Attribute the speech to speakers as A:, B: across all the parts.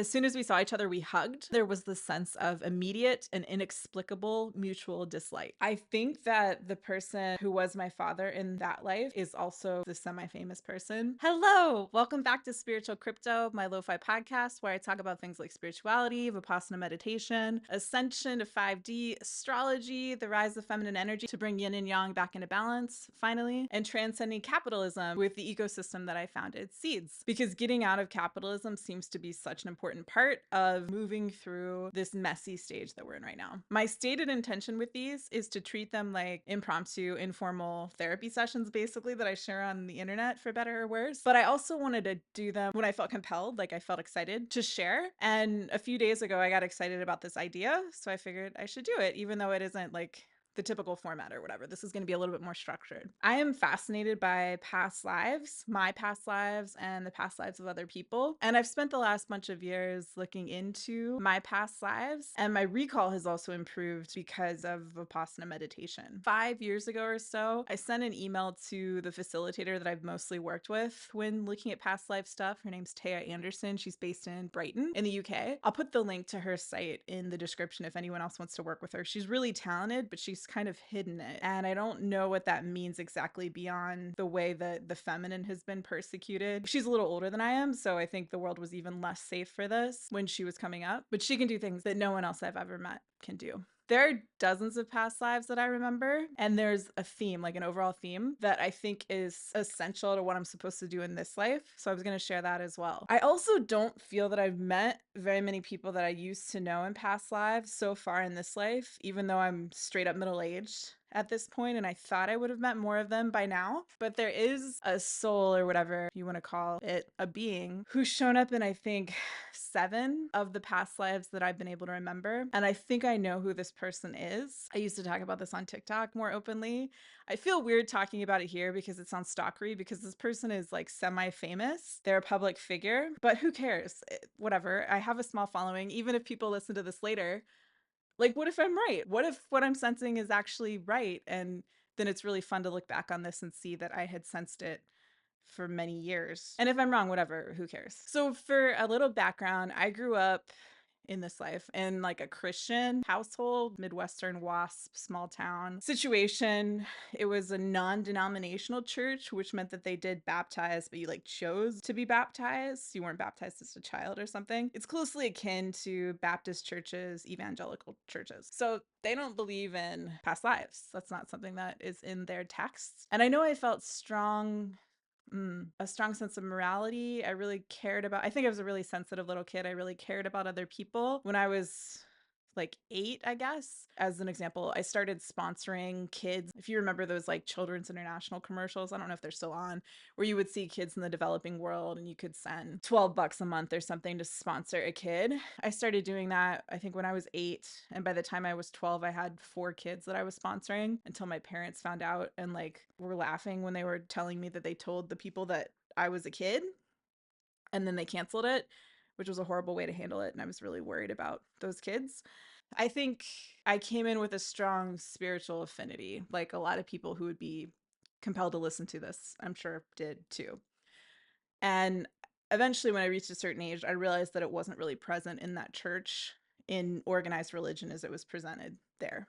A: As soon as we saw each other, we hugged. There was this sense of immediate and inexplicable mutual dislike. I think that the person who was my father in that life is also the semi-famous person. Hello, welcome back to Spiritual Crypto, my lo-fi podcast where I talk about things like spirituality, Vipassana meditation, ascension to 5D, astrology, the rise of feminine energy to bring yin and yang back into balance, finally, and transcending capitalism with the ecosystem that I founded, Seeds. Because getting out of capitalism seems to be such an important part of moving through this messy stage that we're in right now. My stated intention with these is to treat them like impromptu, informal therapy sessions, basically, that I share on the internet for better or worse. But I also wanted to do them when I felt compelled, like I felt excited to share. And a few days ago, I got excited about this idea. So I figured I should do it, even though it isn't like the typical format or whatever. This is going to be a little bit more structured. I am fascinated by past lives, my past lives, and the past lives of other people. And I've spent the last bunch of years looking into my past lives, and my recall has also improved because of Vipassana meditation. 5 years ago or so, I sent an email to the facilitator that I've mostly worked with when looking at past life stuff. Her name's Taya Anderson. She's based in Brighton in the UK. I'll put the link to her site in the description if anyone else wants to work with her. She's really talented, but she's kind of hidden it. And I don't know what that means exactly beyond the way that the feminine has been persecuted. She's a little older than I am, so I think the world was even less safe for this when she was coming up. But she can do things that no one else I've ever met can do. There are dozens of past lives that I remember, and there's a theme, like an overall theme, that I think is essential to what I'm supposed to do in this life. So I was going to share that as well. I also don't feel that I've met very many people that I used to know in past lives so far in this life, even though I'm straight up middle-aged at this point, and I thought I would have met more of them by now. But there is a soul, or whatever you want to call it, a being, who's shown up in, I think, 7 of the past lives that I've been able to remember. And I think I know who this person is. I used to talk about this on TikTok more openly. I feel weird talking about it here because it sounds stalkery, because this person is like semi-famous. They're a public figure, but who cares? Whatever. I have a small following. Even if people listen to this later, like, what if I'm right? What if what I'm sensing is actually right? And then it's really fun to look back on this and see that I had sensed it for many years. And if I'm wrong, whatever, who cares? So for a little background, I grew up in this life in like a Christian household, Midwestern WASP, small town situation. It was a non-denominational church, which meant that they did baptize, but you like chose to be baptized. You weren't baptized as a child or something. It's closely akin to Baptist churches, evangelical churches. So they don't believe in past lives. That's not something that is in their texts. And I know I felt a strong sense of morality. I really cared about, I think I was a really sensitive little kid. I really cared about other people. When I was like 8, I guess, as an example, I started sponsoring kids. If you remember those like Children's International commercials, I don't know if they're still on, where you would see kids in the developing world and you could send $12 a month or something to sponsor a kid. I started doing that, I think, when I was 8. And by the time I was 12, I had 4 kids that I was sponsoring, until my parents found out and like were laughing when they were telling me that they told the people that I was a kid, and then they canceled it, which was a horrible way to handle it. And I was really worried about those kids. I think I came in with a strong spiritual affinity, like a lot of people who would be compelled to listen to this, I'm sure, did too. And eventually, when I reached a certain age, I realized that it wasn't really present in that church in organized religion as it was presented there.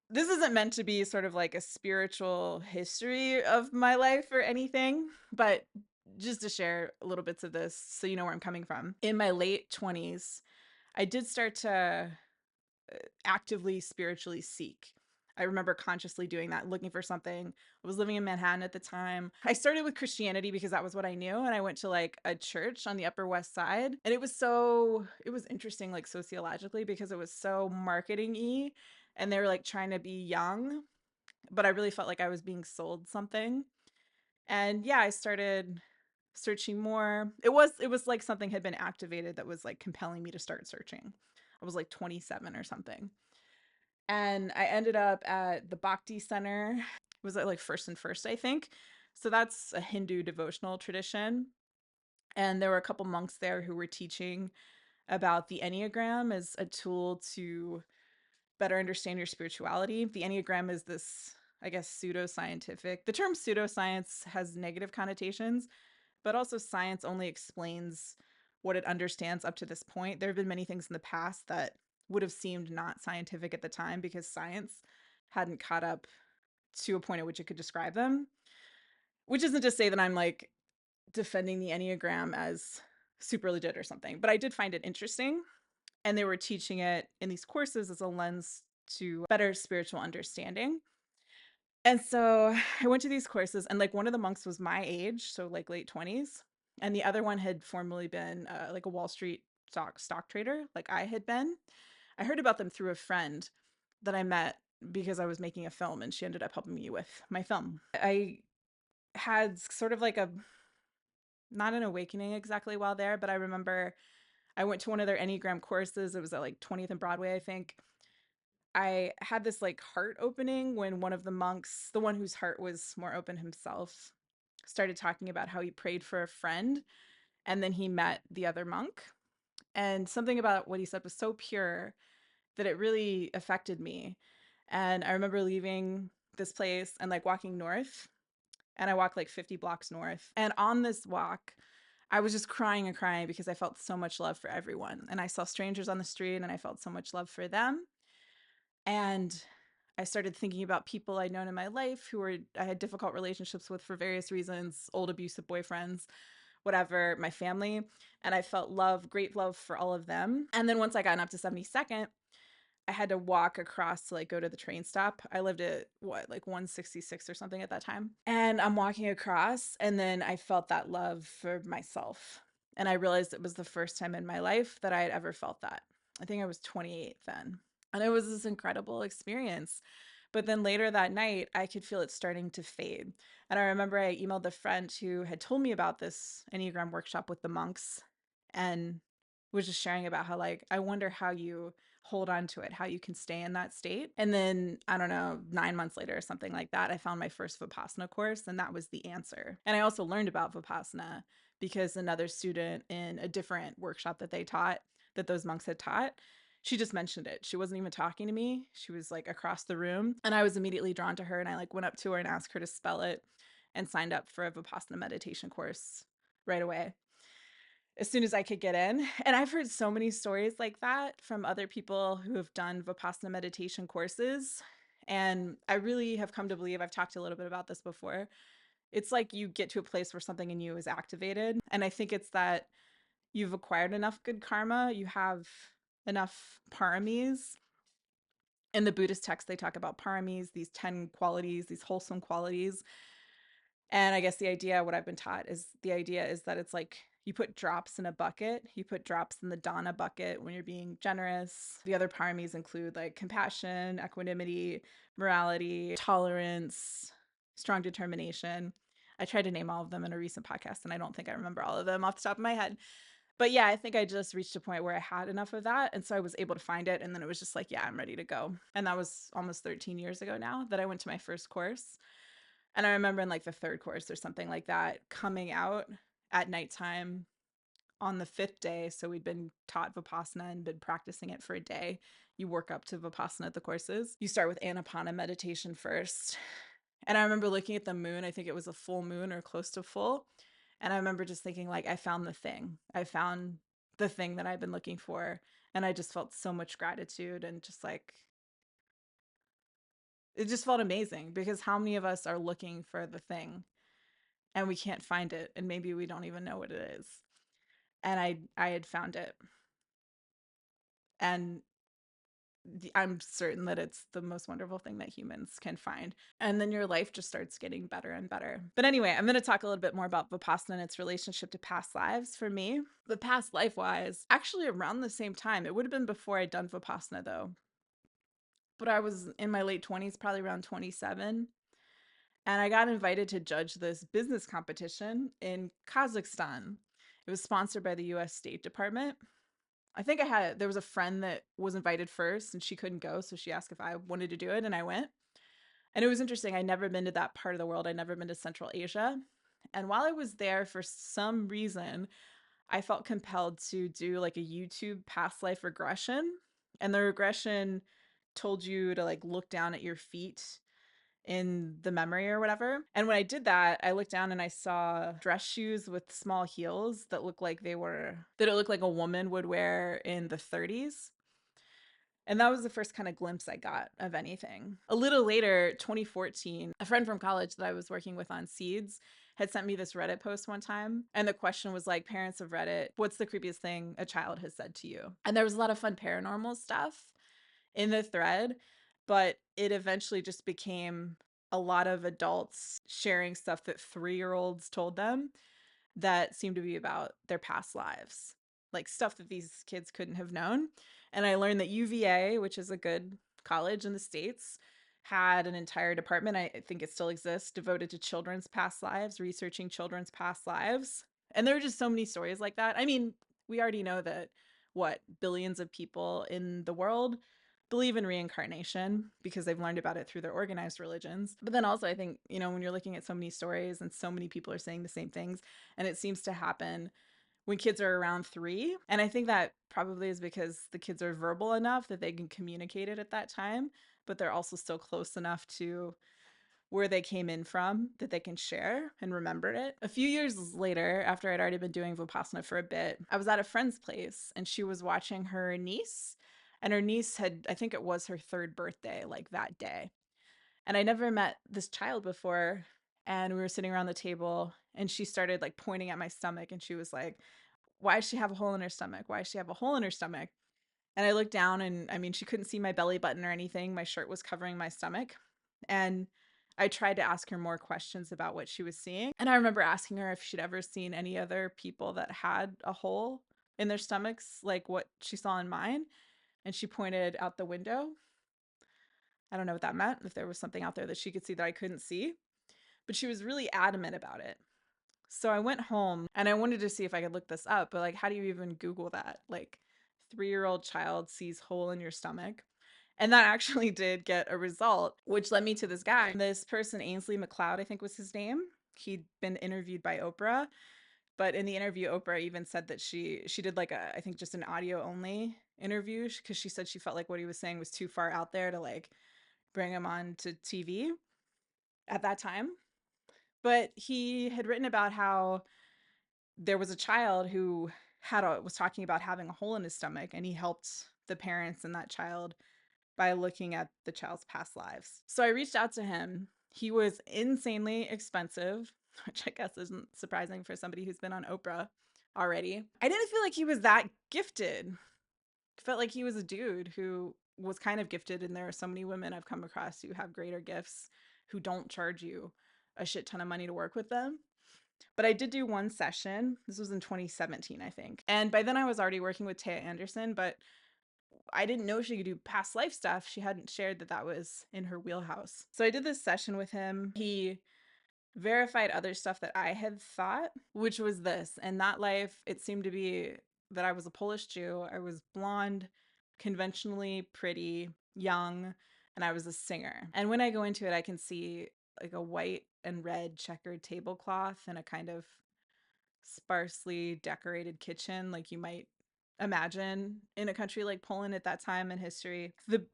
A: This isn't meant to be sort of like a spiritual history of my life or anything, but just to share little bits of this so you know where I'm coming from. In my late 20s, I did start to actively spiritually seek. I remember consciously doing that, looking for something. I was living in Manhattan at the time. I started with Christianity because that was what I knew. And I went to like a church on the Upper West Side. And it was interesting, like sociologically, because it was so marketing-y. And they were like trying to be young, but I really felt like I was being sold something. And yeah, I started searching more. It was like something had been activated that was like compelling me to start searching. I was like 27 or something. And I ended up at the Bhakti Center. It was at like First and First, I think. So that's a Hindu devotional tradition. And there were a couple monks there who were teaching about the Enneagram as a tool to better understand your spirituality. The Enneagram is this, I guess, pseudoscientific. The term pseudoscience has negative connotations, but also science only explains what it understands up to this point. There have been many things in the past that would have seemed not scientific at the time because science hadn't caught up to a point at which it could describe them. Which isn't to say that I'm like defending the Enneagram as super legit or something, but I did find it interesting. And they were teaching it in these courses as a lens to better spiritual understanding. And so I went to these courses, and like one of the monks was my age, so like late 20s, and the other one had formerly been like a Wall Street stock trader, like I had been. I heard about them through a friend that I met because I was making a film, and she ended up helping me with my film. I had sort of like a not an awakening exactly while there, but I remember I went to one of their Enneagram courses. It was at like 20th and Broadway, I think. I had this like heart opening when one of the monks, the one whose heart was more open himself, started talking about how he prayed for a friend and then he met the other monk. And something about what he said was so pure that it really affected me. And I remember leaving this place and like walking north, and I walked like 50 blocks north. And on this walk, I was just crying and crying because I felt so much love for everyone. And I saw strangers on the street and I felt so much love for them. And I started thinking about people I'd known in my life I had difficult relationships with for various reasons, old abusive boyfriends, whatever, my family. And I felt love, great love for all of them. And then once I got up to 72nd, I had to walk across to like go to the train stop. I lived at what, like 166 or something at that time. And I'm walking across, and then I felt that love for myself. And I realized it was the first time in my life that I had ever felt that. I think I was 28 then. And it was this incredible experience. But then later that night, I could feel it starting to fade. And I remember I emailed the friend who had told me about this Enneagram workshop with the monks and was just sharing about how, like, I wonder how you hold on to it, how you can stay in that state. And then, I don't know, 9 months later or something like that, I found my first Vipassana course, and that was the answer. And I also learned about Vipassana because another student in a different workshop that they taught, that those monks had taught, she just mentioned it. She wasn't even talking to me. She was like across the room, and I was immediately drawn to her, and I like went up to her and asked her to spell it and signed up for a Vipassana meditation course right away as soon as I could get in. And I've heard so many stories like that from other people who have done Vipassana meditation courses. And I really have come to believe, I've talked a little bit about this before, it's like you get to a place where something in you is activated. And I think it's that you've acquired enough good karma, you have enough paramis. In the Buddhist text, they talk about paramis, these 10 qualities, these wholesome qualities. And I guess what I've been taught is the idea is that it's like you put drops in a bucket. You put drops in the dana bucket when you're being generous. The other paramis include like compassion, equanimity, morality, tolerance, strong determination. I tried to name all of them in a recent podcast, and I don't think I remember all of them off the top of my head. But yeah, I think I just reached a point where I had enough of that. And so I was able to find it. And then it was just like, yeah, I'm ready to go. And that was almost 13 years ago now that I went to my first course. And I remember in like the third course or something like that, coming out at nighttime on the fifth day. So we'd been taught Vipassana and been practicing it for a day. You work up to Vipassana at the courses. You start with Anapana meditation first. And I remember looking at the moon. I think it was a full moon or close to full. And I remember just thinking, like, I found the thing. I found the thing that I've been looking for. And I just felt so much gratitude and just like, it just felt amazing because how many of us are looking for the thing and we can't find it, and maybe we don't even know what it is. And I had found it, and I'm certain that it's the most wonderful thing that humans can find. And then your life just starts getting better and better. But anyway, I'm going to talk a little bit more about Vipassana and its relationship to past lives for me. The past life wise, actually around the same time. It would have been before I'd done Vipassana though. But I was in my late 20s, probably around 27. And I got invited to judge this business competition in Kazakhstan. It was sponsored by the US State Department. There was a friend that was invited first and she couldn't go. So she asked if I wanted to do it, and I went. And it was interesting. I'd never been to that part of the world. I'd never been to Central Asia. And while I was there, for some reason, I felt compelled to do like a YouTube past life regression. And the regression told you to like look down at your feet in the memory or whatever. And when I did that, I looked down and I saw dress shoes with small heels that it looked like a woman would wear in the 30s. And that was the first kind of glimpse I got of anything. A little later, 2014, a friend from college that I was working with on Seeds had sent me this Reddit post one time. And the question was like, parents of Reddit, what's the creepiest thing a child has said to you? And there was a lot of fun paranormal stuff in the thread, but it eventually just became a lot of adults sharing stuff that 3-year-olds told them that seemed to be about their past lives, like stuff that these kids couldn't have known. And I learned that UVA, which is a good college in the States, had an entire department, I think it still exists, devoted to children's past lives, researching children's past lives. And there were just so many stories like that. I mean, we already know that billions of people in the world believe in reincarnation because they've learned about it through their organized religions. But then also, I think, when you're looking at so many stories and so many people are saying the same things, and it seems to happen when kids are around 3. And I think that probably is because the kids are verbal enough that they can communicate it at that time, but they're also still close enough to where they came in from that they can share and remember it. A few years later, after I'd already been doing Vipassana for a bit, I was at a friend's place and she was watching her niece. And her niece had, I think it was her 3rd birthday, like that day. And I never met this child before. And we were sitting around the table and she started like pointing at my stomach and she was like, why does she have a hole in her stomach? Why does she have a hole in her stomach? And I looked down and I mean, she couldn't see my belly button or anything. My shirt was covering my stomach. And I tried to ask her more questions about what she was seeing. And I remember asking her if she'd ever seen any other people that had a hole in their stomachs, like what she saw in mine. And she pointed out the window. I don't know what that meant, if there was something out there that she could see that I couldn't see. But she was really adamant about it. So I went home and I wanted to see if I could look this up, but like, how do you even Google that? Like, 3-year-old child sees hole in your stomach. And that actually did get a result, which led me to this guy. This person, Ainsley McLeod, I think was his name. He'd been interviewed by Oprah. But in the interview, Oprah even said that she did like I think just an audio only interview because she said she felt like what he was saying was too far out there to like bring him on to TV at that time. But he had written about how there was a child who was talking about having a hole in his stomach, and he helped the parents and that child by looking at the child's past lives. So I reached out to him. He was insanely expensive, which I guess isn't surprising for somebody who's been on Oprah already. I didn't feel like he was that gifted. I felt like he was a dude who was kind of gifted, and there are so many women I've come across who have greater gifts who don't charge you a shit ton of money to work with them. But I did do one session. This was in 2017, I think. And by then I was already working with Taya Anderson, but I didn't know she could do past life stuff. She hadn't shared that that was in her wheelhouse. So I did this session with him. He verified other stuff that I had thought, which was this. In that life, it seemed to be that I was a Polish Jew. I was blonde, conventionally pretty, young, and I was a singer. And when I go into it, I can see like a white and red checkered tablecloth and a kind of sparsely decorated kitchen like you might imagine in a country like Poland at that time in history. The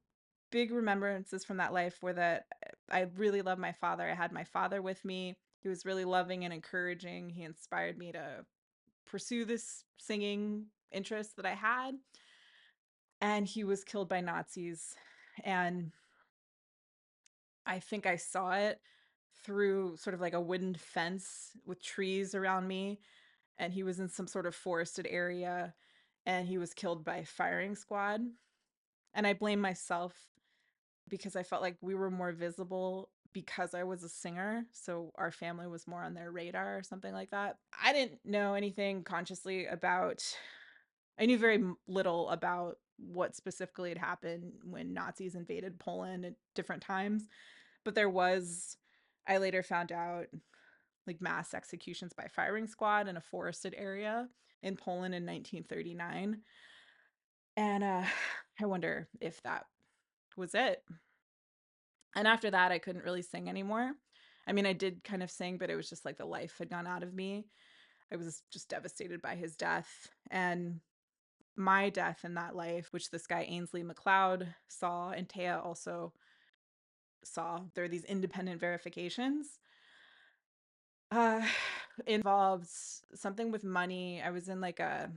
A: big remembrances from that life were that I really loved my father. I had my father with me. He was really loving and encouraging. He inspired me to pursue this singing interest that I had. And he was killed by Nazis. And I think I saw it through sort of like a wooden fence with trees around me. And he was in some sort of forested area and he was killed by a firing squad. And I blame myself because I felt like we were more visible because I was a singer. So our family was more on their radar or something like that. I didn't know anything consciously about, I knew very little about what specifically had happened when Nazis invaded Poland at different times. But I later found out, like mass executions by firing squad in a forested area in Poland in 1939. And I wonder if that was it. And after that, I couldn't really sing anymore. I mean, I did kind of sing, but it was just like the life had gone out of me. I was just devastated by his death. And my death in that life, which this guy Ainsley McLeod saw, and Taya also saw. There were these independent verifications. Uh, involved something with money. I was in like the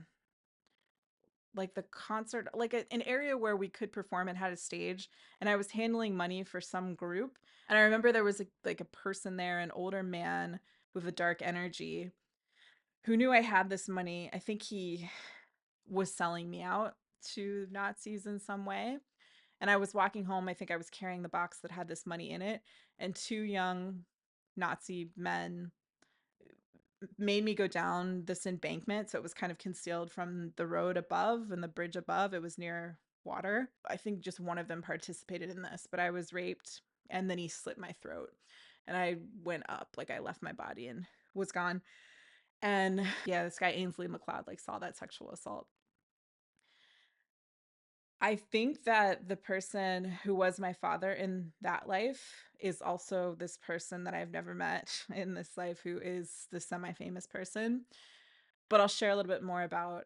A: concert, like an area where we could perform and had a stage, and I was handling money for some group. And I remember there was like a person there, an older man with a dark energy, who knew I had this money. I think he was selling me out to Nazis in some way. And I was walking home. I think I was carrying the box that had this money in it, and two young Nazi men made me go down this embankment. So it was kind of concealed from the road above and the bridge above. It was near water. I think just one of them participated in this, but I was raped, and then he slit my throat. And I went up, like I left my body and was gone. And yeah, this guy Ainsley McLeod like saw that sexual assault. I think that the person who was my father in that life is also this person that I've never met in this life, who is the semi-famous person. But I'll share a little bit more about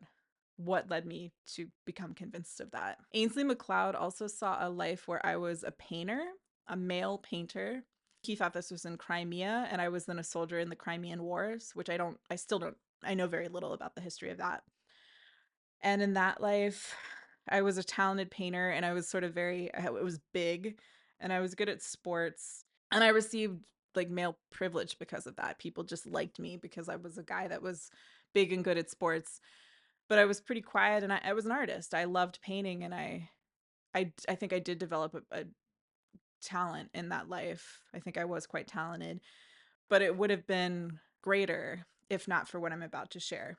A: what led me to become convinced of that. Ainsley McLeod also saw a life where I was a painter, a male painter. He thought this was in Crimea, and I was then a soldier in the Crimean Wars, which I still don't, I know very little about the history of that. And in that life, I was a talented painter, and I was sort of it was big, and I was good at sports, and I received like male privilege because of that. People just liked me because I was a guy that was big and good at sports, but I was pretty quiet, and I was an artist. I loved painting, and I think I did develop a talent in that life. I think I was quite talented, but it would have been greater if not for what I'm about to share.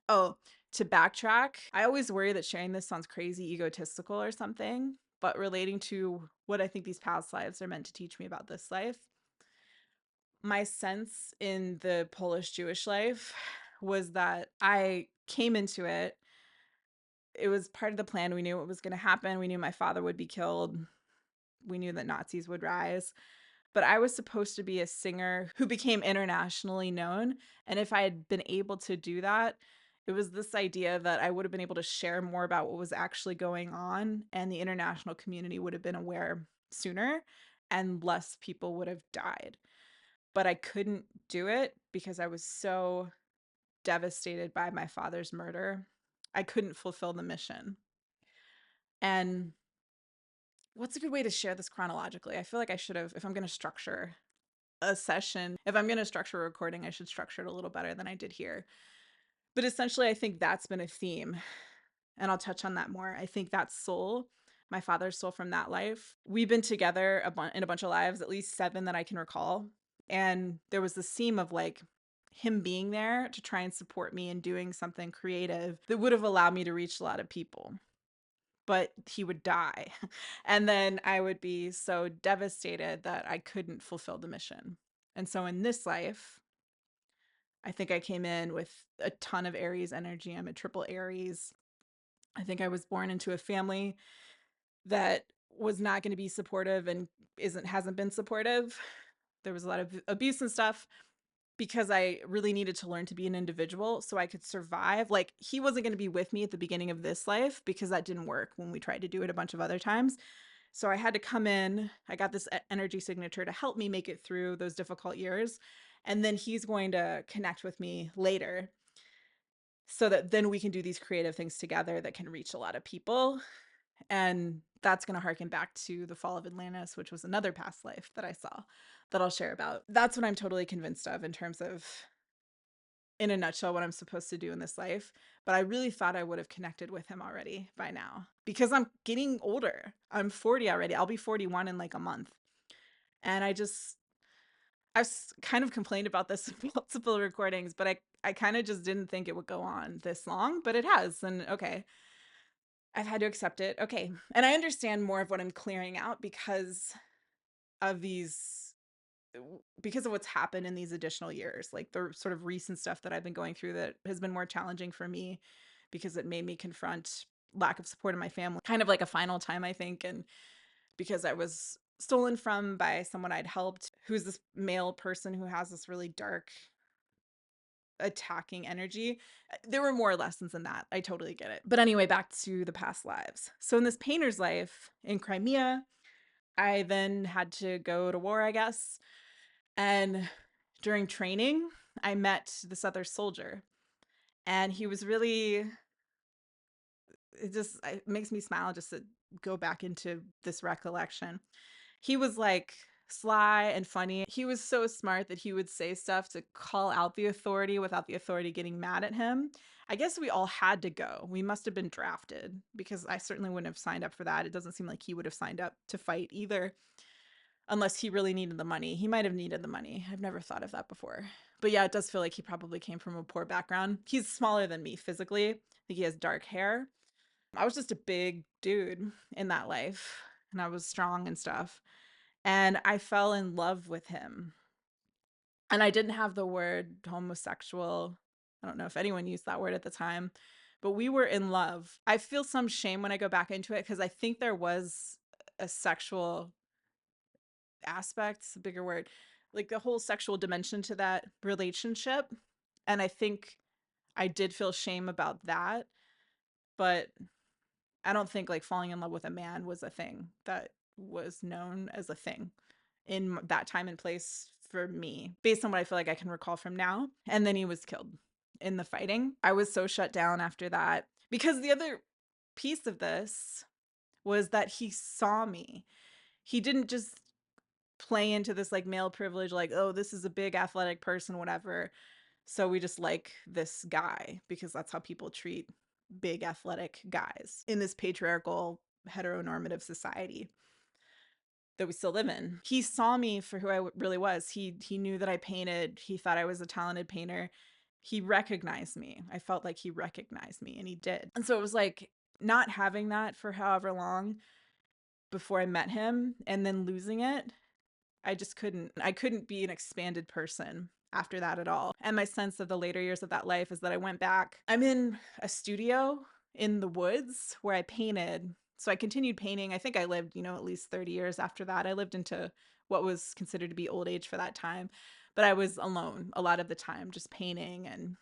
A: Oh, to backtrack, I always worry that sharing this sounds crazy egotistical or something, but relating to what I think these past lives are meant to teach me about this life, my sense in the Polish Jewish life was that I came into it. It was part of the plan. We knew what was going to happen. We knew my father would be killed. We knew that Nazis would rise. But I was supposed to be a singer who became internationally known. And if I had been able to do that, it was this idea that I would have been able to share more about what was actually going on, and the international community would have been aware sooner, and less people would have died. But I couldn't do it because I was so devastated by my father's murder. I couldn't fulfill the mission. And what's a good way to share this chronologically? I feel like I should have, if I'm going to structure a session, if I'm going to structure a recording, I should structure it a little better than I did here. But essentially, I think that's been a theme, and I'll touch on that more. I think that soul, my father's soul from that life, we've been together in a bunch of lives, at least 7 that I can recall. And there was this theme of like him being there to try and support me in doing something creative that would have allowed me to reach a lot of people. But he would die. And then I would be so devastated that I couldn't fulfill the mission. And so in this life, I think I came in with a ton of Aries energy. I'm a triple Aries. I think I was born into a family that was not going to be supportive and hasn't been supportive. There was a lot of abuse and stuff because I really needed to learn to be an individual so I could survive. Like, he wasn't going to be with me at the beginning of this life because that didn't work when we tried to do it a bunch of other times. So I had to come in. I got this energy signature to help me make it through those difficult years. And then he's going to connect with me later so that then we can do these creative things together that can reach a lot of people. And that's going to harken back to the Fall of Atlantis, which was another past life that I saw that I'll share about. That's what I'm totally convinced of in terms of, in a nutshell, what I'm supposed to do in this life. But I really thought I would have connected with him already by now because I'm getting older. I'm 40 already. I'll be 41 in like a month. And I've kind of complained about this in multiple recordings, but I kind of just didn't think it would go on this long, but it has. And okay, I've had to accept it. Okay. And I understand more of what I'm clearing out of these, because of what's happened in these additional years, like the sort of recent stuff that I've been going through that has been more challenging for me because it made me confront lack of support in my family, kind of like a final time, I think. And because I was stolen from by someone I'd helped, who's this male person who has this really dark attacking energy. There were more lessons in that. I totally get it. But anyway, back to the past lives. So in this painter's life in Crimea, I then had to go to war, I guess. And during training, I met this other soldier. And he was really, it makes me smile just to go back into this recollection. He was like sly and funny. He was so smart that he would say stuff to call out the authority without the authority getting mad at him. I guess we all had to go. We must have been drafted because I certainly wouldn't have signed up for that. It doesn't seem like he would have signed up to fight either, unless he really needed the money. He might have needed the money. I've never thought of that before. But yeah, it does feel like he probably came from a poor background. He's smaller than me physically. I think he has dark hair. I was just a big dude in that life, and I was strong and stuff. And I fell in love with him. And I didn't have the word homosexual. I don't know if anyone used that word at the time, but we were in love. I feel some shame when I go back into it because I think there was a sexual aspect, a bigger word, like the whole sexual dimension to that relationship. And I think I did feel shame about that, but I don't think like falling in love with a man was a thing that was known as a thing in that time and place for me, based on what I feel like I can recall from now. And then he was killed in the fighting. I was so shut down after that because the other piece of this was that he saw me. He didn't just play into this like male privilege, like, oh, this is a big athletic person, whatever. So we just like this guy because that's how people treat big athletic guys in this patriarchal heteronormative society that we still live in. He saw me for who I really was. He knew that I painted. He thought I was a talented painter. He recognized me. I felt like he recognized me, and he did. And so it was like not having that for however long before I met him and then losing it. I couldn't be an expanded person after that at all. And my sense of the later years of that life is that I went back. I'm in a studio in the woods where I painted. So I continued painting. I think I lived, at least 30 years after that. I lived into what was considered to be old age for that time. But I was alone a lot of the time, just painting, and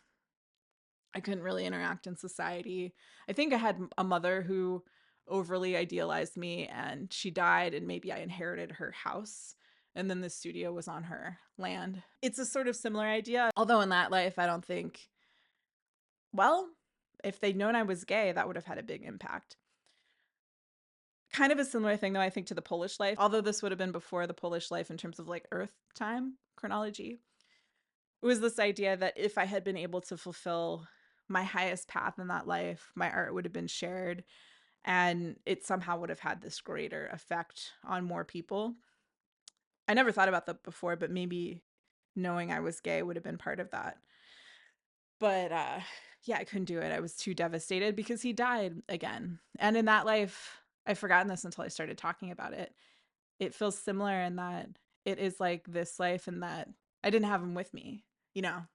A: I couldn't really interact in society. I think I had a mother who overly idealized me, and she died, and maybe I inherited her house. And then the studio was on her land. It's a sort of similar idea. Although in that life, I don't think, well, if they'd known I was gay, that would have had a big impact. Kind of a similar thing, though, I think, to the Polish life, although this would have been before the Polish life in terms of like Earth time chronology. It was this idea that if I had been able to fulfill my highest path in that life, my art would have been shared and it somehow would have had this greater effect on more people. I never thought about that before, but maybe knowing I was gay would have been part of that. But yeah, I couldn't do it. I was too devastated because he died again. And in that life, I've forgotten this until I started talking about it. It feels similar in that it is like this life, in that I didn't have him with me,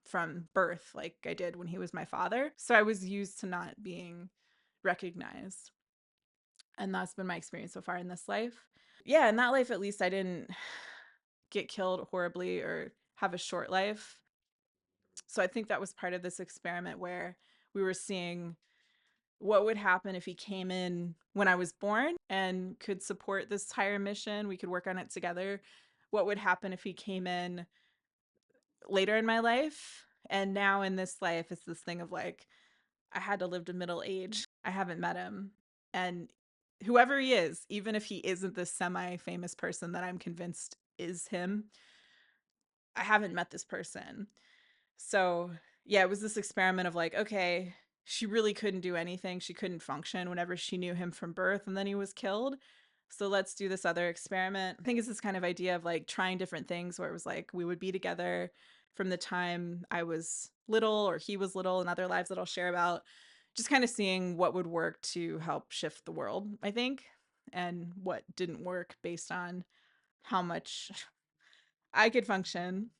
A: from birth, like I did when he was my father. So I was used to not being recognized. And that's been my experience so far in this life. Yeah, in that life, at least, I didn't get killed horribly or have a short life. So I think that was part of this experiment where we were seeing what would happen if he came in when I was born and could support this higher mission. We could work on it together. What would happen if he came in later in my life? And now in this life, it's this thing of like, I had to live to middle age. I haven't met him. And whoever he is, even if he isn't the semi-famous person that I'm convinced is him, I haven't met this person. So yeah, it was this experiment of like, okay, she really couldn't do anything. She couldn't function whenever she knew him from birth, and then he was killed. So let's do this other experiment. I think it's this kind of idea of like trying different things where it was like we would be together from the time I was little or he was little, and other lives that I'll share about, just kind of seeing what would work to help shift the world, I think, and what didn't work based on how much I could function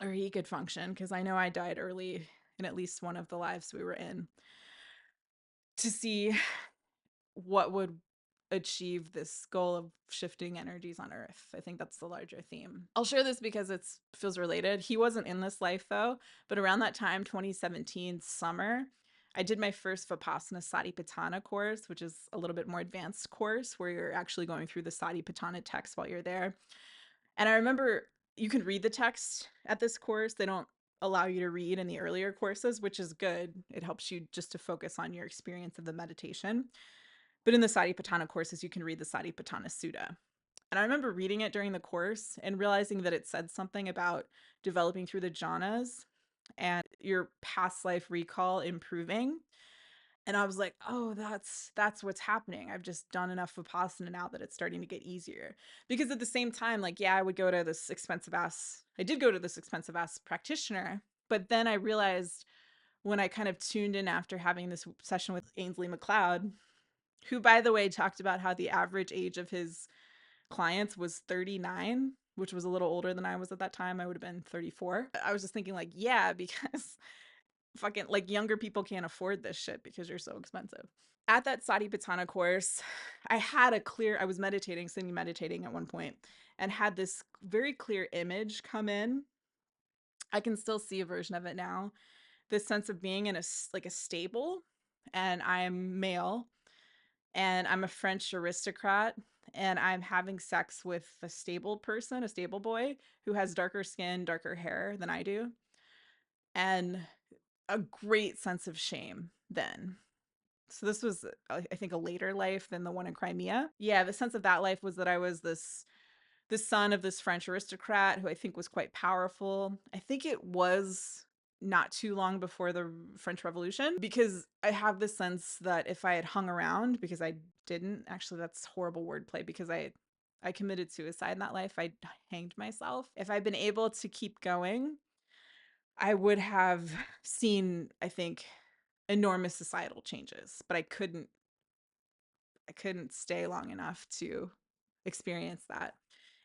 A: or he could function, because I know I died early in at least one of the lives we were in, to see what would achieve this goal of shifting energies on Earth. I think that's the larger theme. I'll share this because it feels related. He wasn't in this life though, but around that time, 2017 summer, I did my first Vipassana Satipatthana course, which is a little bit more advanced course where you're actually going through the Satipatthana text while you're there. And I remember you can read the text at this course. They don't allow you to read in the earlier courses, which is good. It helps you just to focus on your experience of the meditation. But in the Satipatthana courses, you can read the Satipatthana Sutta. And I remember reading it during the course and realizing that it said something about developing through the jhanas and your past life recall improving. And I was like, oh, that's what's happening. I've just done enough Vipassana now that it's starting to get easier. Because at the same time, like, yeah, I did go to this expensive ass practitioner. But then I realized when I kind of tuned in after having this session with Ainsley McLeod, who, by the way, talked about how the average age of his clients was 39, which was a little older than I was at that time. I would have been 34. I was just thinking, like, yeah, because fucking like younger people can't afford this shit because you're so expensive. At that Satipatthana course, I was meditating, sitting meditating at one point, and had this very clear image come in. I can still see a version of it now. This sense of being in a stable, and I'm male, and I'm a French aristocrat, and I'm having sex with a stable person, a stable boy who has darker skin, darker hair than I do. And a great sense of shame then. So this was, I think, a later life than the one in Crimea. Yeah, the sense of that life was that I was the son of this French aristocrat who I think was quite powerful. I think it was not too long before the French Revolution, because I have this sense that if I had hung around, because I didn't, actually that's horrible wordplay, because I committed suicide in that life. I hanged myself. If I'd been able to keep going, I would have seen, I think, enormous societal changes, but I couldn't stay long enough to experience that.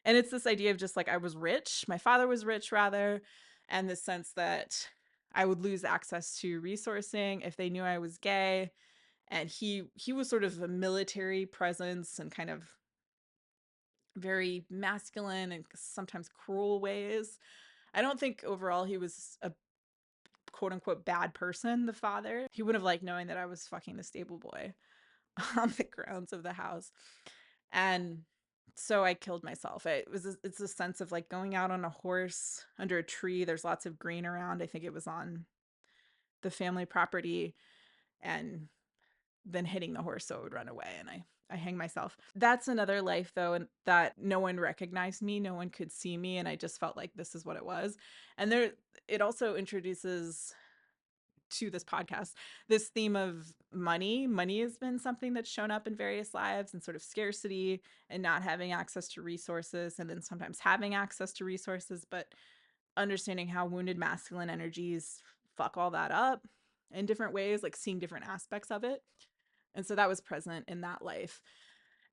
A: And it's this idea of just like I was rich, my father was rich rather, and the sense that I would lose access to resourcing if they knew I was gay. And he was sort of a military presence and kind of very masculine and sometimes cruel ways. I don't think overall he was a quote unquote bad person, the father. He would have liked knowing that I was fucking the stable boy on the grounds of the house. And so I killed myself. It's a sense of like going out on a horse under a tree. There's lots of green around. I think it was on the family property, and then hitting the horse so it would run away, and I hang myself. That's another life though, and that no one recognized me, no one could see me, and I just felt like this is what it was. And it also introduces to this podcast this theme of money. Money has been something that's shown up in various lives, and sort of scarcity and not having access to resources, and then sometimes having access to resources, but understanding how wounded masculine energies fuck all that up in different ways, like seeing different aspects of it. And so that was present in that life.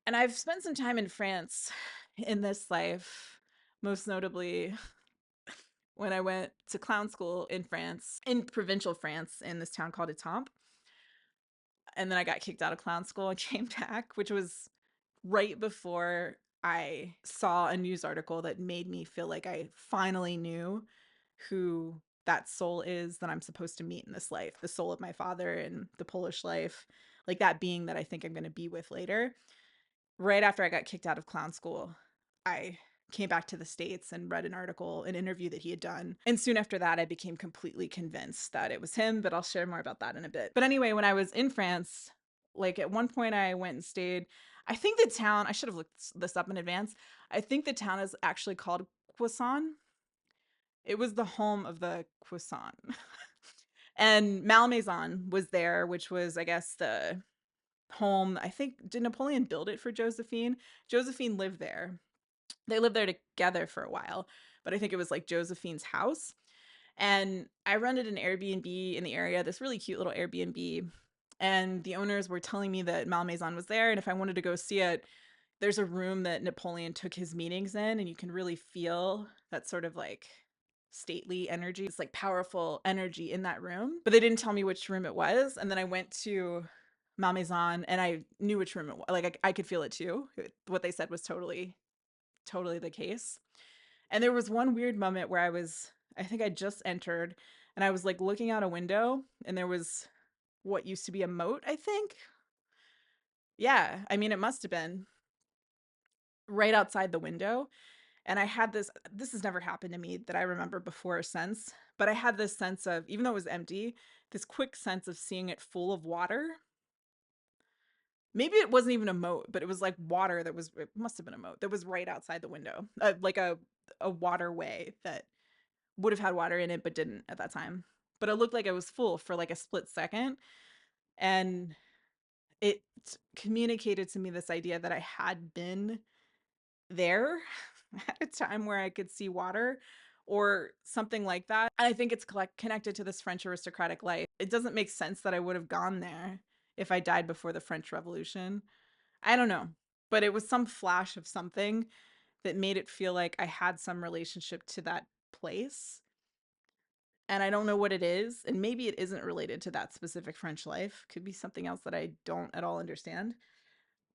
A: And I've spent some time in France in this life, most notably when I went to clown school in France, in provincial France, in this town called Étampes. And then I got kicked out of clown school and came back, which was right before I saw a news article that made me feel like I finally knew who that soul is that I'm supposed to meet in this life, the soul of my father in the Polish life, like that being that I think I'm going to be with later. Right after I got kicked out of clown school, I came back to the States and read an interview that he had done. And soon after that, I became completely convinced that it was him, but I'll share more about that in a bit. But anyway, when I was in France, like at one point I went and stayed, I think the town, I should have looked this up in advance. I think the town is actually called Quasson. It was the home of the Quasson. And Malmaison was there, which was, I guess, the home. I think, did Napoleon build it for Josephine? Josephine lived there. They lived there together for a while, but I think it was like Josephine's house. And I rented an Airbnb in the area, this really cute little Airbnb. And the owners were telling me that Malmaison was there. And if I wanted to go see it, there's a room that Napoleon took his meetings in. And you can really feel that sort of like stately energy. It's like powerful energy in that room. But they didn't tell me which room it was. And then I went to Malmaison and I knew which room it was. Like I could feel it too. What they said was totally the case. And there was one weird moment where I think I just entered and I was like looking out a window and there was what used to be a moat, I think. Yeah, I mean, it must have been right outside the window. And I had this has never happened to me that I remember before or since, but I had this sense of, even though it was empty, this quick sense of seeing it full of water. Maybe it wasn't even a moat, but it was like water that was, it must have been a moat that was right outside the window, like a waterway that would have had water in it, but didn't at that time. But it looked like it was full for like a split second. And it communicated to me this idea that I had been there at a time where I could see water or something like that. And I think it's connected to this French aristocratic life. It doesn't make sense that I would have gone there if I died before the French Revolution. I don't know, but it was some flash of something that made it feel like I had some relationship to that place. And I don't know what it is. And maybe it isn't related to that specific French life. Could be something else that I don't at all understand.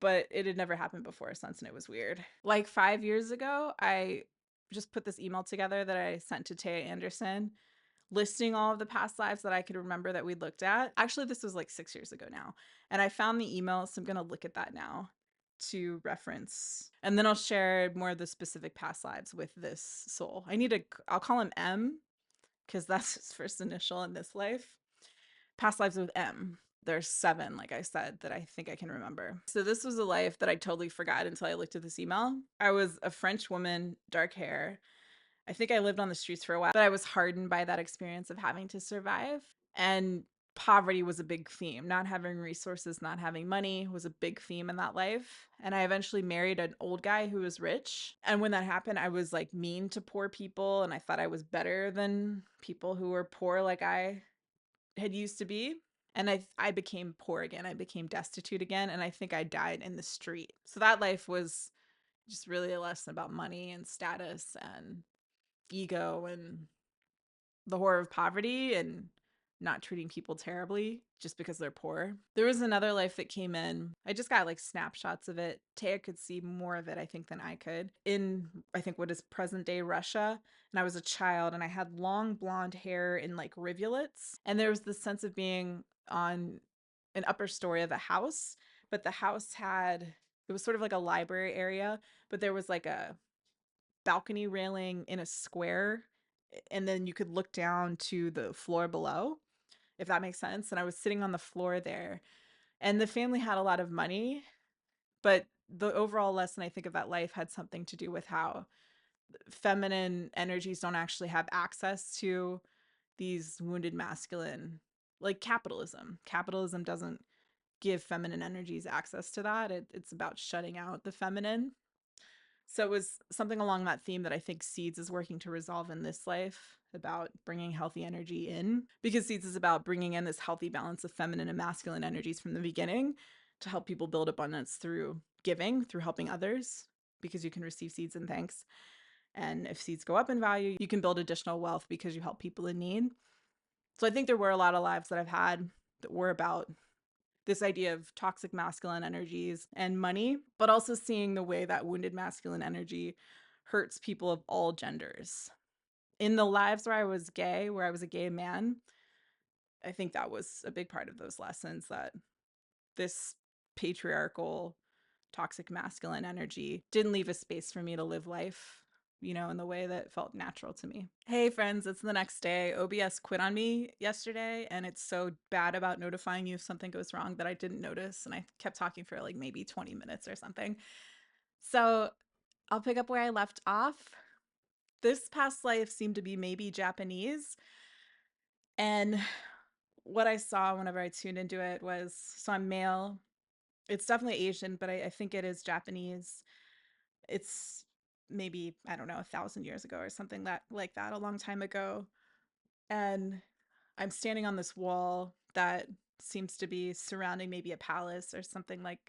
A: But it had never happened before or since, and it was weird. Like 5 years ago, I just put this email together that I sent to Taya Anderson, listing all of the past lives that I could remember that we'd looked at. Actually, this was like 6 years ago now. And I found the email, so I'm going to look at that now to reference. And then I'll share more of the specific past lives with this soul. I'll call him M because that's his first initial in this life. Past lives with M. There's 7, like I said, that I think I can remember. So this was a life that I totally forgot until I looked at this email. I was a French woman, dark hair. I think I lived on the streets for a while, but I was hardened by that experience of having to survive. And poverty was a big theme. Not having resources, not having money was a big theme in that life. And I eventually married an old guy who was rich. And when that happened, I was like mean to poor people. And I thought I was better than people who were poor like I had used to be. And I became poor again. I became destitute again. And I think I died in the street. So that life was just really a lesson about money and status and ego and the horror of poverty and not treating people terribly just because they're poor. There was another life that came in. I just got like snapshots of it. Taya could see more of it, I think, than I could. In, I think, what is present day Russia. And I was a child and I had long blonde hair in like rivulets. And there was this sense of being on an upper story of a house, but the house it was sort of like a library area, but there was like a balcony railing in a square, and then you could look down to the floor below, if that makes sense. And I was sitting on the floor there, and the family had a lot of money, but the overall lesson I think of that life had something to do with how feminine energies don't actually have access to these wounded masculine, like capitalism. Capitalism doesn't give feminine energies access to that. It's about shutting out the feminine. So it was something along that theme that I think Seeds is working to resolve in this life, about bringing healthy energy in, because Seeds is about bringing in this healthy balance of feminine and masculine energies from the beginning to help people build abundance through giving, through helping others, because you can receive seeds in thanks. And if seeds go up in value, you can build additional wealth because you help people in need. So I think there were a lot of lives that I've had that were about this idea of toxic masculine energies and money, but also seeing the way that wounded masculine energy hurts people of all genders. In the lives where I was gay, where I was a gay man, I think that was a big part of those lessons, that this patriarchal, toxic masculine energy didn't leave a space for me to live life, in the way that felt natural to me. Hey friends, it's the next day. OBS quit on me yesterday, and it's so bad about notifying you if something goes wrong that I didn't notice, and I kept talking for like maybe 20 minutes or something. So I'll pick up where I left off. This past life seemed to be maybe Japanese, and what I saw whenever I tuned into it was, so I'm male. It's definitely Asian, but I think it is Japanese. It's maybe, I don't know, 1,000 years ago or something like that, a long time ago. And I'm standing on this wall that seems to be surrounding maybe a palace or something like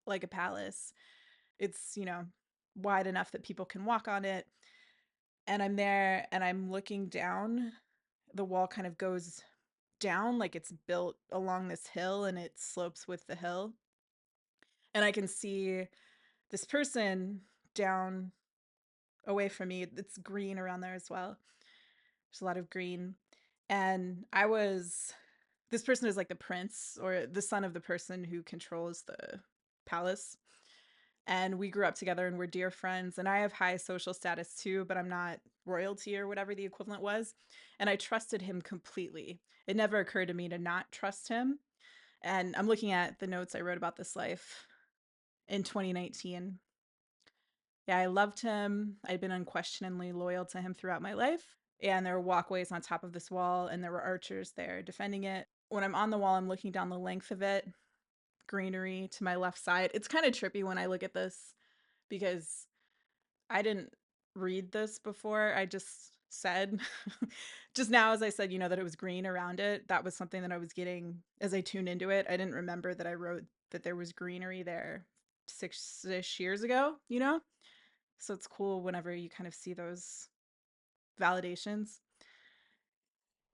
A: a palace. It's, wide enough that people can walk on it. And I'm there and I'm looking down. The wall kind of goes down, like it's built along this hill and it slopes with the hill. And I can see this person down away from me. It's green around there as well. There's a lot of green. And I was This person is like the prince or the son of the person who controls the palace. And we grew up together and we're dear friends. And I have high social status too, but I'm not royalty or whatever the equivalent was. And I trusted him completely. It never occurred to me to not trust him. And I'm looking at the notes I wrote about this life in 2019. Yeah, I loved him. I'd been unquestioningly loyal to him throughout my life. And there were walkways on top of this wall, and there were archers there defending it. When I'm on the wall, I'm looking down the length of it, greenery to my left side. It's kind of trippy when I look at this because I didn't read this before. I just said, just now, as I said, that it was green around it. That was something that I was getting as I tuned into it. I didn't remember that I wrote that there was greenery there 6-ish years ago. So it's cool whenever you kind of see those validations.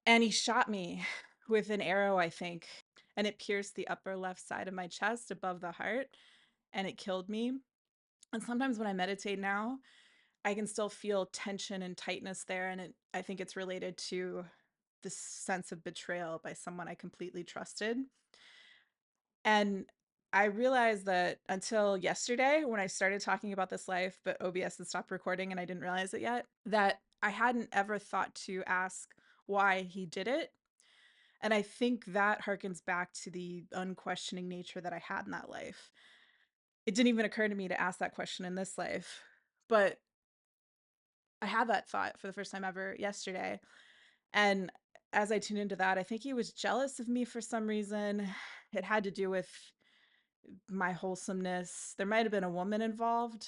A: And he shot me with an arrow, I think, and it pierced the upper left side of my chest above the heart, and it killed me. And sometimes when I meditate now, I can still feel tension and tightness there, and I think it's related to this sense of betrayal by someone I completely trusted. And I realized that until yesterday, when I started talking about this life, but OBS had stopped recording and I didn't realize it yet, that I hadn't ever thought to ask why he did it. And I think that harkens back to the unquestioning nature that I had in that life. It didn't even occur to me to ask that question in this life, but I had that thought for the first time ever yesterday. And as I tuned into that, I think he was jealous of me for some reason. It had to do with my wholesomeness. There might have been a woman involved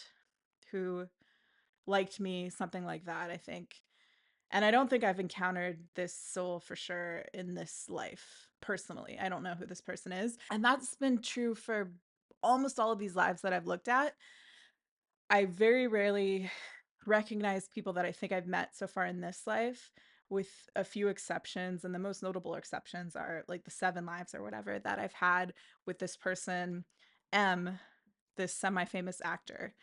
A: who liked me, something like that, I think. And I don't think I've encountered this soul for sure in this life personally. I don't know who this person is. And that's been true for almost all of these lives that I've looked at. I very rarely recognize people that I think I've met so far in this life, with a few exceptions. And the most notable exceptions are like the 7 lives or whatever that I've had with this person, M, this semi-famous actor.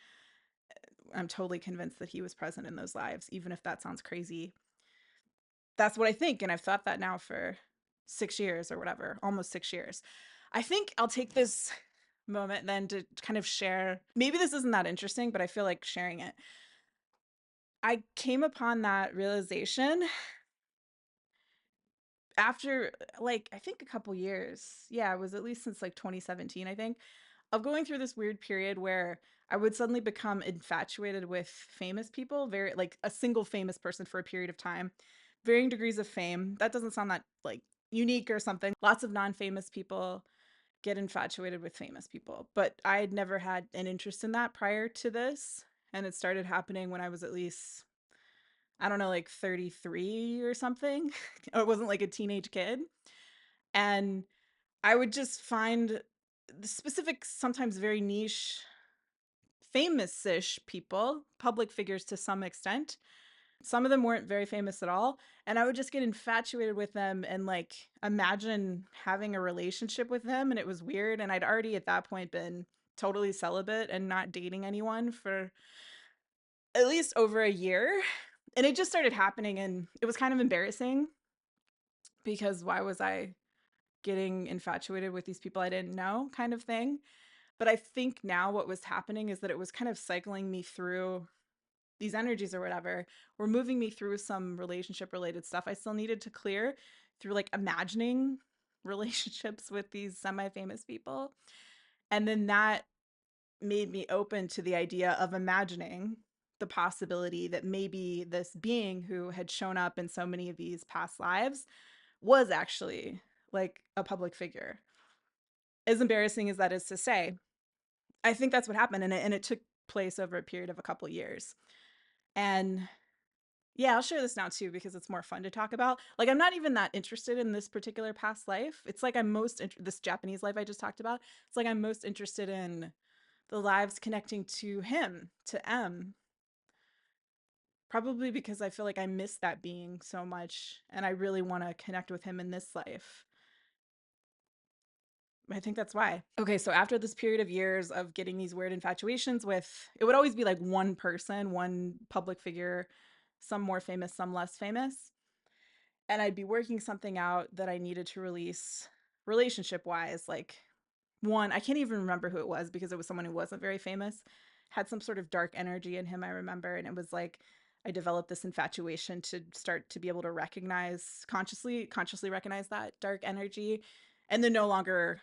A: I'm totally convinced that he was present in those lives, even if that sounds crazy. That's what I think. And I've thought that now for 6 years or whatever, almost 6 years. I think I'll take this moment then to kind of share. Maybe this isn't that interesting, but I feel like sharing it. I came upon that realization after I think a couple years. Yeah, it was at least since 2017, I think, of going through this weird period where I would suddenly become infatuated with famous people, very like a single famous person for a period of time, varying degrees of fame. That doesn't sound that unique or something. Lots of non-famous people get infatuated with famous people, but I had never had an interest in that prior to this. And it started happening when I was at least, I don't know, 33 or something. It wasn't like a teenage kid. And I would just find the specific, sometimes very niche, famous-ish people, public figures to some extent. Some of them weren't very famous at all. And I would just get infatuated with them and imagine having a relationship with them. And it was weird. And I'd already at that point been totally celibate and not dating anyone for at least over a year. And it just started happening. And it was kind of embarrassing because why was I getting infatuated with these people I didn't know, kind of thing. But I think now what was happening is that it was kind of cycling me through these energies or whatever, were moving me through some relationship related stuff I still needed to clear through imagining relationships with these semi-famous people. And then that made me open to the idea of imagining the possibility that maybe this being who had shown up in so many of these past lives was actually a public figure. As embarrassing as that is to say, I think that's what happened. And it took place over a period of a couple years. And yeah, I'll share this now too, because it's more fun to talk about. I'm not even that interested in this particular past life. It's I'm this Japanese life I just talked about. It's I'm most interested in the lives connecting to him, to M. Probably because I feel I miss that being so much and I really want to connect with him in this life. I think that's why. Okay, so after this period of years of getting these weird infatuations with, it would always be one person, one public figure, some more famous, some less famous. and I'd be working something out that I needed to release relationship wise. Like, one, I can't even remember who it was because it was someone who wasn't very famous, had some sort of dark energy in him, I remember. And it was like, I developed this infatuation to start to be able to recognize, consciously recognize that dark energy and then no longer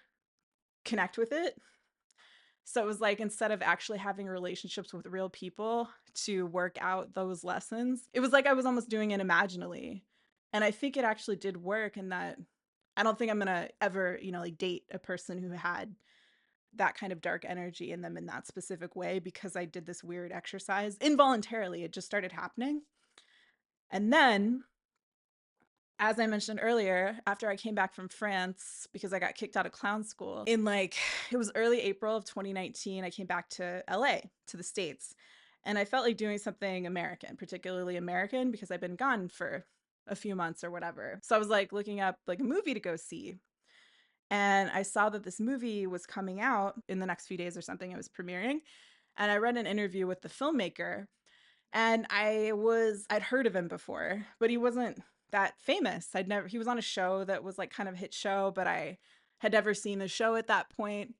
A: connect with it. So it was like, instead of actually having relationships with real people to work out those lessons, it was like I was almost doing it imaginally. And I think it actually did work in that I don't think I'm going to ever, like date a person who had that kind of dark energy in them in that specific way, because I did this weird exercise involuntarily. It just started happening. And then, as I mentioned earlier, after I came back from France because I got kicked out of clown school in it was early April of 2019, I came back to LA, to the States. And I felt like doing something American, particularly American, because I've been gone for a few months or whatever. So I was like looking up like a movie to go see. And I saw that this movie was coming out in the next few days or something. It was premiering. And I read an interview with the filmmaker, and I'd heard of him before, but he wasn't that famous. He was on a show that was like kind of a hit show, but I had never seen the show at that point.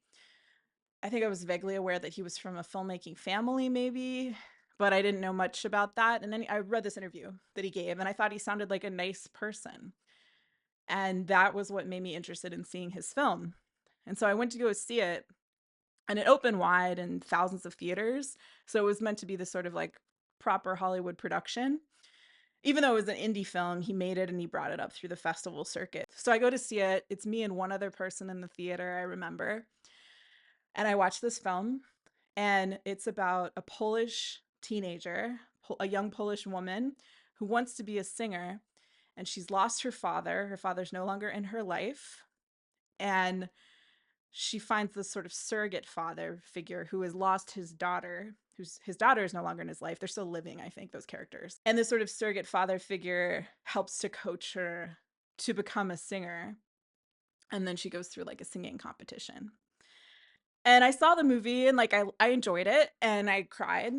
A: I think I was vaguely aware that he was from a filmmaking family, maybe, but I didn't know much about that. And then I read this interview that he gave, and I thought he sounded like a nice person. And that was what made me interested in seeing his film. And so I went to go see it, and it opened wide in thousands of theaters. So it was meant to be this sort of like proper Hollywood production. Even though it was an indie film, he made it and he brought it up through the festival circuit. So I go to see it. It's me and one other person in the theater, I remember. And I watch this film, and it's about a Polish teenager, a young Polish woman who wants to be a singer, and she's lost her father. Her father's no longer in her life. And she finds this sort of surrogate father figure who has lost his daughter, his daughter is no longer in his life. They're still living, I think, those characters. And this sort of surrogate father figure helps to coach her to become a singer. And then she goes through like a singing competition. And I saw the movie, and like I enjoyed it, and I cried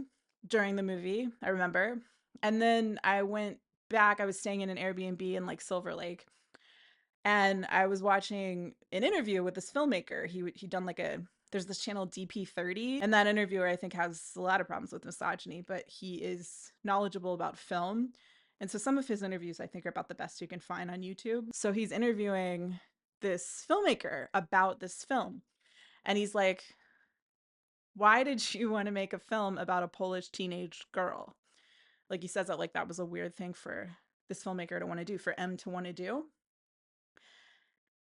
A: during the movie, I remember. And then I went back, I was staying in an Airbnb in like Silver Lake, and I was watching an interview with this filmmaker. He'd done there's this channel DP30, and that interviewer I think has a lot of problems with misogyny, but he is knowledgeable about film. And so some of his interviews I think are about the best you can find on YouTube. So he's interviewing this filmmaker about this film. And he's like, why did you want to make a film about a Polish teenage girl? Like, he says that like that was a weird thing for this filmmaker to want to do, for M to want to do.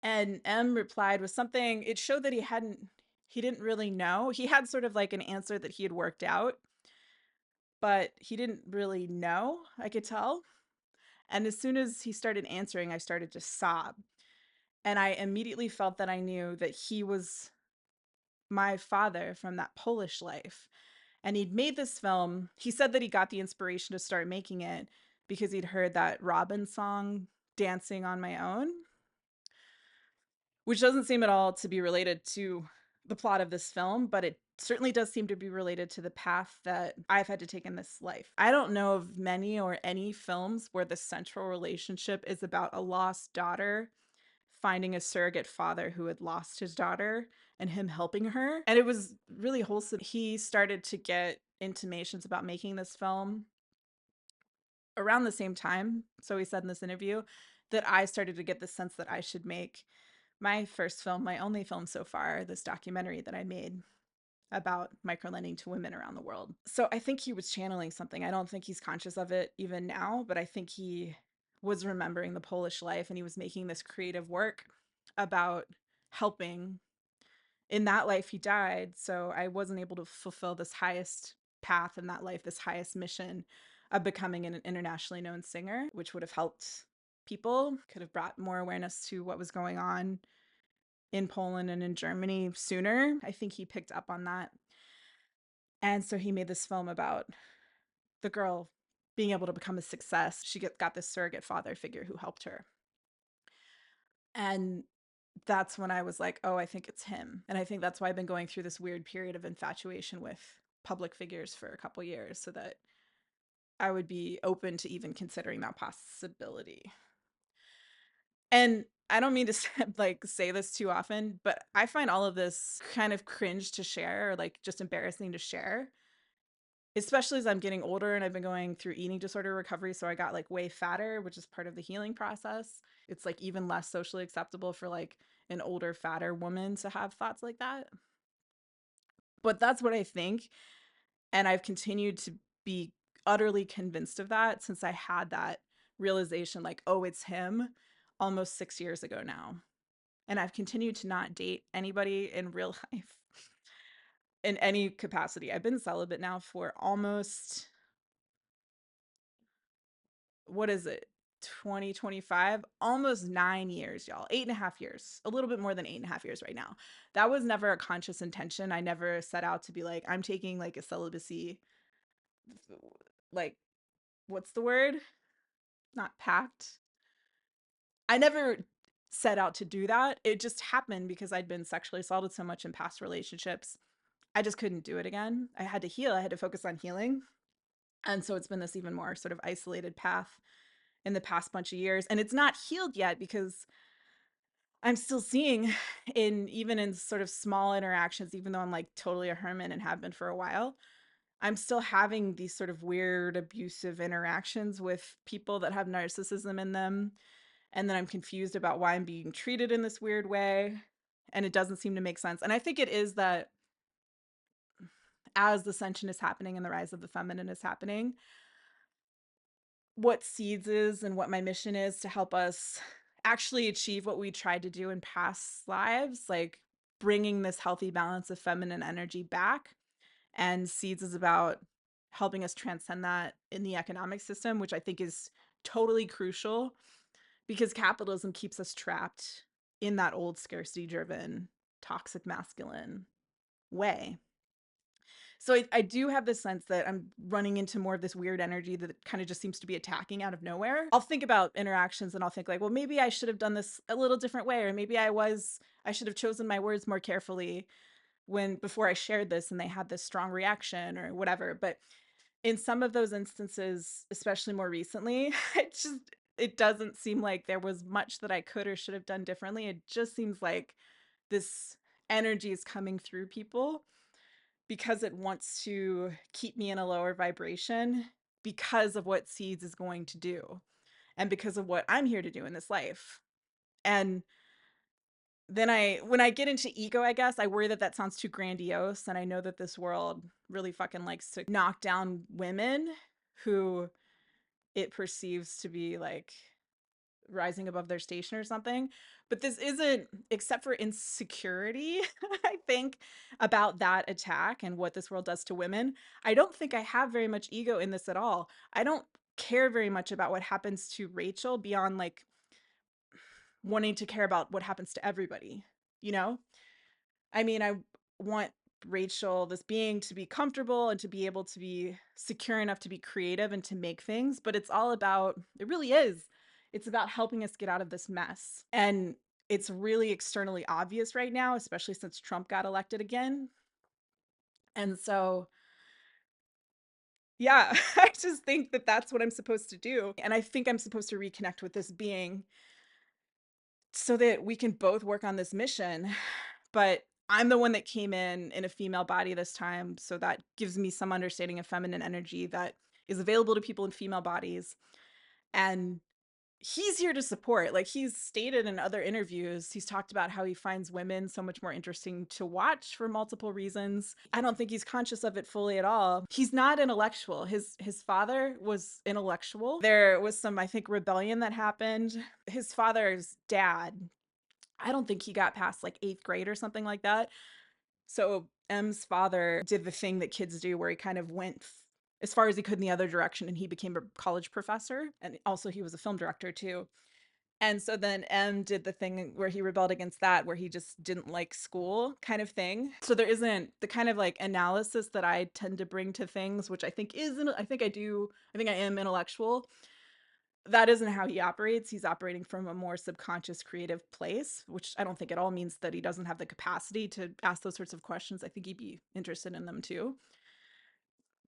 A: And M replied with something, it showed that he didn't really know. He had sort of like an answer that he had worked out, but he didn't really know, I could tell. And as soon as he started answering, I started to sob. And I immediately felt that I knew that he was my father from that Polish life. And he'd made this film. He said that he got the inspiration to start making it because he'd heard that Robin song, Dancing on My Own, which doesn't seem at all to be related to the plot of this film, but it certainly does seem to be related to the path that I've had to take in this life. I don't know of many or any films where the central relationship is about a lost daughter finding a surrogate father who had lost his daughter and him helping her. And it was really wholesome. He started to get intimations about making this film around the same time. So he said in this interview that I started to get the sense that I should make my first film, my only film so far, this documentary that I made about microlending to women around the world. So I think he was channeling something. I don't think he's conscious of it even now, but I think he was remembering the Polish life, and he was making this creative work about helping. In that life, he died. So I wasn't able to fulfill this highest path in that life, this highest mission of becoming an internationally known singer, which would have helped people, could have brought more awareness to what was going on in Poland and in Germany sooner. I think he picked up on that. And so he made this film about the girl being able to become a success. She got this surrogate father figure who helped her. And that's when I was like, oh, I think it's him. And I think that's why I've been going through this weird period of infatuation with public figures for a couple years, so that I would be open to even considering that possibility. And I don't mean to like say this too often, but I find all of this kind of cringe to share or like just embarrassing to share, especially as I'm getting older and I've been going through eating disorder recovery. So I got like way fatter, which is part of the healing process. It's like even less socially acceptable for like an older, fatter woman to have thoughts like that. But that's what I think. And I've continued to be utterly convinced of that since I had that realization like, oh, it's him almost 6 years ago now. And I've continued to not date anybody in real life in any capacity. I've been celibate now for almost, what is it, 2025, almost 9 years, y'all. 8.5 years, a little bit more than 8.5 years right now. That was never a conscious intention. I never set out to be like, I'm taking like a celibacy, like, what's the word? Not pact. I never set out to do that. It just happened because I'd been sexually assaulted so much in past relationships. I just couldn't do it again. I had to heal. I had to focus on healing. And so it's been this even more sort of isolated path in the past bunch of years. And it's not healed yet because I'm still seeing even in sort of small interactions, even though I'm like totally a hermit and have been for a while, I'm still having these sort of weird abusive interactions with people that have narcissism in them. And then I'm confused about why I'm being treated in this weird way. And it doesn't seem to make sense. And I think it is that as the ascension is happening and the rise of the feminine is happening, what seeds is and what my mission is to help us actually achieve what we tried to do in past lives, like bringing this healthy balance of feminine energy back. And seeds is about helping us transcend that in the economic system, which I think is totally crucial because capitalism keeps us trapped in that old scarcity driven toxic masculine way. So I do have this sense that I'm running into more of this weird energy that kind of just seems to be attacking out of nowhere. I'll think about interactions and I'll think like, well, maybe I should have done this a little different way, or maybe I should have chosen my words more carefully when before I shared this and they had this strong reaction or whatever. But in some of those instances, especially more recently, it doesn't seem like there was much that I could or should have done differently. It just seems like this energy is coming through people because it wants to keep me in a lower vibration because of what seeds is going to do and because of what I'm here to do in this life. And then when I get into ego, I guess I worry that that sounds too grandiose. And I know that this world really fucking likes to knock down women who it perceives to be like rising above their station or something. But this isn't, except for insecurity, I think, about that attack and what this world does to women. I don't think I have very much ego in this at all. I don't care very much about what happens to Rachel beyond like wanting to care about what happens to everybody, you know? I mean, I want Rachel, this being, to be comfortable and to be able to be secure enough to be creative and to make things. But it's all about, it really is, it's about helping us get out of this mess. And it's really externally obvious right now, especially since Trump got elected again. And so, yeah, I just think that that's what I'm supposed to do. And I think I'm supposed to reconnect with this being so that we can both work on this mission. But I'm the one that came in a female body this time, so that gives me some understanding of feminine energy that is available to people in female bodies. And he's here to support. Like he's stated in other interviews, he's talked about how he finds women so much more interesting to watch for multiple reasons. I don't think he's conscious of it fully at all. He's not intellectual. His father was intellectual. There was some, I think, rebellion that happened. His father's dad, I don't think he got past like 8th grade or something like that. So M's father did the thing that kids do where he kind of went as far as he could in the other direction and he became a college professor. And also he was a film director too. And so then M did the thing where he rebelled against that, where he just didn't like school kind of thing. So there isn't the kind of like analysis that I tend to bring to things, which I think isn't, I think I am intellectual. That isn't how he operates. He's operating from a more subconscious creative place, which I don't think at all means that he doesn't have the capacity to ask those sorts of questions. I think he'd be interested in them too.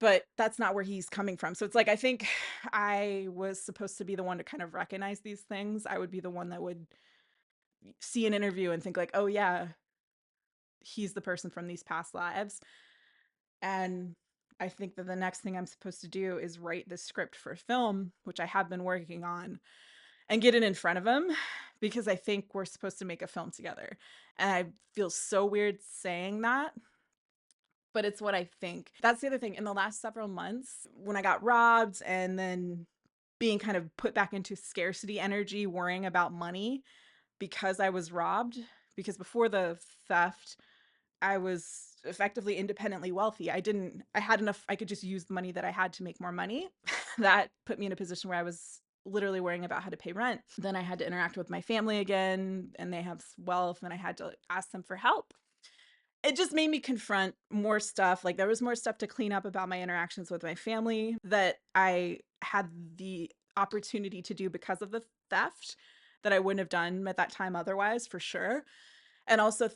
A: but that's not where he's coming from. So it's like, I think I was supposed to be the one to kind of recognize these things. I would be the one that would see an interview and think like, oh yeah, he's the person from these past lives. And I think that the next thing I'm supposed to do is write the script for film, which I have been working on, and get it in front of him, because I think we're supposed to make a film together. And I feel so weird saying that, but it's what I think. That's the other thing. In the last several months, when I got robbed and then being kind of put back into scarcity energy, worrying about money because I was robbed, because before the theft, I was effectively independently wealthy. I had enough, I could just use the money that I had to make more money. That put me in a position where I was literally worrying about how to pay rent. Then I had to interact with my family again, and they have wealth, and I had to ask them for help. It just made me confront more stuff. Like, there was more stuff to clean up about my interactions with my family that I had the opportunity to do because of the theft that I wouldn't have done at that time otherwise, for sure. And also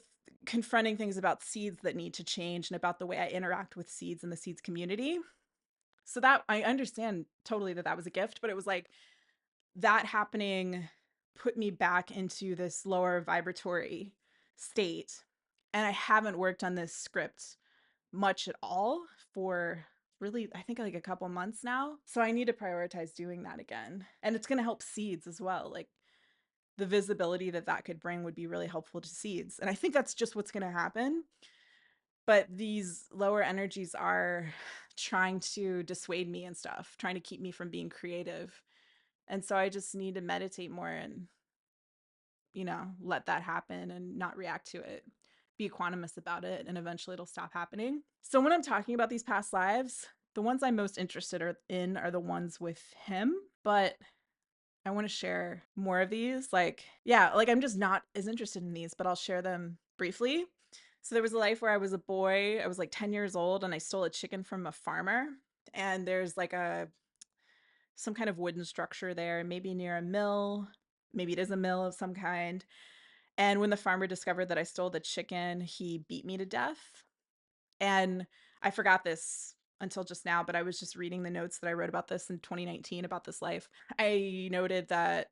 A: confronting things about seeds that need to change and about the way I interact with seeds in the seeds community. So that I understand totally that that was a gift, but it was like that happening put me back into this lower vibratory state. And I haven't worked on this script much at all for really, I think, like a couple months now. So I need to prioritize doing that again. And it's going to help seeds as well. Like, the visibility that that could bring would be really helpful to seeds. And I think that's just what's going to happen. But these lower energies are trying to dissuade me and stuff, trying to keep me from being creative. And so I just need to meditate more and, let that happen and not react to it. Be equanimous about it, and eventually it'll stop happening. So when I'm talking about these past lives, the ones I'm most interested in are the ones with him. But I want to share more of these. Like, yeah, like I'm just not as interested in these, but I'll share them briefly. So there was a life where I was a boy. I was like 10 years old, and I stole a chicken from a farmer. And there's like some kind of wooden structure there, maybe near a mill. Maybe it is a mill of some kind. And when the farmer discovered that I stole the chicken, he beat me to death. And I forgot this until just now, but I was just reading the notes that I wrote about this in 2019 about this life. I noted that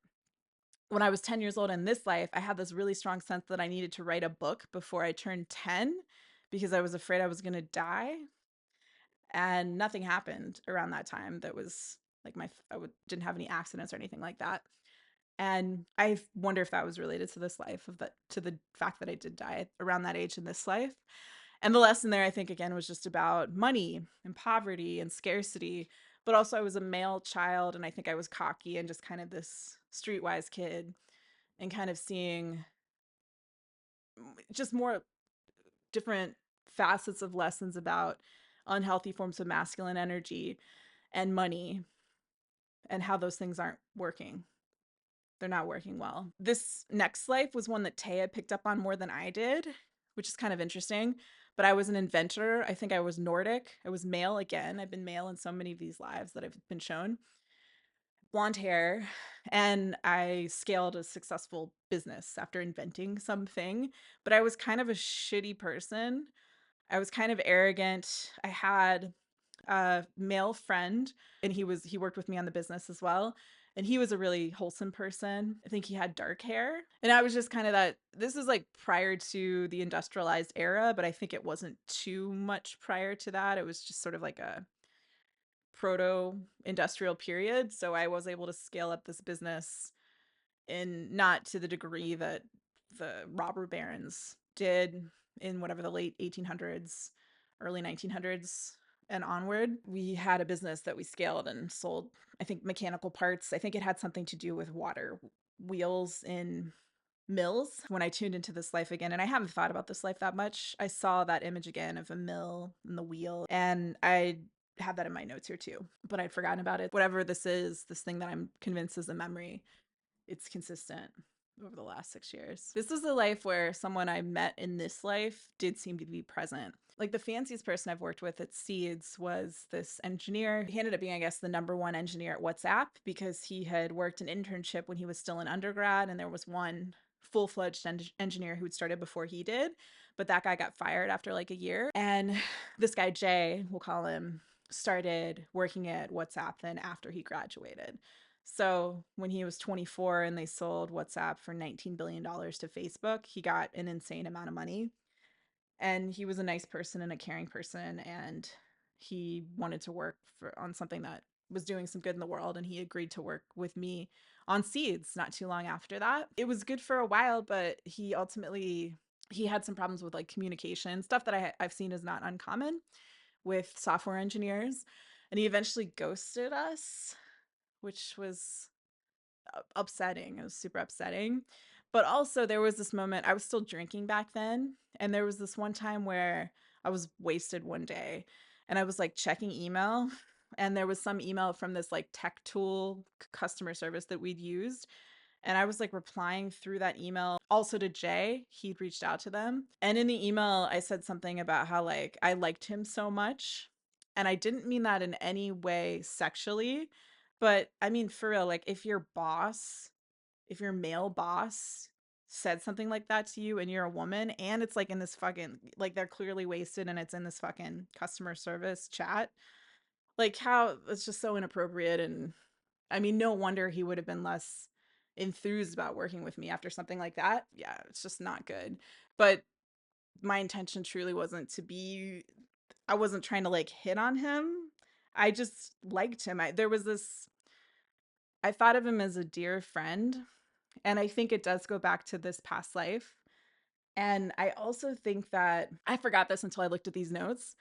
A: when I was 10 years old in this life, I had this really strong sense that I needed to write a book before I turned 10 because I was afraid I was going to die. And nothing happened around that time that was like didn't have any accidents or anything like that. And I wonder if that was related to this life, to the fact that I did die around that age in this life. And the lesson there, I think, again, was just about money and poverty and scarcity. But also, I was a male child, and I think I was cocky and just kind of this streetwise kid, and kind of seeing just more different facets of lessons about unhealthy forms of masculine energy and money, and how those things aren't working. They're not working well. This next life was one that Taya picked up on more than I did, which is kind of interesting. But I was an inventor. I think I was Nordic. I was male again. I've been male in so many of these lives that I've been shown. Blonde hair. And I scaled a successful business after inventing something. But I was kind of a shitty person. I was kind of arrogant. I had a male friend, and he worked with me on the business as well. And he was a really wholesome person. I think he had dark hair. And I was just kind of that. This is like prior to the industrialized era, but I think it wasn't too much prior to that. It was just sort of like a proto industrial period. So I was able to scale up this business, in not to the degree that the robber barons did in whatever the late 1800s, early 1900s and onward. We had a business that we scaled and sold, I think, mechanical parts. I think it had something to do with water wheels in mills. When I tuned into this life again, and I haven't thought about this life that much, I saw that image again of a mill and the wheel, and I have that in my notes here too, but I'd forgotten about it. Whatever this is, this thing that I'm convinced is a memory, it's consistent over the last 6 years. This is a life where someone I met in this life did seem to be present. Like, the fanciest person I've worked with at Seeds was this engineer. He ended up being, I guess, the #1 engineer at WhatsApp because he had worked an internship when he was still an undergrad, and there was one full-fledged engineer who had started before he did, but that guy got fired after like a year. And this guy, Jay, we'll call him, started working at WhatsApp then after he graduated. So when he was 24 and they sold WhatsApp for $19 billion to Facebook, he got an insane amount of money. And he was a nice person and a caring person. And he wanted to work on something that was doing some good in the world. And he agreed to work with me on Seeds not too long after that. It was good for a while, but he ultimately he had some problems with like communication stuff that I've seen is not uncommon with software engineers. And he eventually ghosted us, which was upsetting. It was super upsetting. But also, there was this moment, I was still drinking back then. And there was this one time where I was wasted one day and I was like checking email. And there was some email from this like tech tool customer service that we'd used. And I was like replying through that email also to Jay. He'd reached out to them. And in the email, I said something about how like I liked him so much. And I didn't mean that in any way sexually. But I mean, for real, like if your boss, if your male boss said something like that to you and you're a woman and it's like in this fucking, like they're clearly wasted and it's in this fucking customer service chat, like how it's just so inappropriate. And I mean, no wonder he would have been less enthused about working with me after something like that. Yeah, it's just not good. But my intention truly wasn't to be, I wasn't trying to like hit on him. I just liked him. There was this, I thought of him as a dear friend. And I think it does go back to this past life. And I also think that I forgot this until I looked at these notes.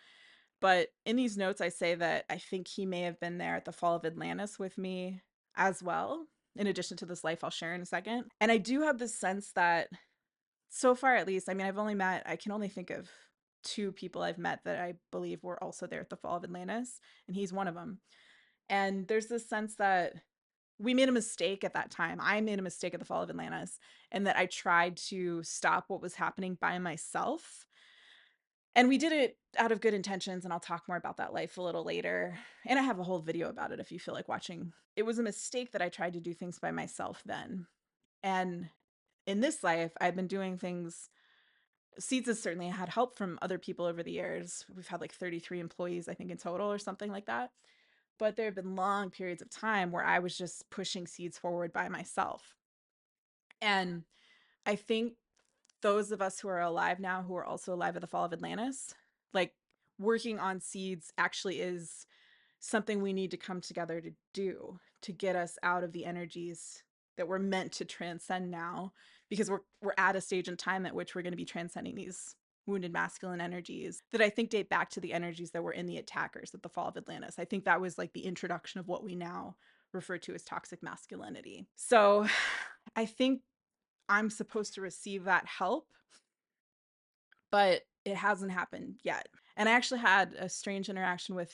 A: But in these notes, I say that I think he may have been there at the Fall of Atlantis with me as well, in addition to this life I'll share in a second. And I do have this sense that so far, at least, I mean, I can only think of two people I've met that I believe were also there at the Fall of Atlantis, and he's one of them. And there's this sense that we made a mistake at that time. I made a mistake at the Fall of Atlantis, and that I tried to stop what was happening by myself. And we did it out of good intentions, and I'll talk more about that life a little later. And I have a whole video about it if you feel like watching. It was a mistake that I tried to do things by myself then. And in this life, I've been doing things. Seeds has certainly had help from other people over the years. We've had like 33 employees, I think, in total or something like that. But there have been long periods of time where I was just pushing Seeds forward by myself. And I think those of us who are alive now, who are also alive at the Fall of Atlantis, like working on Seeds actually is something we need to come together to do to get us out of the energies that we're meant to transcend now, because we're at a stage in time at which we're going to be transcending these wounded masculine energies that I think date back to the energies that were in the attackers at the Fall of Atlantis. I think that was like the introduction of what we now refer to as toxic masculinity. So I think I'm supposed to receive that help, but it hasn't happened yet. And I actually had a strange interaction with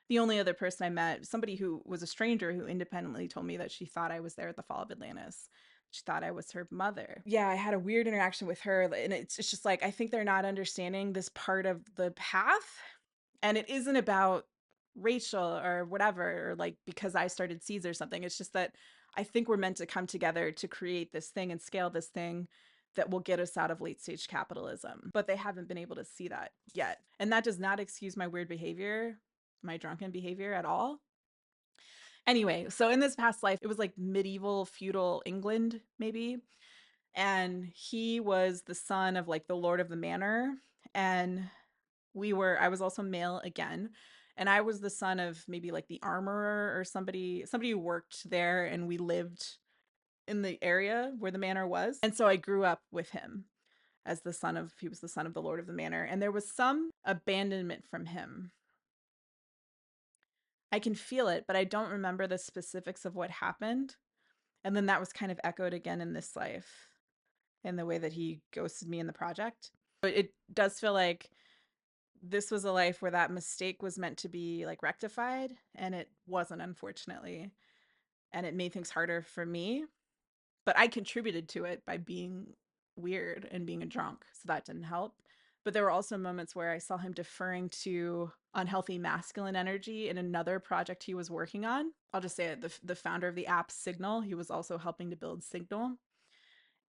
A: the only other person I met, somebody who was a stranger who independently told me that she thought I was there at the Fall of Atlantis. She thought I was her mother. Yeah, I had a weird interaction with her. And it's just like, I think they're not understanding this part of the path. And it isn't about Rachel or whatever, or like because I started Seeds or something. It's just that I think we're meant to come together to create this thing and scale this thing that will get us out of late stage capitalism. But they haven't been able to see that yet. And that does not excuse my weird behavior, my drunken behavior at all. Anyway, so in this past life, it was like medieval feudal England, maybe. And he was the son of like the Lord of the Manor. And I was also male again. And I was the son of maybe like the armorer or somebody who worked there, and we lived in the area where the manor was. And so I grew up with him as he was the son of the Lord of the Manor. And there was some abandonment from him. I can feel it, but I don't remember the specifics of what happened. And then that was kind of echoed again in this life in the way that he ghosted me in the project. But it does feel like this was a life where that mistake was meant to be like rectified, and it wasn't, unfortunately. And it made things harder for me, but I contributed to it by being weird and being a drunk. So that didn't help. But there were also moments where I saw him deferring to unhealthy masculine energy in another project he was working on. I'll just say it, the founder of the app Signal, he was also helping to build Signal.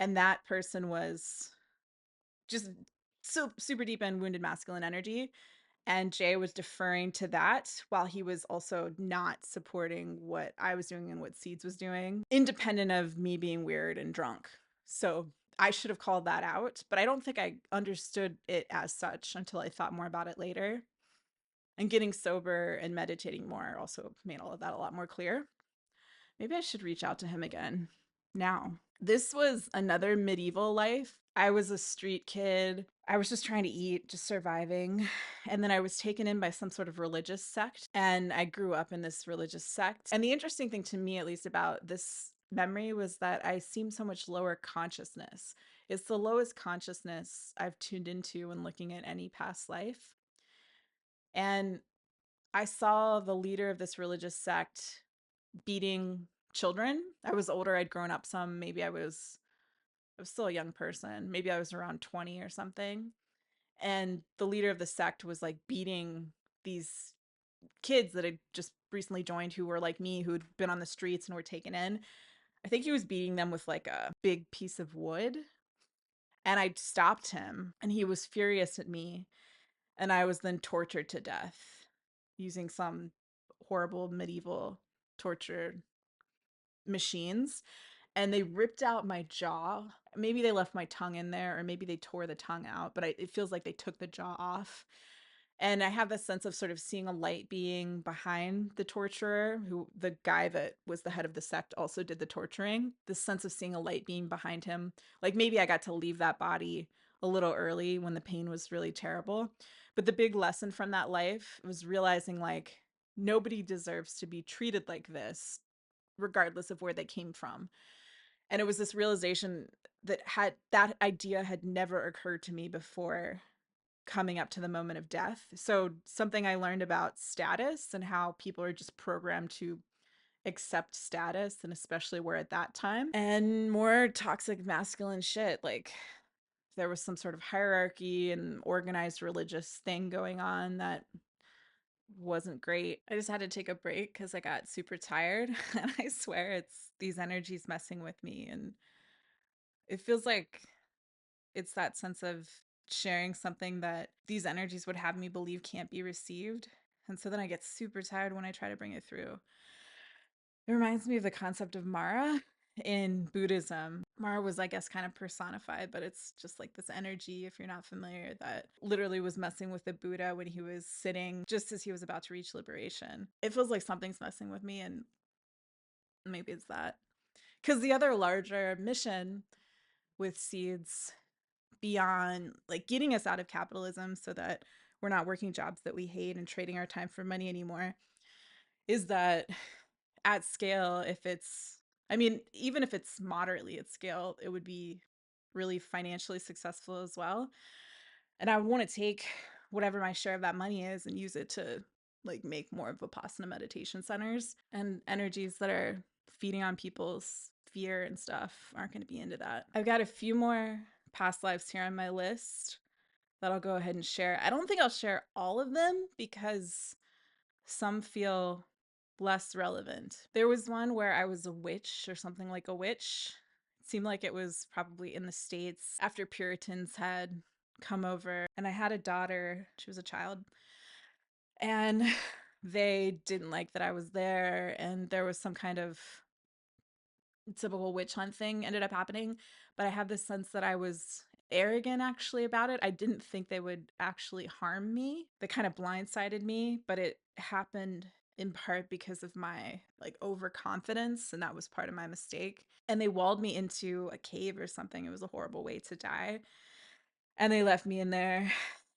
A: And that person was just so super deep in wounded masculine energy. And Jay was deferring to that while he was also not supporting what I was doing and what Seeds was doing, independent of me being weird and drunk. So I should have called that out, but I don't think I understood it as such until I thought more about it later. And getting sober and meditating more also made all of that a lot more clear. Maybe I should reach out to him again now. This was another medieval life. I was a street kid. I was just trying to eat, just surviving. And then I was taken in by some sort of religious sect. And I grew up in this religious sect. And the interesting thing to me, at least about this memory, was that I seemed so much lower consciousness. It's the lowest consciousness I've tuned into when looking at any past life. And I saw the leader of this religious sect beating children. I was older, I'd grown up some. Maybe I was still a young person. Maybe I was around 20 or something. And the leader of the sect was like beating these kids that had just recently joined who were like me, who'd been on the streets and were taken in. I think he was beating them with like a big piece of wood. And I stopped him and he was furious at me. And I was then tortured to death using some horrible medieval torture machines. And they ripped out my jaw. Maybe they left my tongue in there, or maybe they tore the tongue out, but it feels like they took the jaw off. And I have this sense of sort of seeing a light being behind the torturer, who the guy that was the head of the sect also did the torturing. This sense of seeing a light being behind him. Like maybe I got to leave that body a little early when the pain was really terrible. But the big lesson from that life was realizing like nobody deserves to be treated like this, regardless of where they came from. And it was this realization that idea had never occurred to me before coming up to the moment of death. So something I learned about status and how people are just programmed to accept status, and especially were at that time, and more toxic masculine shit. Like there was some sort of hierarchy and organized religious thing going on that wasn't great. I just had to take a break because I got super tired. And I swear it's these energies messing with me. And it feels like it's that sense of sharing something that these energies would have me believe can't be received. And so then I get super tired when I try to bring it through. It reminds me of the concept of Mara in Buddhism. Mara was, I guess, kind of personified, but it's just like this energy, if you're not familiar, that literally was messing with the Buddha when he was sitting just as he was about to reach liberation. It feels like something's messing with me, and maybe it's that. Because the other larger mission with Seeds, beyond like getting us out of capitalism so that we're not working jobs that we hate and trading our time for money anymore, is that at scale, if it's, I mean, even if it's moderately at scale, it would be really financially successful as well. And I would want to take whatever my share of that money is and use it to like make more of Vipassana meditation centers, and energies that are feeding on people's fear and stuff aren't going to be into that. I've got a few more past lives here on my list that I'll go ahead and share. I don't think I'll share all of them because some feel less relevant. There was one where I was a witch or something like a witch. It seemed like it was probably in the States after Puritans had come over, and I had a daughter. She was a child. And they didn't like that I was there, and there was some kind of typical witch hunt thing ended up happening. But I have this sense that I was arrogant actually about it. I didn't think they would actually harm me. They kind of blindsided me, but it happened in part because of my like overconfidence, and that was part of my mistake. And they walled me into a cave or something. It was a horrible way to die. And they left me in there,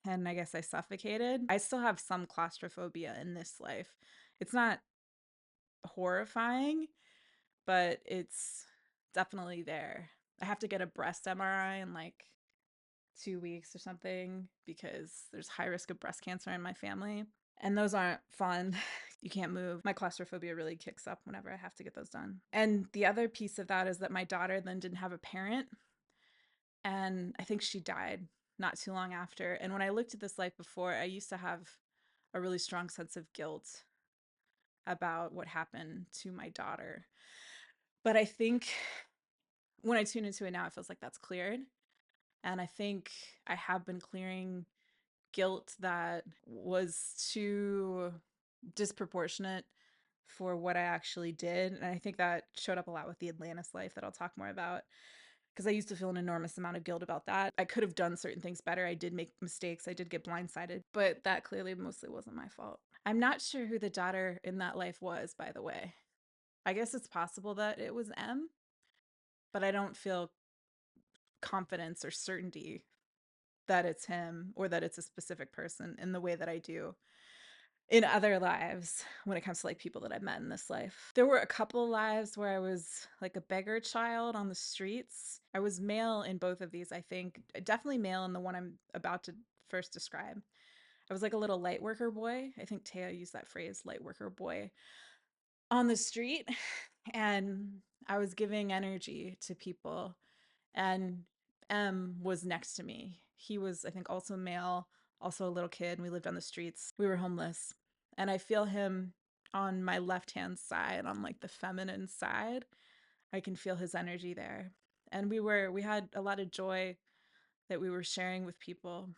A: and I guess I suffocated. I still have some claustrophobia in this life. It's not horrifying, but it's definitely there. I have to get a breast MRI in like 2 weeks or something because there's high risk of breast cancer in my family. And those aren't fun. You can't move. My claustrophobia really kicks up whenever I have to get those done. And the other piece of that is that my daughter then didn't have a parent. And I think she died not too long after. And when I looked at this life before, I used to have a really strong sense of guilt about what happened to my daughter. But I think when I tune into it now, it feels like that's cleared. And I think I have been clearing guilt that was too disproportionate for what I actually did. And I think that showed up a lot with the Atlantis life that I'll talk more about, because I used to feel an enormous amount of guilt about that. I could have done certain things better. I did make mistakes. I did get blindsided, but that clearly mostly wasn't my fault. I'm not sure who the daughter in that life was, by the way. I guess it's possible that it was M, but I don't feel confidence or certainty that it's him or that it's a specific person in the way that I do in other lives when it comes to like people that I've met in this life. There were a couple lives where I was like a beggar child on the streets. I was male in both of these, I think. Definitely male in the one I'm about to first describe. I was like a little light worker boy. I think Taya used that phrase, light worker boy, on the street. And I was giving energy to people. And M was next to me. He was, I think, also male, also a little kid, and we lived on the streets. We were homeless. And I feel him on my left-hand side, on like the feminine side. I can feel his energy there. And we had a lot of joy that we were sharing with people.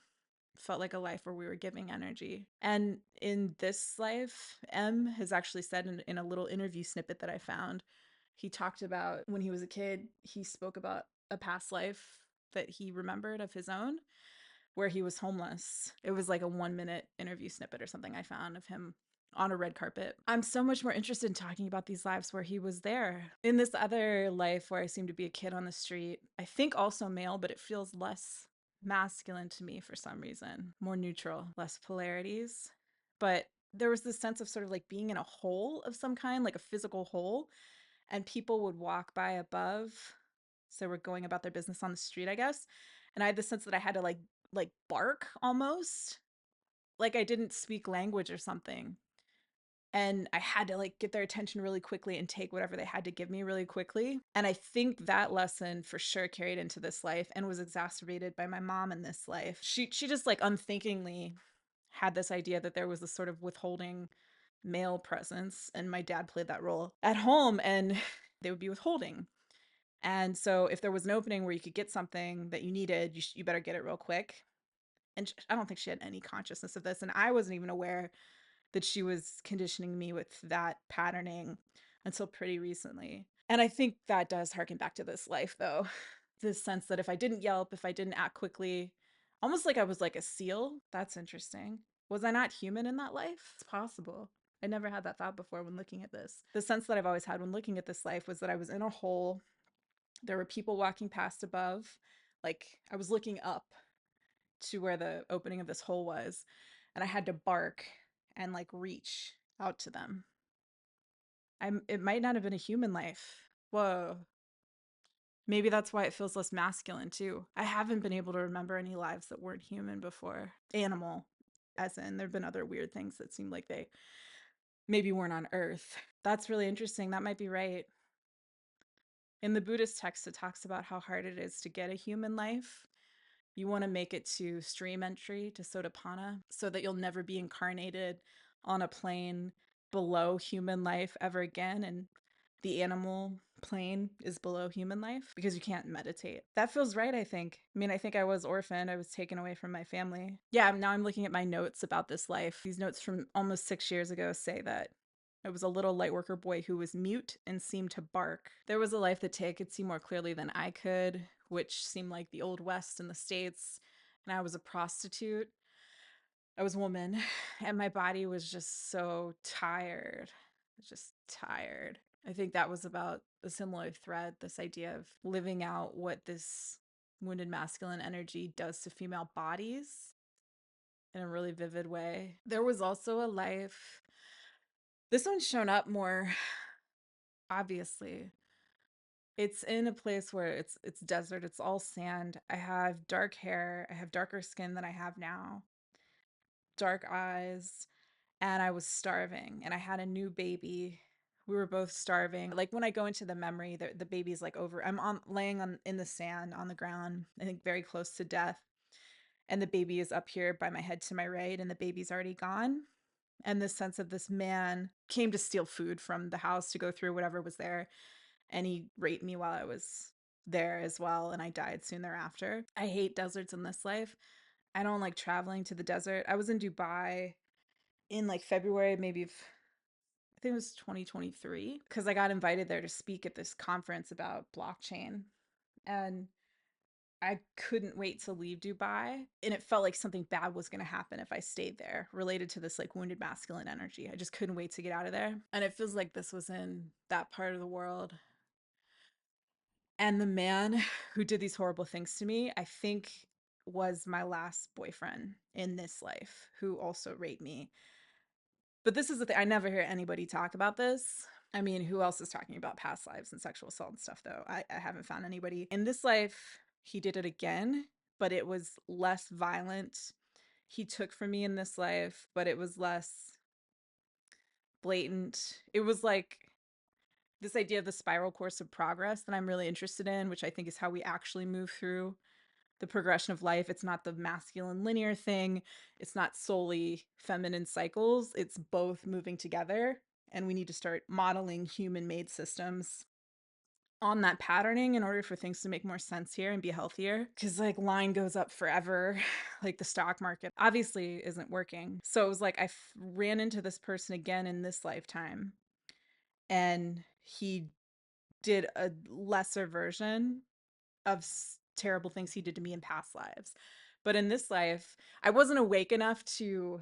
A: Felt like a life where we were giving energy. And in this life, M has actually said in a little interview snippet that I found, he talked about when he was a kid, he spoke about a past life that he remembered of his own where he was homeless. It was like a 1-minute interview snippet or something I found of him on a red carpet. I'm so much more interested in talking about these lives where he was there. In this other life where I seem to be a kid on the street, I think also male, but it feels less masculine to me for some reason, more neutral, less polarities. But there was this sense of sort of like being in a hole of some kind, like a physical hole, and people would walk by above. So we're going about their business on the street, I guess. And I had the sense that I had to like bark almost, like I didn't speak language or something. And I had to like get their attention really quickly and take whatever they had to give me really quickly. And I think that lesson for sure carried into this life and was exacerbated by my mom in this life. She just like unthinkingly had this idea that there was this sort of withholding male presence, and my dad played that role at home, and they would be withholding. And so if there was an opening where you could get something that you needed, you better get it real quick. And I don't think she had any consciousness of this, and I wasn't even aware that she was conditioning me with that patterning until pretty recently. And I think that does harken back to this life, though. This sense that if I didn't yelp, if I didn't act quickly, almost like I was like a seal. That's interesting. Was I not human in that life? It's possible. I never had that thought before when looking at this. The sense that I've always had when looking at this life was that I was in a hole. There were people walking past above. Like I was looking up to where the opening of this hole was, and I had to bark and like reach out to them. It might not have been a human life. Whoa. Maybe that's why it feels less masculine too. I haven't been able to remember any lives that weren't human before. Animal, as in there've been other weird things that seemed like they maybe weren't on Earth. That's really interesting. That might be right. In the Buddhist text, it talks about how hard it is to get a human life. You want to make it to stream entry, to Sotapanna, so that you'll never be incarnated on a plane below human life ever again. And the animal plane is below human life because you can't meditate. That feels right, I think. I mean, I think I was orphaned. I was taken away from my family. Yeah, now I'm looking at my notes about this life. These notes from almost 6 years ago say that I was a little lightworker boy who was mute and seemed to bark. There was a life that Tay could see more clearly than I could, which seemed like the Old West in the States. And I was a prostitute. I was a woman, and my body was just so tired. Just tired. I think that was about a similar thread, this idea of living out what this wounded masculine energy does to female bodies in a really vivid way. There was also a life, this one's shown up more obviously. It's in a place where it's desert, it's all sand. I have dark hair, I have darker skin than I have now, dark eyes, and I was starving, and I had a new baby. We were both starving. Like when I go into the memory, the baby's like over. I'm laying on in the sand on the ground, I think very close to death. And the baby is up here by my head to my right, and the baby's already gone. And the sense of this man came to steal food from the house to go through whatever was there. And he raped me while I was there as well, and I died soon thereafter. I hate deserts in this life. I don't like traveling to the desert. I was in Dubai in like February, maybe I think it was 2023, because I got invited there to speak at this conference about blockchain. And I couldn't wait to leave Dubai. And it felt like something bad was going to happen if I stayed there, related to this like wounded masculine energy. I just couldn't wait to get out of there. And it feels like this was in that part of the world. And the man who did these horrible things to me, I think was my last boyfriend in this life, who also raped me. But this is the thing, I never hear anybody talk about this. I mean, who else is talking about past lives and sexual assault and stuff, though? I haven't found anybody. In this life, he did it again, but it was less violent. He took from me in this life, but it was less blatant. It was like this idea of the spiral course of progress that I'm really interested in, which I think is how we actually move through the progression of life. It's not the masculine linear thing. It's not solely feminine cycles. It's both moving together. And we need to start modeling human made systems on that patterning in order for things to make more sense here and be healthier. Because like line goes up forever. Like the stock market obviously isn't working. So it was like I ran into this person again in this lifetime. And he did a lesser version of terrible things he did to me in past lives. But in this life, I wasn't awake enough to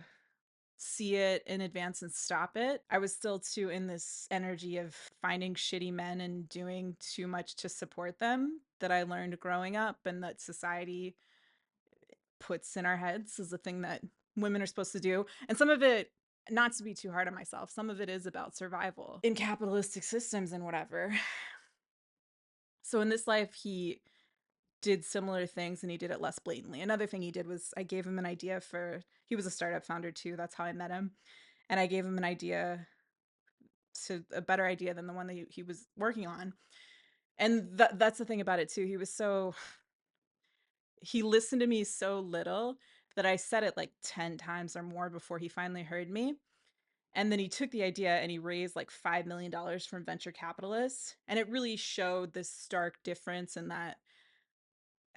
A: see it in advance and stop it. I was still too in this energy of finding shitty men and doing too much to support them that I learned growing up and that society puts in our heads as a thing that women are supposed to do. And some of it, not to be too hard on myself, some of it is about survival in capitalistic systems and whatever. So in this life, he did similar things and he did it less blatantly. Another thing he did was I gave him an idea for, he was a startup founder too. That's how I met him. And I gave him an idea to a better idea than the one that he was working on. And that's the thing about it too. He listened to me so little that I said it like 10 times or more before he finally heard me. And then he took the idea and he raised like $5 million from venture capitalists. And it really showed this stark difference in that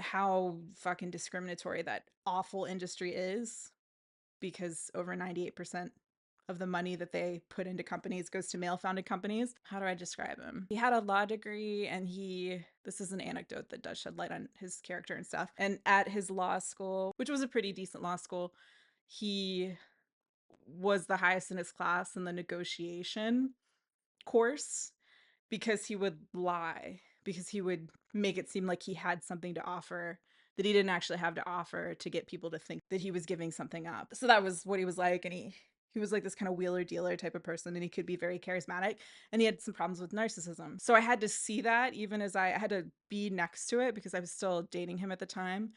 A: how fucking discriminatory that awful industry is, because over 98% of the money that they put into companies goes to male founded companies. How do I describe him? He had a law degree and this is an anecdote that does shed light on his character and stuff. And at his law school, which was a pretty decent law school, he was the highest in his class in the negotiation course because he would lie, because he would make it seem like he had something to offer that he didn't actually have to offer to get people to think that he was giving something up. So that was what he was like. And he was like this kind of wheeler dealer type of person, and he could be very charismatic, and he had some problems with narcissism. So I had to see that, even as I had to be next to it because I was still dating him at the time,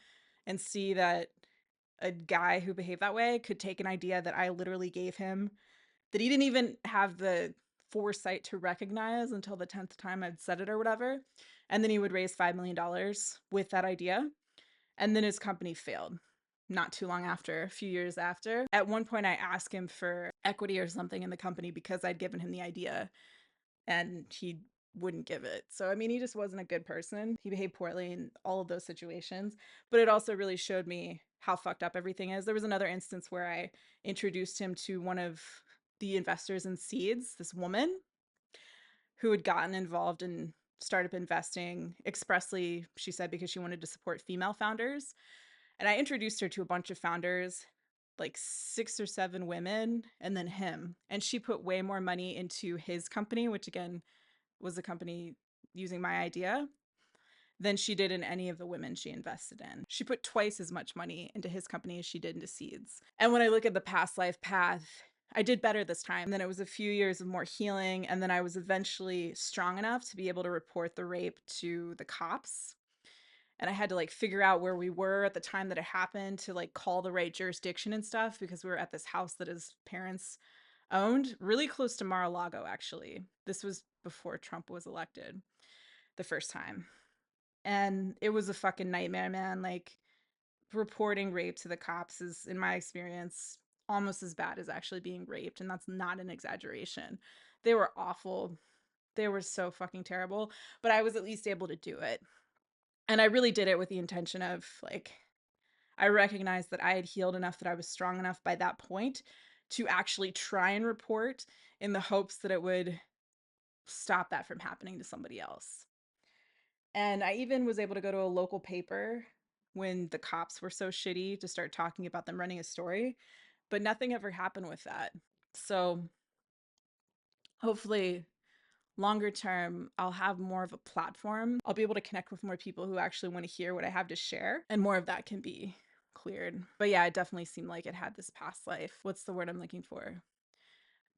A: and see that a guy who behaved that way could take an idea that I literally gave him that he didn't even have the foresight to recognize until the 10th time I'd said it or whatever. And then he would raise $5 million with that idea. And then his company failed not too long after, a few years after. At one point, I asked him for equity or something in the company because I'd given him the idea, and he wouldn't give it. So, I mean, he just wasn't a good person. He behaved poorly in all of those situations. But it also really showed me how fucked up everything is. There was another instance where I introduced him to one of the investors in seeds, this woman who had gotten involved in startup investing expressly, she said, because she wanted to support female founders. And I introduced her to a bunch of founders, like 6 or 7 women, and then him. And she put way more money into his company, which again was a company using my idea, than she did in any of the women she invested in. She put twice as much money into his company as she did into Seeds. And when I look at the past life path, I did better this time. And then it was a few years of more healing. And then I was eventually strong enough to be able to report the rape to the cops. And I had to like figure out where we were at the time that it happened to like call the right jurisdiction and stuff, because we were at this house that his parents owned really close to Mar-a-Lago, actually. This was before Trump was elected the first time. And it was a fucking nightmare, man. Like, reporting rape to the cops is, in my experience, almost as bad as actually being raped. And that's not an exaggeration. They were awful. They were so fucking terrible. But I was at least able to do it. And I really did it with the intention of, like, I recognized that I had healed enough, that I was strong enough by that point to actually try and report in the hopes that it would stop that from happening to somebody else. And I even was able to go to a local paper when the cops were so shitty to start talking about them running a story, but nothing ever happened with that. So hopefully longer term, I'll have more of a platform. I'll be able to connect with more people who actually want to hear what I have to share, and more of that can be cleared. But yeah, it definitely seemed like it had this past life. What's the word I'm looking for?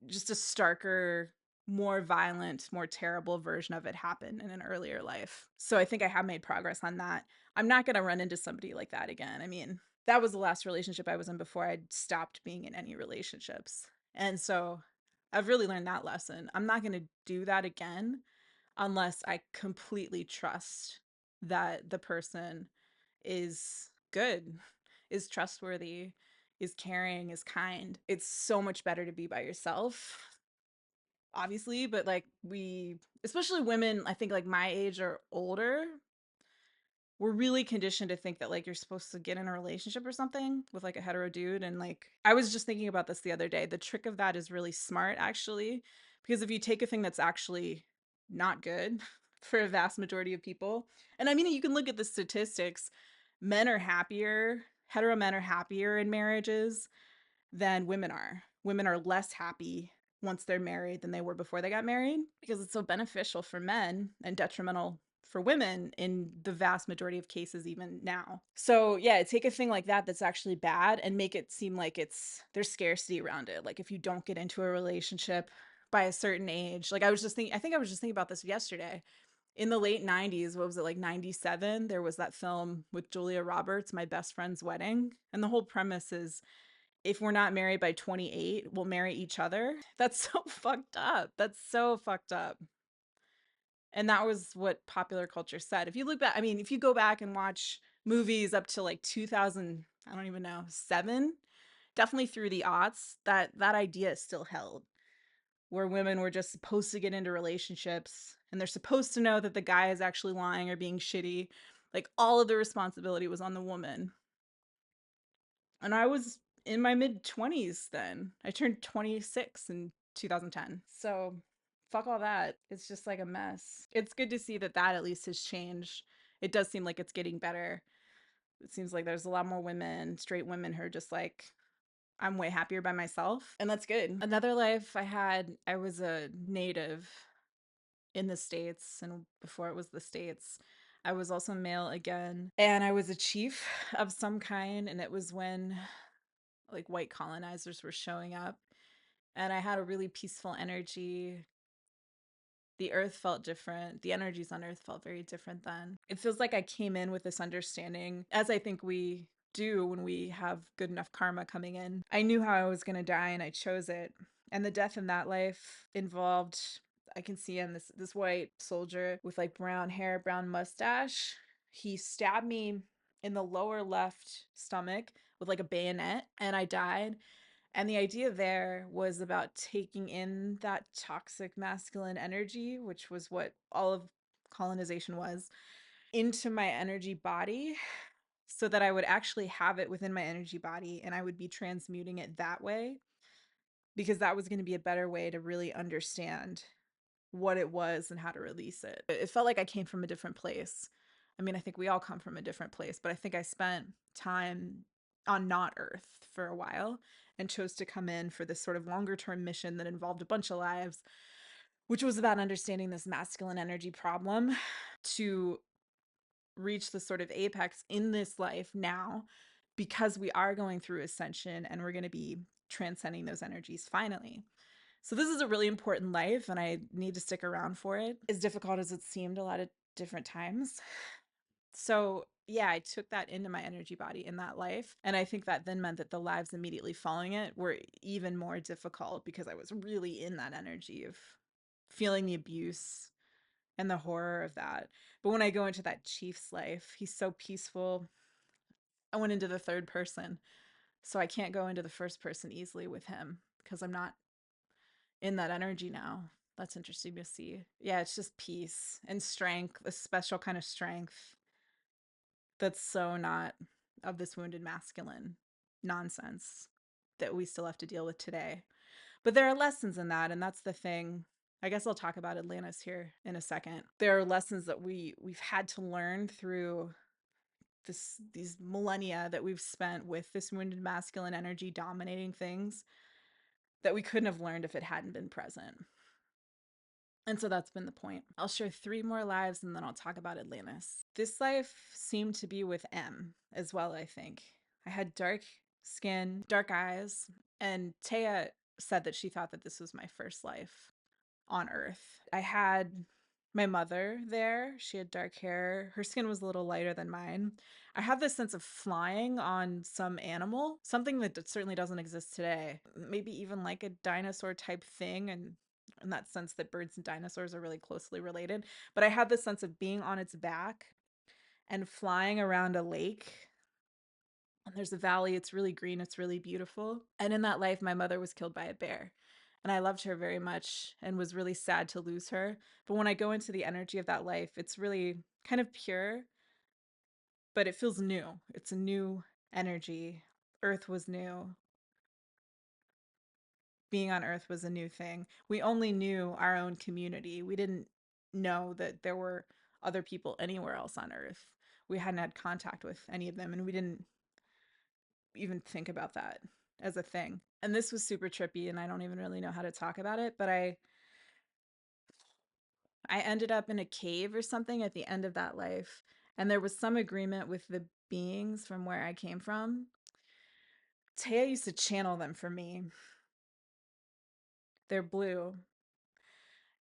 A: Just a starker, more violent, more terrible version of it happen in an earlier life. So I think I have made progress on that. I'm not going to run into somebody like that again. I mean, that was the last relationship I was in before I'd stopped being in any relationships. And so I've really learned that lesson. I'm not going to do that again unless I completely trust that the person is good, is trustworthy, is caring, is kind. It's so much better to be by yourself, obviously, but like especially women, I think like my age or older, we're really conditioned to think that like you're supposed to get in a relationship or something with like a hetero dude. And like, I was just thinking about this the other day. The trick of that is really smart, actually, because if you take a thing that's actually not good for a vast majority of people, and I mean, you can look at the statistics, men are happier, hetero men are happier in marriages than women are. Women are less happy once they're married than they were before they got married because it's so beneficial for men and detrimental for women in the vast majority of cases even now. So yeah, take a thing like that that's actually bad and make it seem like there's scarcity around it. Like if you don't get into a relationship by a certain age, like I was just thinking about this yesterday. In the late 90s, what was it, like 97, there was that film with Julia Roberts, My Best Friend's Wedding, and the whole premise is if we're not married by 28, we'll marry each other. That's so fucked up. That's so fucked up. And that was what popular culture said. If you look back, I mean, if you go back and watch movies up to like 2000, I don't even know, 7, definitely through the aughts, that idea is still held, where women were just supposed to get into relationships and they're supposed to know that the guy is actually lying or being shitty. Like all of the responsibility was on the woman. And I was in my mid 20s then. I turned 26 in 2010. So fuck all that. It's just like a mess. It's good to see that at least has changed. It does seem like it's getting better. It seems like there's a lot more women, straight women, who are just like, I'm way happier by myself. And that's good. Another life I had, I was a native in the States. And before it was the States, I was also male again. And I was a chief of some kind. And it was when like white colonizers were showing up, and I had a really peaceful energy. The earth felt different. The energies on earth felt very different then. It feels like I came in with this understanding, as I think we do when we have good enough karma coming in. I knew how I was going to die and I chose it. And the death in that life involved, I can see him, this white soldier with like brown hair, brown mustache. He stabbed me in the lower left stomach with like a bayonet, and I died. And the idea there was about taking in that toxic masculine energy, which was what all of colonization was, into my energy body so that I would actually have it within my energy body and I would be transmuting it that way, because that was going to be a better way to really understand what it was and how to release it. It felt like I came from a different place. I mean, I think we all come from a different place, but I think I spent time on not Earth for a while and chose to come in for this sort of longer term mission that involved a bunch of lives, which was about understanding this masculine energy problem to reach the sort of apex in this life now, because we are going through ascension and we're going to be transcending those energies finally. So this is a really important life and I need to stick around for it, as difficult as it seemed a lot of different times. So yeah, I took that into my energy body in that life. And I think that then meant that the lives immediately following it were even more difficult because I was really in that energy of feeling the abuse and the horror of that. But when I go into that chief's life, he's so peaceful. I went into the third person. So I can't go into the first person easily with him because I'm not in that energy now. That's interesting to see. Yeah, it's just peace and strength, a special kind of strength that's so not of this wounded masculine nonsense that we still have to deal with today. But there are lessons in that, and that's the thing. I guess I'll talk about Atlantis here in a second. There are lessons that we've had to learn through these millennia that we've spent with this wounded masculine energy dominating things that we couldn't have learned if it hadn't been present. And so that's been the point. I'll share 3 more lives and then I'll talk about Atlantis. This life seemed to be with M as well, I think. I had dark skin, dark eyes, and Taya said that she thought that this was my first life on Earth. I had my mother there. She had dark hair. Her skin was a little lighter than mine. I have this sense of flying on some animal, something that certainly doesn't exist today. Maybe even like a dinosaur type thing, and in that sense that birds and dinosaurs are really closely related. But I had this sense of being on its back and flying around a lake. And there's a valley. It's really green. It's really beautiful. And in that life, my mother was killed by a bear. And I loved her very much and was really sad to lose her. But when I go into the energy of that life, it's really kind of pure, but it feels new. It's a new energy. Earth was new. Being on Earth was a new thing. We only knew our own community. We didn't know that there were other people anywhere else on Earth. We hadn't had contact with any of them, and we didn't even think about that as a thing. And this was super trippy, and I don't even really know how to talk about it, but I ended up in a cave or something at the end of that life, and there was some agreement with the beings from where I came from. Taya used to channel them for me. They're blue,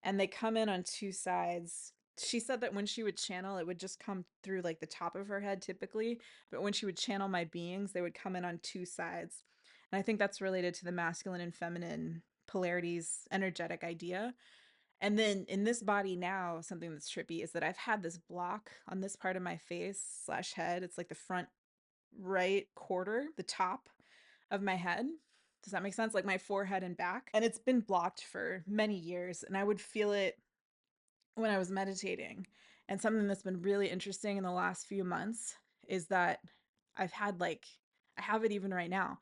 A: and they come in on 2 sides. She said that when she would channel, it would just come through like the top of her head typically, but when she would channel my beings, they would come in on 2 sides. And I think that's related to the masculine and feminine polarities energetic idea. And then in this body now, something that's trippy is that I've had this block on this part of my face slash head. It's like the front right quarter, the top of my head. Does that make sense? Like my forehead and back. And it's been blocked for many years. And I would feel it when I was meditating. And something that's been really interesting in the last few months is that I've had like, I have it even right now.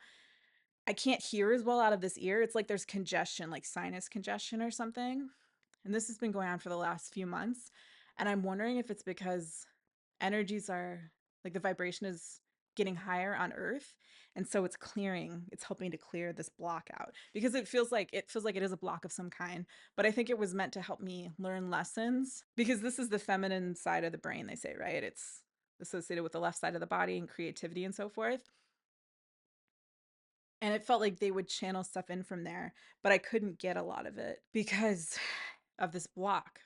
A: I can't hear as well out of this ear. It's like there's congestion, like sinus congestion or something. And this has been going on for the last few months. And I'm wondering if it's because energies are like the vibration is getting higher on Earth. And so it's clearing, it's helping to clear this block out because it is a block of some kind. But I think it was meant to help me learn lessons because this is the feminine side of the brain, they say, right? It's associated with the left side of the body and creativity and so forth. And it felt like they would channel stuff in from there, but I couldn't get a lot of it because of this block.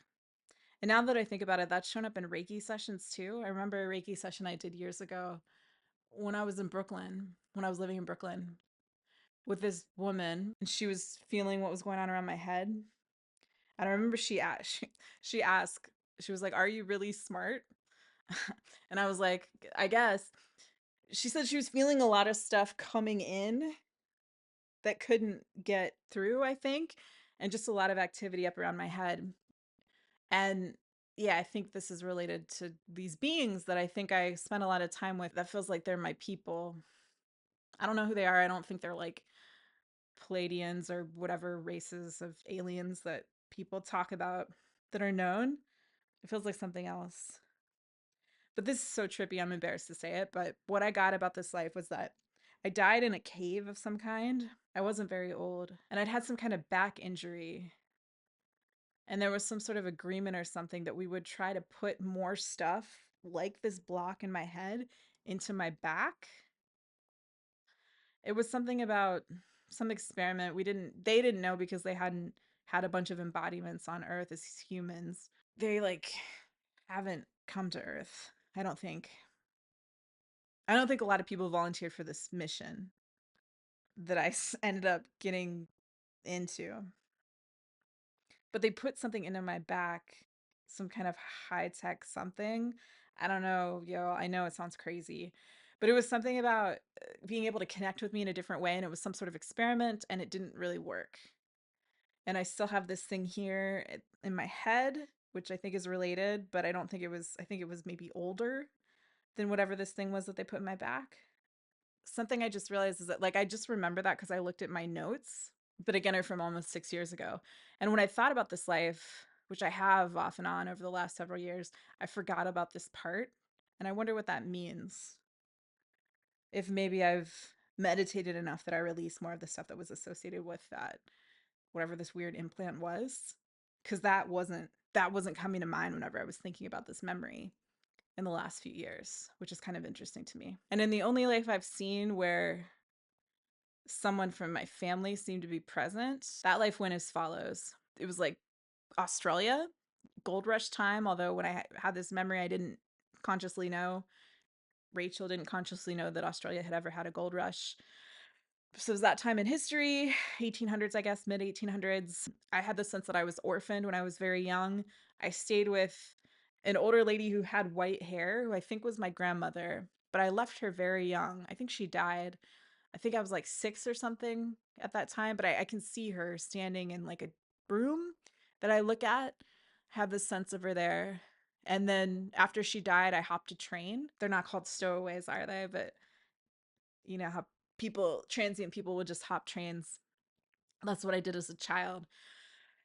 A: And now that I think about it, that's shown up in Reiki sessions too. I remember a Reiki session I did years ago when I was in Brooklyn, when I was living in Brooklyn with this woman, and she was feeling what was going on around my head. And I remember she asked, she was like, "Are you really smart?" And I was like, "I guess." She said she was feeling a lot of stuff coming in that couldn't get through, I think, and just a lot of activity up around my head. And yeah, I think this is related to these beings that I think I spent a lot of time with that feels like they're my people. I don't know who they are. I don't think they're like Palladians or whatever races of aliens that people talk about that are known. It feels like something else. But this is so trippy, I'm embarrassed to say it. But what I got about this life was that I died in a cave of some kind. I wasn't very old. And I'd had some kind of back injury. And there was some sort of agreement or something that we would try to put more stuff like this block in my head into my back. It was something about some experiment. They didn't know because they hadn't had a bunch of embodiments on Earth as humans. They like haven't come to Earth, I don't think. I don't think a lot of people volunteered for this mission that ended up getting into. But they put something into my back, some kind of high tech something. I don't know, yo, I know it sounds crazy, but it was something about being able to connect with me in a different way. And it was some sort of experiment and it didn't really work. And I still have this thing here in my head, which I think is related, but I don't think it was, I think it was maybe older. than whatever this thing was that they put in my back. Something I just realized is that, like, I just remember that because I looked at my notes, but again, are from almost 6 years ago. And when I thought about this life, which I have off and on over the last several years, I forgot about this part. And I wonder what that means. If maybe I've meditated enough that I release more of the stuff that was associated with that, whatever this weird implant was. Because that wasn't coming to mind whenever I was thinking about this memory in the last few years, which is kind of interesting to me. And in the only life I've seen where someone from my family seemed to be present, that life went as follows. It was like Australia, gold rush time, although when I had this memory, I didn't consciously know. Rachel didn't consciously know that Australia had ever had a gold rush. So it was that time in history, 1800s, I guess, mid 1800s. I had the sense that I was orphaned when I was very young. I stayed with an older lady who had white hair, who I think was my grandmother, but I left her very young. I think she died. I think I was like 6 or something at that time, but I can see her standing in like a room that I look at, have this sense of her there. And then after she died, I hopped a train. They're not called stowaways, are they? But you know how transient people would just hop trains. That's what I did as a child.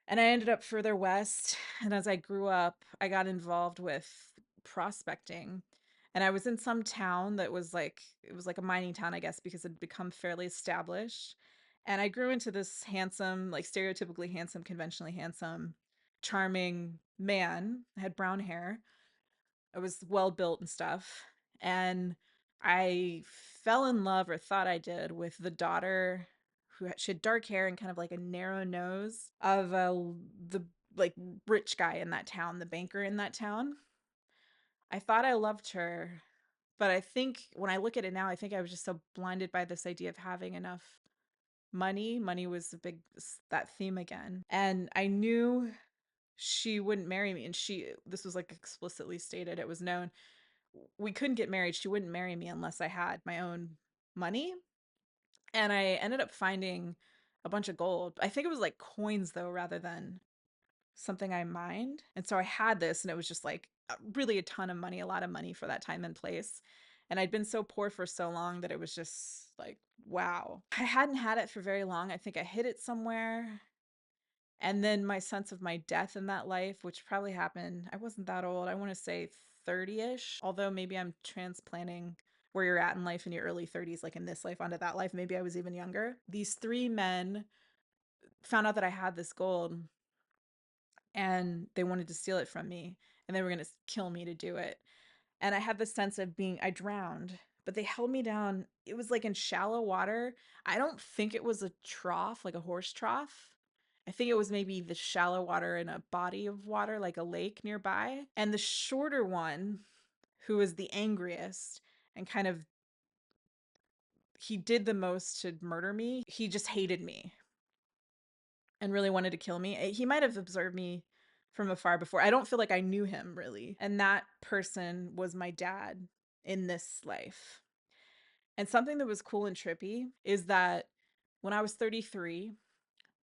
A: And I ended up further west. And as I grew up, I got involved with prospecting. And I was in some town that was like, it was like a mining town, I guess, because it had become fairly established. And I grew into this handsome, like stereotypically handsome, conventionally handsome, charming man. I had brown hair. I was well built and stuff. And I fell in love, or thought I did, with the daughter she had dark hair and kind of like a narrow nose of the like rich guy in that town, the banker in that town. I thought I loved her, but I think when I look at it now, I think I was just so blinded by this idea of having enough money. Money was a big that theme again. And I knew she wouldn't marry me, and this was like explicitly stated, it was known we couldn't get married. She wouldn't marry me unless I had my own money. And I ended up finding a bunch of gold. I think it was like coins though, rather than something I mined. And so I had this, and it was just like really a ton of money, a lot of money for that time and place. And I'd been so poor for so long that it was just like, wow. I hadn't had it for very long. I think I hid it somewhere. And then my sense of my death in that life, which probably happened, I wasn't that old. I want to say 30-ish, although maybe I'm transplanting where you're at in life in your early 30s, like in this life onto that life. Maybe I was even younger. These 3 men found out that I had this gold, and they wanted to steal it from me, and they were going to kill me to do it. And I had this sense of I drowned, but they held me down. It was like in shallow water. I don't think it was a trough, like a horse trough. I think it was maybe the shallow water in a body of water, like a lake nearby. And the shorter one, who was the angriest and kind of, he did the most to murder me, he just hated me and really wanted to kill me. He might have observed me from afar before. I don't feel like I knew him really. And that person was my dad in this life. And something that was cool and trippy is that when I was 33,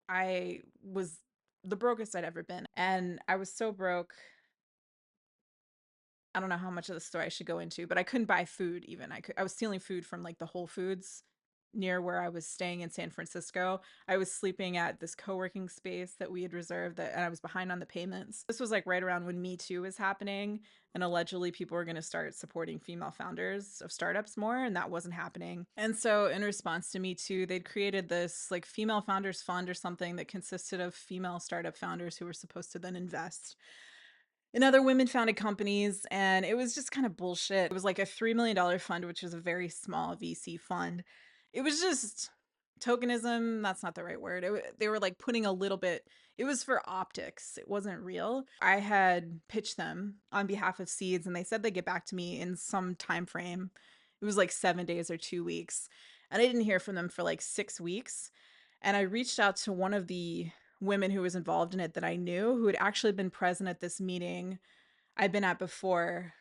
A: I was the brokest I'd ever been. And I was so broke. I don't know how much of the story I should go into, but I couldn't buy food even. I was stealing food from like the Whole Foods near where I was staying in San Francisco. I was sleeping at this co-working space that we had reserved, and I was behind on the payments. This was like right around when Me Too was happening, and allegedly people were going to start supporting female founders of startups more, and that wasn't happening. And so in response to Me Too, they'd created this like female founders fund or something that consisted of female startup founders who were supposed to then invest in other women founded companies. And it was just kind of bullshit. It was like a $3 million fund, which was a very small VC fund. It was just tokenism. That's not the right word. They were like putting a little bit, it was for optics. It wasn't real. I had pitched them on behalf of Seeds, and they said they'd get back to me in some time frame. It was like 7 days or 2 weeks. And I didn't hear from them for like 6 weeks. And I reached out to one of the women who was involved in it that I knew, who had actually been present at this meeting I'd been at before.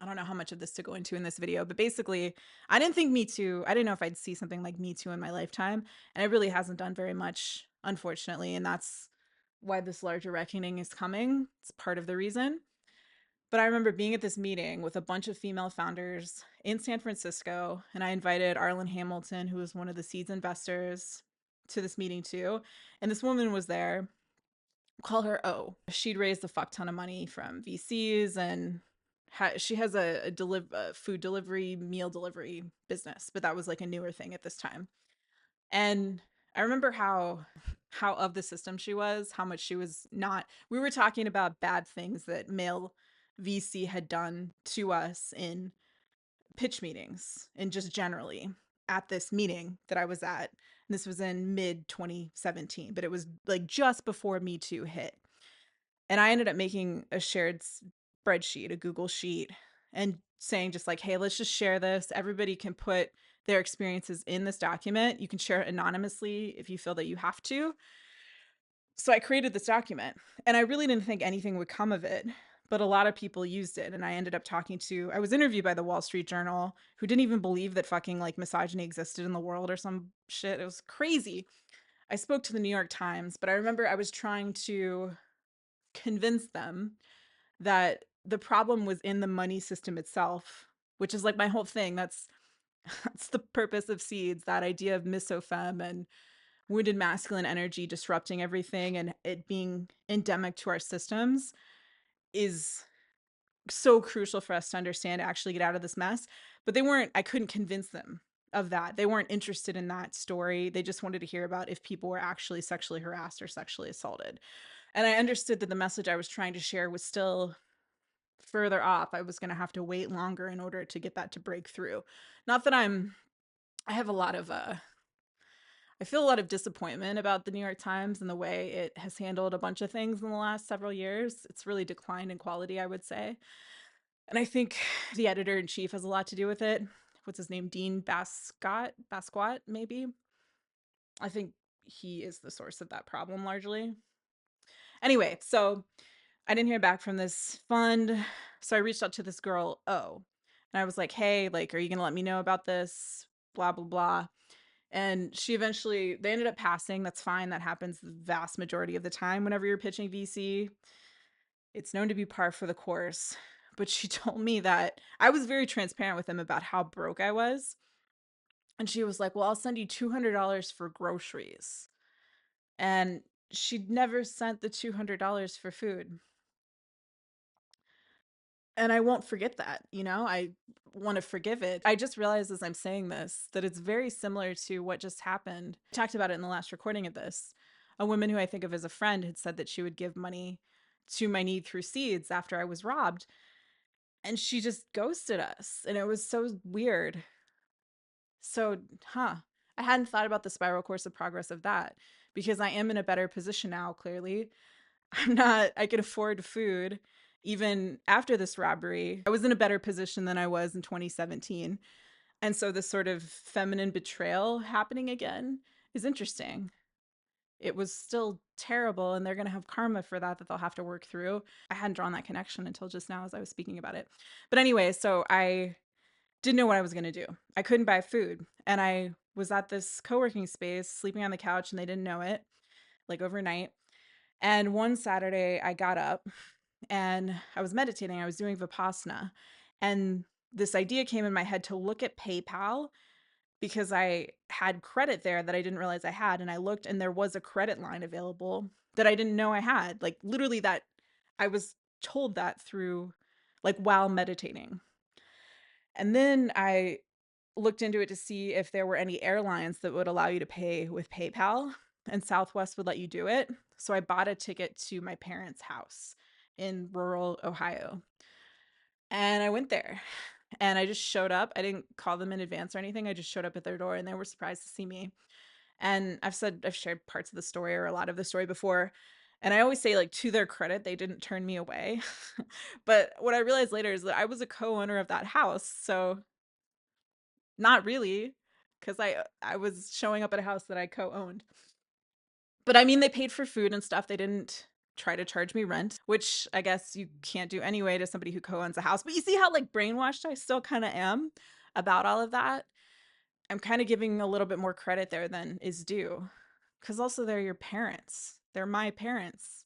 A: I don't know how much of this to go into in this video, but basically, I didn't think Me Too, I didn't know if I'd see something like Me Too in my lifetime. And it really hasn't done very much, unfortunately. And that's why this larger reckoning is coming. It's part of the reason. But I remember being at this meeting with a bunch of female founders in San Francisco, and I invited Arlen Hamilton, who was one of the seeds investors, to this meeting too. And this woman was there. Call her O. She'd raised a fuck ton of money from VCs, and she has a food delivery, meal delivery business, but that was like a newer thing at this time. And I remember how of the system she was, how much she was not. We were talking about bad things that male VC had done to us in pitch meetings and just generally at this meeting that I was at. And this was in mid 2017, but it was like just before Me Too hit. And I ended up making a shared spreadsheet, a Google sheet, and saying just like, hey, let's just share this. Everybody can put their experiences in this document. You can share it anonymously if you feel that you have to. So I created this document, and I really didn't think anything would come of it, but a lot of people used it. And I ended up I was interviewed by the Wall Street Journal, who didn't even believe that fucking like misogyny existed in the world or some shit. It was crazy. I spoke to the New York Times, but I remember I was trying to convince them that the problem was in the money system itself, which is like my whole thing. That's the purpose of seeds, that idea of misofem and wounded masculine energy disrupting everything and it being endemic to our systems is so crucial for us to understand to actually get out of this mess. But I couldn't convince them of that. They weren't interested in that story. They just wanted to hear about if people were actually sexually harassed or sexually assaulted. And I understood that the message I was trying to share was still further off. I was going to have to wait longer in order to get that to break through. Not that I have a lot of I feel a lot of disappointment about the New York Times and the way it has handled a bunch of things in the last several years. It's really declined in quality, I would say. And I think the editor in chief has a lot to do with it. What's his name? Dean Basquat, maybe. I think he is the source of that problem largely. Anyway, so I didn't hear back from this fund. So I reached out to this girl, O, and I was like, hey, like, are you going to let me know about this? Blah, blah, blah. And they ended up passing. That's fine. That happens the vast majority of the time whenever you're pitching VC. It's known to be par for the course. But she told me that I was very transparent with them about how broke I was. And she was like, well, I'll send you $200 for groceries. And she'd never sent the $200 for food. And I won't forget that, I want to forgive it. I just realized as I'm saying this that it's very similar to what just happened. I talked about it in the last recording of this. A woman who I think of as a friend had said that she would give money to my need through seeds after I was robbed. And she just ghosted us. And it was so weird. So, I hadn't thought about the spiral course of progress of that because I am in a better position now, clearly. I could afford food even after this robbery. I was in a better position than I was in 2017. And so this sort of feminine betrayal happening again is interesting. It was still terrible, and they're going to have karma for that they'll have to work through. I hadn't drawn that connection until just now as I was speaking about it. But anyway, so I didn't know what I was going to do. I couldn't buy food. And I was at this co-working space sleeping on the couch, and they didn't know it, like overnight. And one Saturday I got up and I was meditating. I was doing Vipassana. And this idea came in my head to look at PayPal because I had credit there that I didn't realize I had. And I looked and there was a credit line available that I didn't know I had. Like literally that I was told that through like while meditating. And then I looked into it to see if there were any airlines that would allow you to pay with PayPal, and Southwest would let you do it. So I bought a ticket to my parents' house in rural Ohio. And I went there and I just showed up. I didn't call them in advance or anything. I just showed up at their door and they were surprised to see me. And I've shared parts of the story or a lot of the story before. And I always say, like, to their credit, they didn't turn me away. But what I realized later is that I was a co-owner of that house. So not really, because I was showing up at a house that I co-owned. But I mean, they paid for food and stuff. They didn't try to charge me rent, which I guess you can't do anyway to somebody who co-owns a house. But you see how like brainwashed I still kind of am about all of that? I'm kind of giving a little bit more credit there than is due. Because also they're your parents. They're my parents.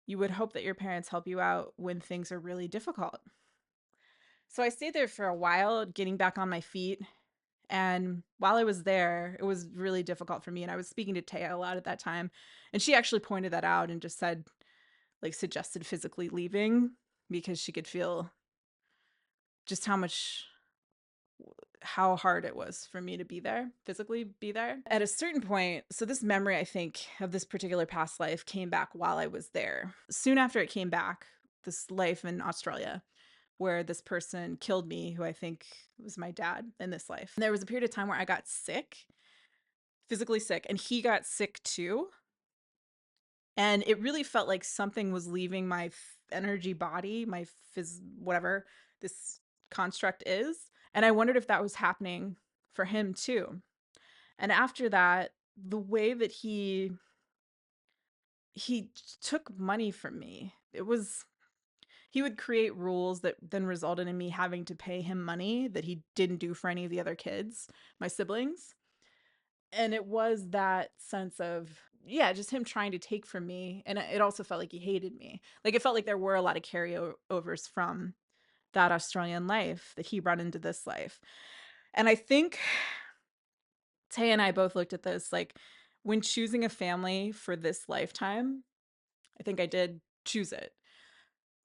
A: you would hope that your parents help you out when things are really difficult. So I stayed there for a while, getting back on my feet. And while I was there, it was really difficult for me. And I was speaking to Taya a lot at that time. And she actually pointed that out and just said, like, suggested physically leaving because she could feel just how hard it was for me to be there, physically be there. At a certain point, so this memory, I think, of this particular past life came back while I was there. Soon after it came back, this life in Australia, where this person killed me, who I think was my dad in this life. And there was a period of time where I got sick, physically sick, and he got sick too. And it really felt like something was leaving my energy body, my whatever this construct is. And I wondered if that was happening for him too. And after that, the way that he took money from me, he would create rules that then resulted in me having to pay him money that he didn't do for any of the other kids, my siblings. And it was that sense of, yeah, just him trying to take from me. And it also felt like he hated me. Like, it felt like there were a lot of carryovers from that Australian life that he brought into this life. And I think Tay and I both looked at this, like, when choosing a family for this lifetime, I think I did choose it.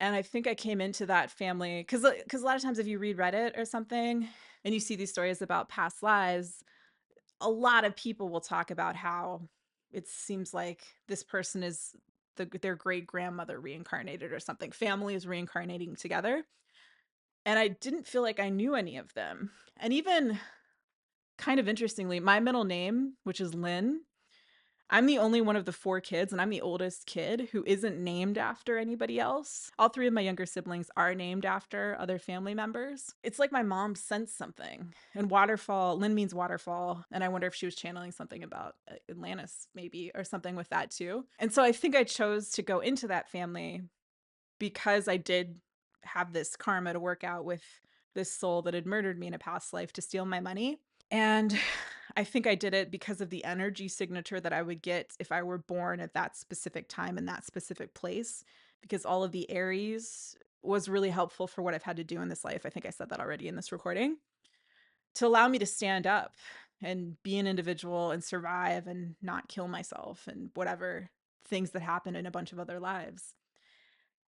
A: And I think I came into that family because a lot of times if you read Reddit or something and you see these stories about past lives, a lot of people will talk about how it seems like this person is their great grandmother reincarnated or something. Family is reincarnating together. And I didn't feel like I knew any of them. And even kind of interestingly, my middle name, which is Lynn, I'm the only one of the 4 kids, and I'm the oldest kid who isn't named after anybody else. All 3 of my younger siblings are named after other family members. It's like my mom sensed something. And waterfall, Lynn means waterfall, and I wonder if she was channeling something about Atlantis maybe, or something with that too. And so I think I chose to go into that family because I did have this karma to work out with this soul that had murdered me in a past life to steal my money. And I think I did it because of the energy signature that I would get if I were born at that specific time in that specific place, because all of the Aries was really helpful for what I've had to do in this life. I think I said that already in this recording, to allow me to stand up and be an individual and survive and not kill myself and whatever things that happen in a bunch of other lives.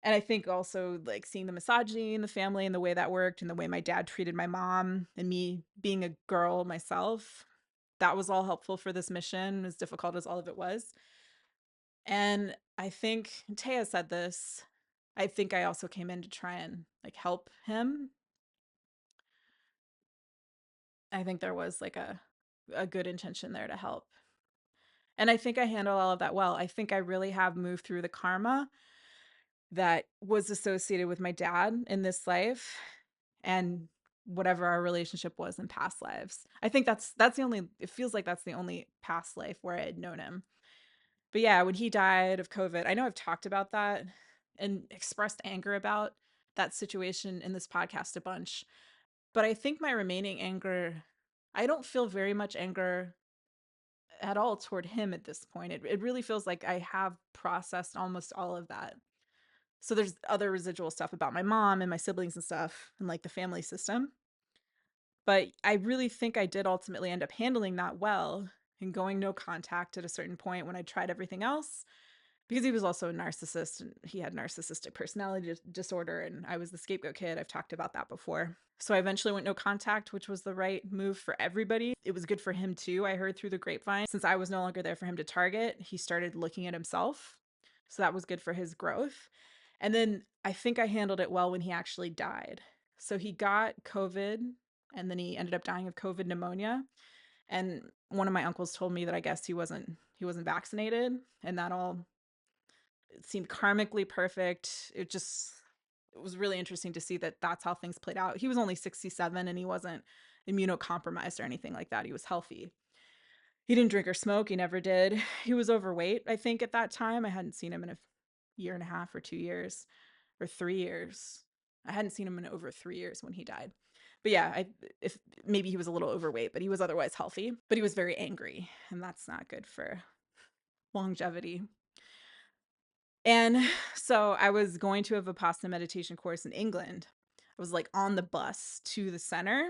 A: And I think also, like, seeing the misogyny in the family and the way that worked and the way my dad treated my mom and me being a girl myself, that was all helpful for this mission, as difficult as all of it was. And I think Taya said this. I think I also came in to try and, like, help him. I think there was like a good intention there to help. And I think I handle all of that well. I think I really have moved through the karma that was associated with my dad in this life and whatever our relationship was in past lives. I think that's the only, it feels like that's the only past life where I had known him. But yeah, when he died of COVID, I know I've talked about that and expressed anger about that situation in this podcast a bunch. But I think my remaining anger, I don't feel very much anger at all toward him at this point. It really feels like I have processed almost all of that. So there's other residual stuff about my mom and my siblings and stuff and like the family system. But I really think I did ultimately end up handling that well and going no contact at a certain point when I tried everything else, because he was also a narcissist and he had narcissistic personality disorder, and I was the scapegoat kid. I've talked about that before. So I eventually went no contact, which was the right move for everybody. It was good for him too. I heard through the grapevine, since I was no longer there for him to target, he started looking at himself. So that was good for his growth. And then I think I handled it well when he actually died. So he got COVID and then he ended up dying of COVID pneumonia. And one of my uncles told me that I guess he wasn't vaccinated, and that all, it seemed karmically perfect. It was really interesting to see that that's how things played out. He was only 67 and he wasn't immunocompromised or anything like that. He was healthy. He didn't drink or smoke. He never did. He was overweight, I think, at that time. I hadn't seen him in a year and a half or 2 years or 3 years. I hadn't seen him in over 3 years when he died. But yeah, if maybe he was a little overweight, but he was otherwise healthy. But he was very angry, and that's not good for longevity. And so I was going to a Vipassana meditation course in England. I was like on the bus to the center,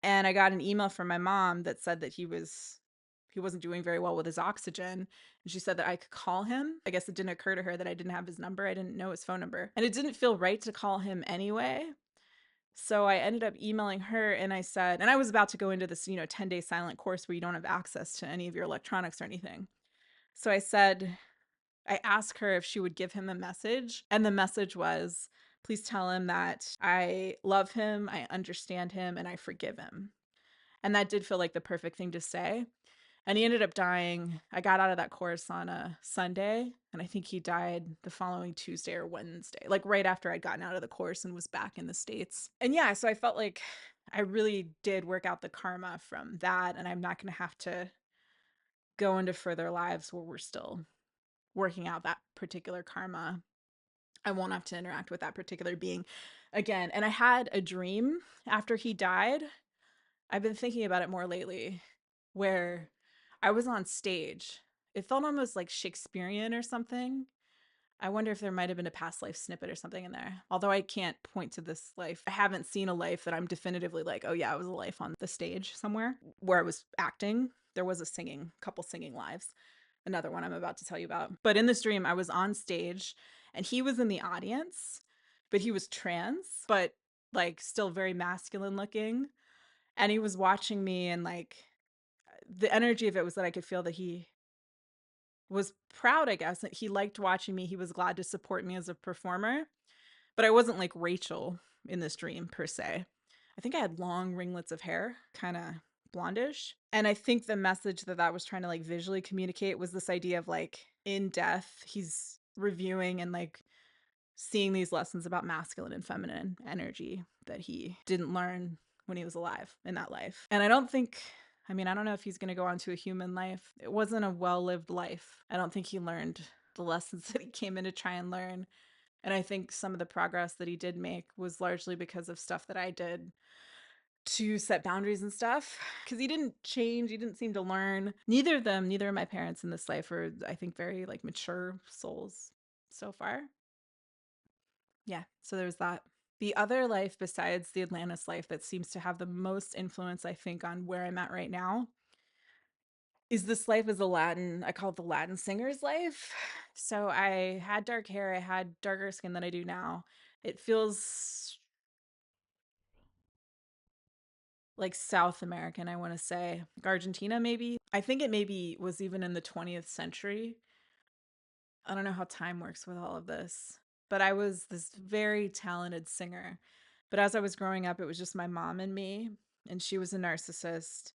A: and I got an email from my mom that said that he wasn't doing very well with his oxygen, and she said that I could call him. I guess it didn't occur to her that I didn't have his number. I didn't know his phone number, and it didn't feel right to call him anyway. So I ended up emailing her, and I said, and I was about to go into this, 10-day silent course where you don't have access to any of your electronics or anything. So I asked her if she would give him a message, and the message was, please tell him that I love him, I understand him, and I forgive him. And that did feel like the perfect thing to say. And he ended up dying. I got out of that course on a Sunday, and I think he died the following Tuesday or Wednesday, like right after I'd gotten out of the course and was back in the States. And yeah, so I felt like I really did work out the karma from that, and I'm not going to have to go into further lives where we're still working out that particular karma. I won't have to interact with that particular being again. And I had a dream after he died. I've been thinking about it more lately, where I was on stage. It felt almost like Shakespearean or something. I wonder if there might have been a past life snippet or something in there. Although I can't point to this life. I haven't seen a life that I'm definitively like, oh yeah, it was a life on the stage somewhere where I was acting. There was a couple singing lives. Another one I'm about to tell you about. But in this dream, I was on stage and he was in the audience, but he was trans, but like still very masculine looking. And he was watching me, and like the energy of it was that I could feel that he was proud, I guess. That he liked watching me. He was glad to support me as a performer. But I wasn't like Rachel in this dream per se. I think I had long ringlets of hair, kind of blondish. And I think the message that that was trying to like visually communicate was this idea of like in death, he's reviewing and like seeing these lessons about masculine and feminine energy that he didn't learn when he was alive in that life. And I don't know if he's going to go on to a human life. It wasn't a well lived life. I don't think he learned the lessons that he came in to try and learn. And I think some of the progress that he did make was largely because of stuff that I did to set boundaries and stuff. Because he didn't change, he didn't seem to learn. Neither of my parents in this life are, I think, very like mature souls so far. Yeah, so there's that. The other life besides the Atlantis life that seems to have the most influence, I think, on where I'm at right now is this life as I call it the Latin singer's life. So I had dark hair, I had darker skin than I do now. It feels like South American, I want to say. Like Argentina, maybe. I think it maybe was even in the 20th century. I don't know how time works with all of this, but I was this very talented singer. But as I was growing up, it was just my mom and me, and she was a narcissist.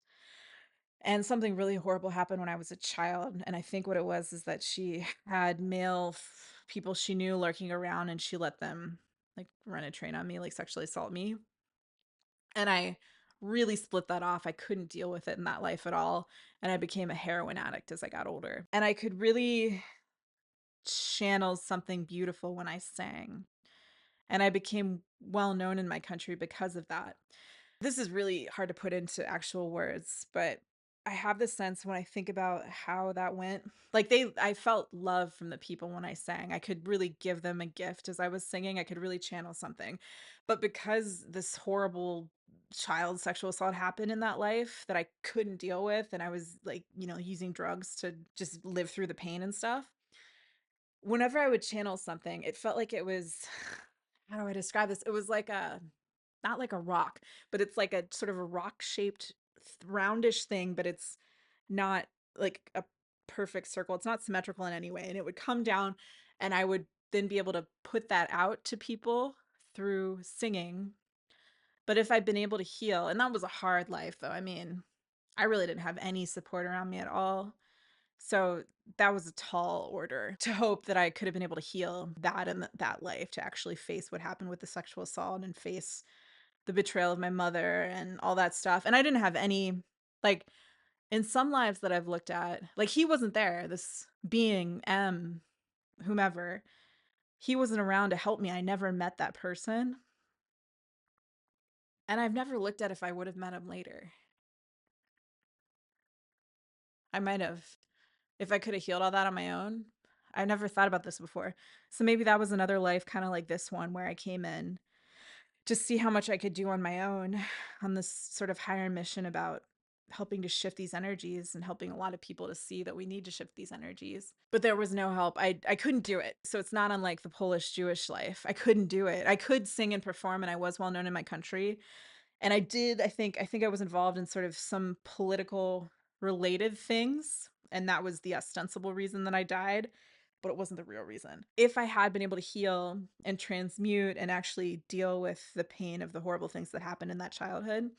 A: And something really horrible happened when I was a child. And I think what it was is that she had people she knew lurking around, and she let them like run a train on me, like sexually assault me. And I really split that off. I couldn't deal with it in that life at all. And I became a heroin addict as I got older. And I could really channel something beautiful when I sang. And I became well known in my country because of that. This is really hard to put into actual words, but I have this sense when I think about how that went. Like I felt love from the people when I sang. I could really give them a gift as I was singing. I could really channel something. But because this horrible child sexual assault happened in that life that I couldn't deal with, and I was like, using drugs to just live through the pain and stuff, whenever I would channel something, it felt like it was, how do I describe this? It was like not like a rock, but it's like a sort of a rock shaped roundish thing, but it's not like a perfect circle. It's not symmetrical in any way. And it would come down, and I would then be able to put that out to people through singing. But if I'd been able to heal, and that was a hard life though. I mean, I really didn't have any support around me at all. So that was a tall order to hope that I could have been able to heal that in that life, to actually face what happened with the sexual assault and face the betrayal of my mother and all that stuff. And I didn't have any, like, in some lives that I've looked at, like, he wasn't there. This being, whomever, he wasn't around to help me. I never met that person. And I've never looked at if I would have met him later. I might have. If I could have healed all that on my own, I never thought about this before. So maybe that was another life kind of like this one where I came in to see how much I could do on my own on this sort of higher mission about helping to shift these energies and helping a lot of people to see that we need to shift these energies. But there was no help. I couldn't do it. So it's not unlike the Polish Jewish life. I couldn't do it. I could sing and perform, and I was well known in my country. And I think I was involved in sort of some political related things, and that was the ostensible reason that I died, but it wasn't the real reason. If I had been able to heal and transmute and actually deal with the pain of the horrible things that happened in that childhood,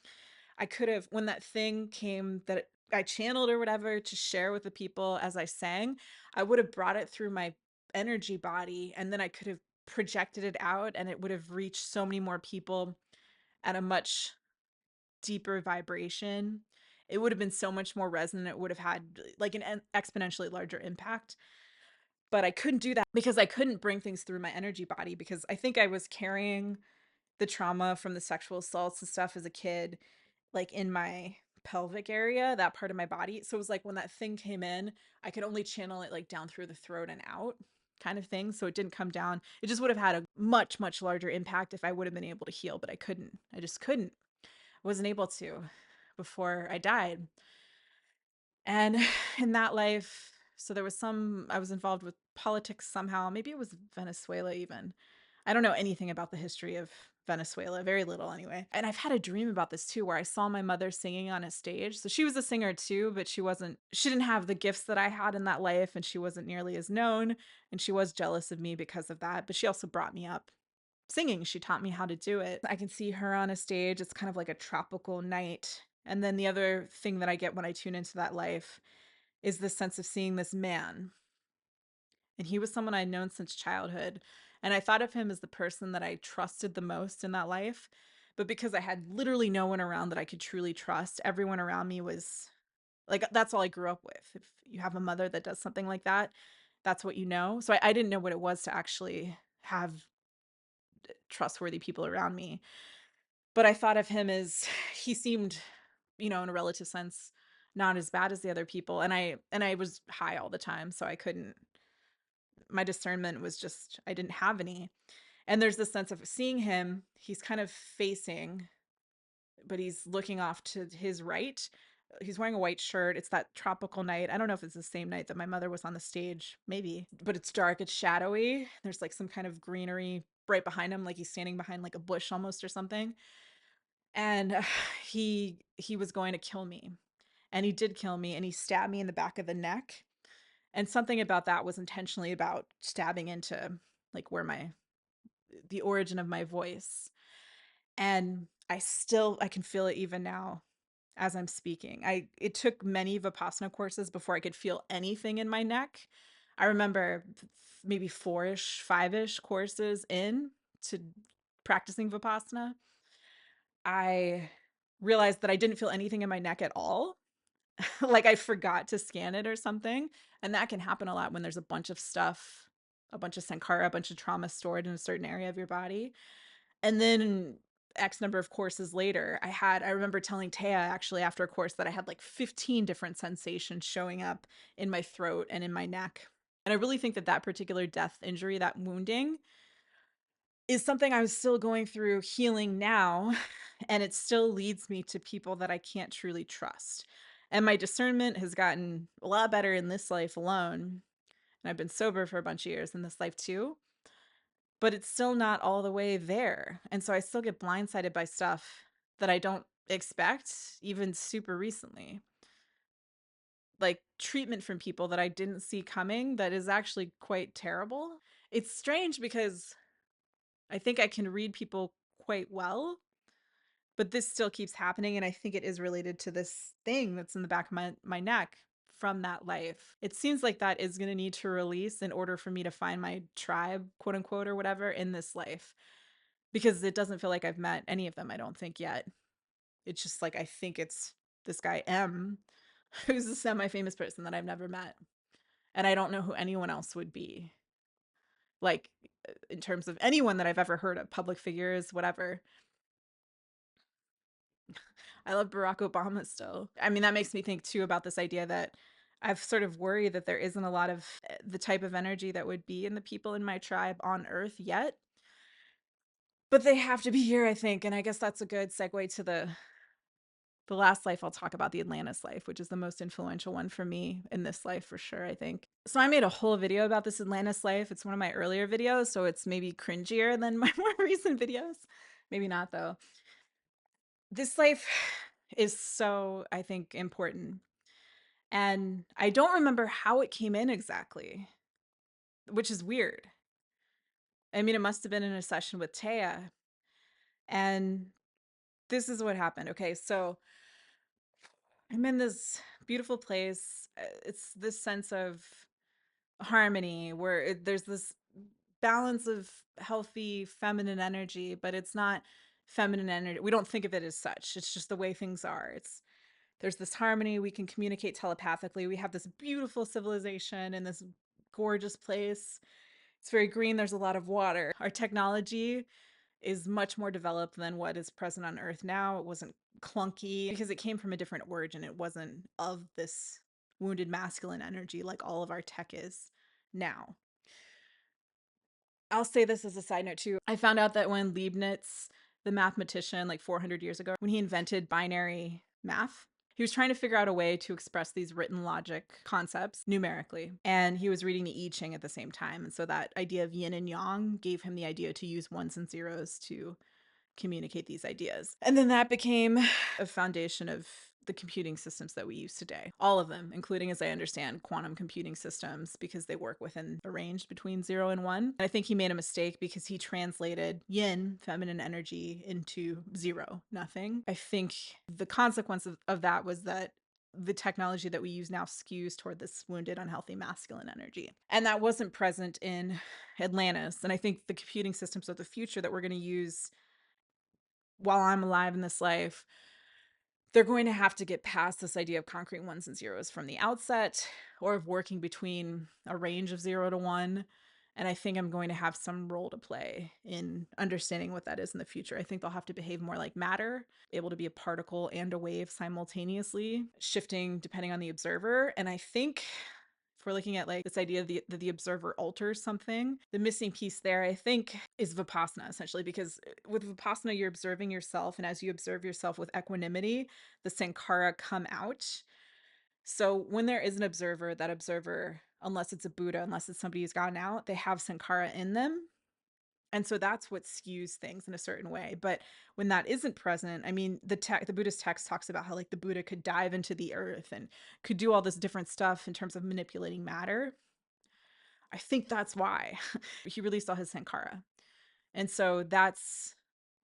A: I could have, when that thing came that I channeled or whatever to share with the people as I sang, I would have brought it through my energy body, and then I could have projected it out, and it would have reached so many more people at a much deeper vibration. It would have been so much more resonant. It would have had like an exponentially larger impact. But I couldn't do that because I couldn't bring things through my energy body, because I think I was carrying the trauma from the sexual assaults and stuff as a kid, like in my pelvic area, that part of my body. So it was like when that thing came in, I could only channel it like down through the throat and out kind of thing. So it didn't come down. It just would have had a much, much larger impact if I would have been able to heal, but I couldn't. I just couldn't. Wasn't able to before I died. And in that life, so there was I was involved with politics somehow. Maybe it was Venezuela even. I don't know anything about the history of Venezuela, very little anyway. And I've had a dream about this too, where I saw my mother singing on a stage. So she was a singer too, but she didn't have the gifts that I had in that life, and she wasn't nearly as known. And she was jealous of me because of that. But she also brought me up singing. She taught me how to do it. I can see her on a stage. It's kind of like a tropical night. And then the other thing that I get when I tune into that life is the sense of seeing this man. And he was someone I'd known since childhood. And I thought of him as the person that I trusted the most in that life. But because I had literally no one around that I could truly trust, everyone around me was like, that's all I grew up with. If you have a mother that does something like that, that's what you know. So I didn't know what it was to actually have trustworthy people around me. But I thought of him as he seemed, in a relative sense, not as bad as the other people. And I was high all the time, so I couldn't, my discernment was just, I didn't have any. And there's this sense of seeing him, he's kind of facing, but he's looking off to his right. He's wearing a white shirt. It's that tropical night. I don't know if it's the same night that my mother was on the stage, maybe, but it's dark, it's shadowy. There's like some kind of greenery right behind him, like he's standing behind like a bush almost or something. And he was going to kill me. And he did kill me, and he stabbed me in the back of the neck. And something about that was intentionally about stabbing into like where the origin of my voice. And I can feel it even now as I'm speaking. It took many Vipassana courses before I could feel anything in my neck. I remember maybe 4-ish, 5-ish courses in to practicing Vipassana, I realized that I didn't feel anything in my neck at all. Like I forgot to scan it or something. And that can happen a lot when there's a bunch of stuff, a bunch of sankara, a bunch of trauma stored in a certain area of your body. And then X number of courses later, I remember telling Taya actually after a course that I had like 15 different sensations showing up in my throat and in my neck. And I really think that that particular death injury, that wounding, is something I'm still going through healing now. And it still leads me to people that I can't truly trust. And my discernment has gotten a lot better in this life alone. And I've been sober for a bunch of years in this life too. But it's still not all the way there. And so I still get blindsided by stuff that I don't expect, even super recently. Like treatment from people that I didn't see coming that is actually quite terrible. It's strange because I think I can read people quite well, but this still keeps happening. And I think it is related to this thing that's in the back of my neck from that life. It seems like that is going to need to release in order for me to find my tribe, quote unquote, or whatever in this life, because it doesn't feel like I've met any of them, I don't think yet. It's just like, I think it's this guy M, who's a semi-famous person that I've never met. And I don't know who anyone else would be. Like, in terms of anyone that I've ever heard of, public figures, whatever. I love Barack Obama still. I mean, that makes me think too about this idea that I've sort of worried that there isn't a lot of the type of energy that would be in the people in my tribe on Earth yet. But they have to be here, I think. And I guess that's a good segue to the last life I'll talk about, the Atlantis life, which is the most influential one for me in this life for sure, I think. So I made a whole video about this Atlantis life. It's one of my earlier videos, so it's maybe cringier than my more recent videos. Maybe not though. This life is so, I think, important. And I don't remember how it came in exactly, which is weird. I mean, it must have been in a session with Taya. And this is what happened. Okay, so I'm in this beautiful place. It's this sense of harmony where there's this balance of healthy feminine energy, but it's not feminine energy. We don't think of it as such. It's just the way things are. There's this harmony. We can communicate telepathically. We have this beautiful civilization in this gorgeous place. It's very green. There's a lot of water. Our technology is much more developed than what is present on Earth now. It wasn't clunky because it came from a different origin. It wasn't of this wounded masculine energy like all of our tech is now. I'll say this as a side note too. I found out that when Leibniz, the mathematician, like 400 years ago, when he invented binary math, he was trying to figure out a way to express these written logic concepts numerically. And he was reading the I Ching at the same time. And so that idea of yin and yang gave him the idea to use ones and zeros to communicate these ideas. And then that became a foundation of the computing systems that we use today. All of them, including, as I understand, quantum computing systems, because they work within a range between 0 and 1. I think he made a mistake because he translated yin, feminine energy, into 0, nothing. I think the consequence of that was that the technology that we use now skews toward this wounded, unhealthy masculine energy. And that wasn't present in Atlantis. And I think the computing systems of the future that we're going to use while I'm alive in this life, they're going to have to get past this idea of concrete ones and zeros from the outset, or of working between a range of 0 to 1. And I think I'm going to have some role to play in understanding what that is in the future. I think they'll have to behave more like matter, able to be a particle and a wave simultaneously, shifting depending on the observer. And I think if we're looking at like this idea of the observer alters something, the missing piece there, I think, is Vipassana, essentially, because with Vipassana, you're observing yourself. And as you observe yourself with equanimity, the sankhara come out. So when there is an observer, that observer, unless it's a Buddha, unless it's somebody who's gotten out, they have sankhara in them. And so that's what skews things in a certain way. But when that isn't present, I mean, the Buddhist text talks about how like the Buddha could dive into the earth and could do all this different stuff in terms of manipulating matter. I think that's why he released all his sankhara. And so that's,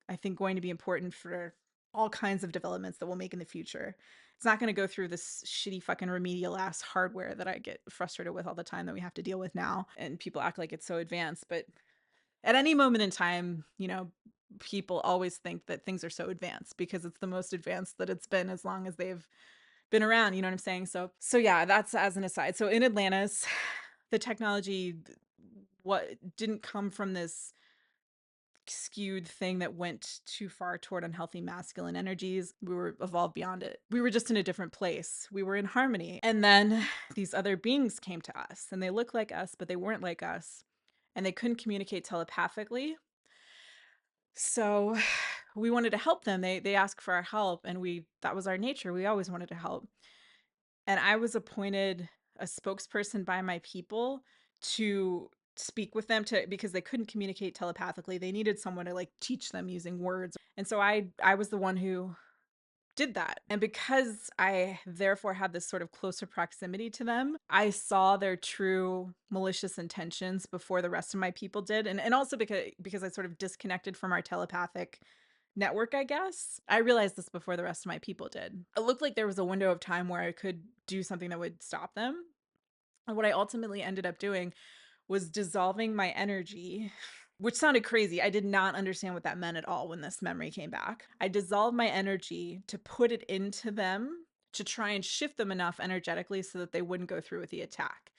A: I think, going to be important for all kinds of developments that we'll make in the future. It's not going to go through this shitty fucking remedial ass hardware that I get frustrated with all the time that we have to deal with now. And people act like it's so advanced, but at any moment in time, you know, people always think that things are so advanced because it's the most advanced that it's been as long as they've been around. You know what I'm saying? So yeah, that's as an aside. So in Atlantis, the technology, what didn't come from this skewed thing that went too far toward unhealthy masculine energies. We were evolved beyond it. We were just in a different place. We were in harmony. And then these other beings came to us and they looked like us, but they weren't like us. And they couldn't communicate telepathically. So we wanted to help them. They asked for our help, and that was our nature. We always wanted to help. And I was appointed a spokesperson by my people to speak with them because they couldn't communicate telepathically. They needed someone to like teach them using words. And so I was the one who did that. And because I therefore had this sort of closer proximity to them, I saw their true malicious intentions before the rest of my people did. And also because I sort of disconnected from our telepathic network, I guess. I realized this before the rest of my people did. It looked like there was a window of time where I could do something that would stop them. And what I ultimately ended up doing was dissolving my energy, which sounded crazy. I did not understand what that meant at all when this memory came back. I dissolved my energy to put it into them to try and shift them enough energetically so that they wouldn't go through with the attack.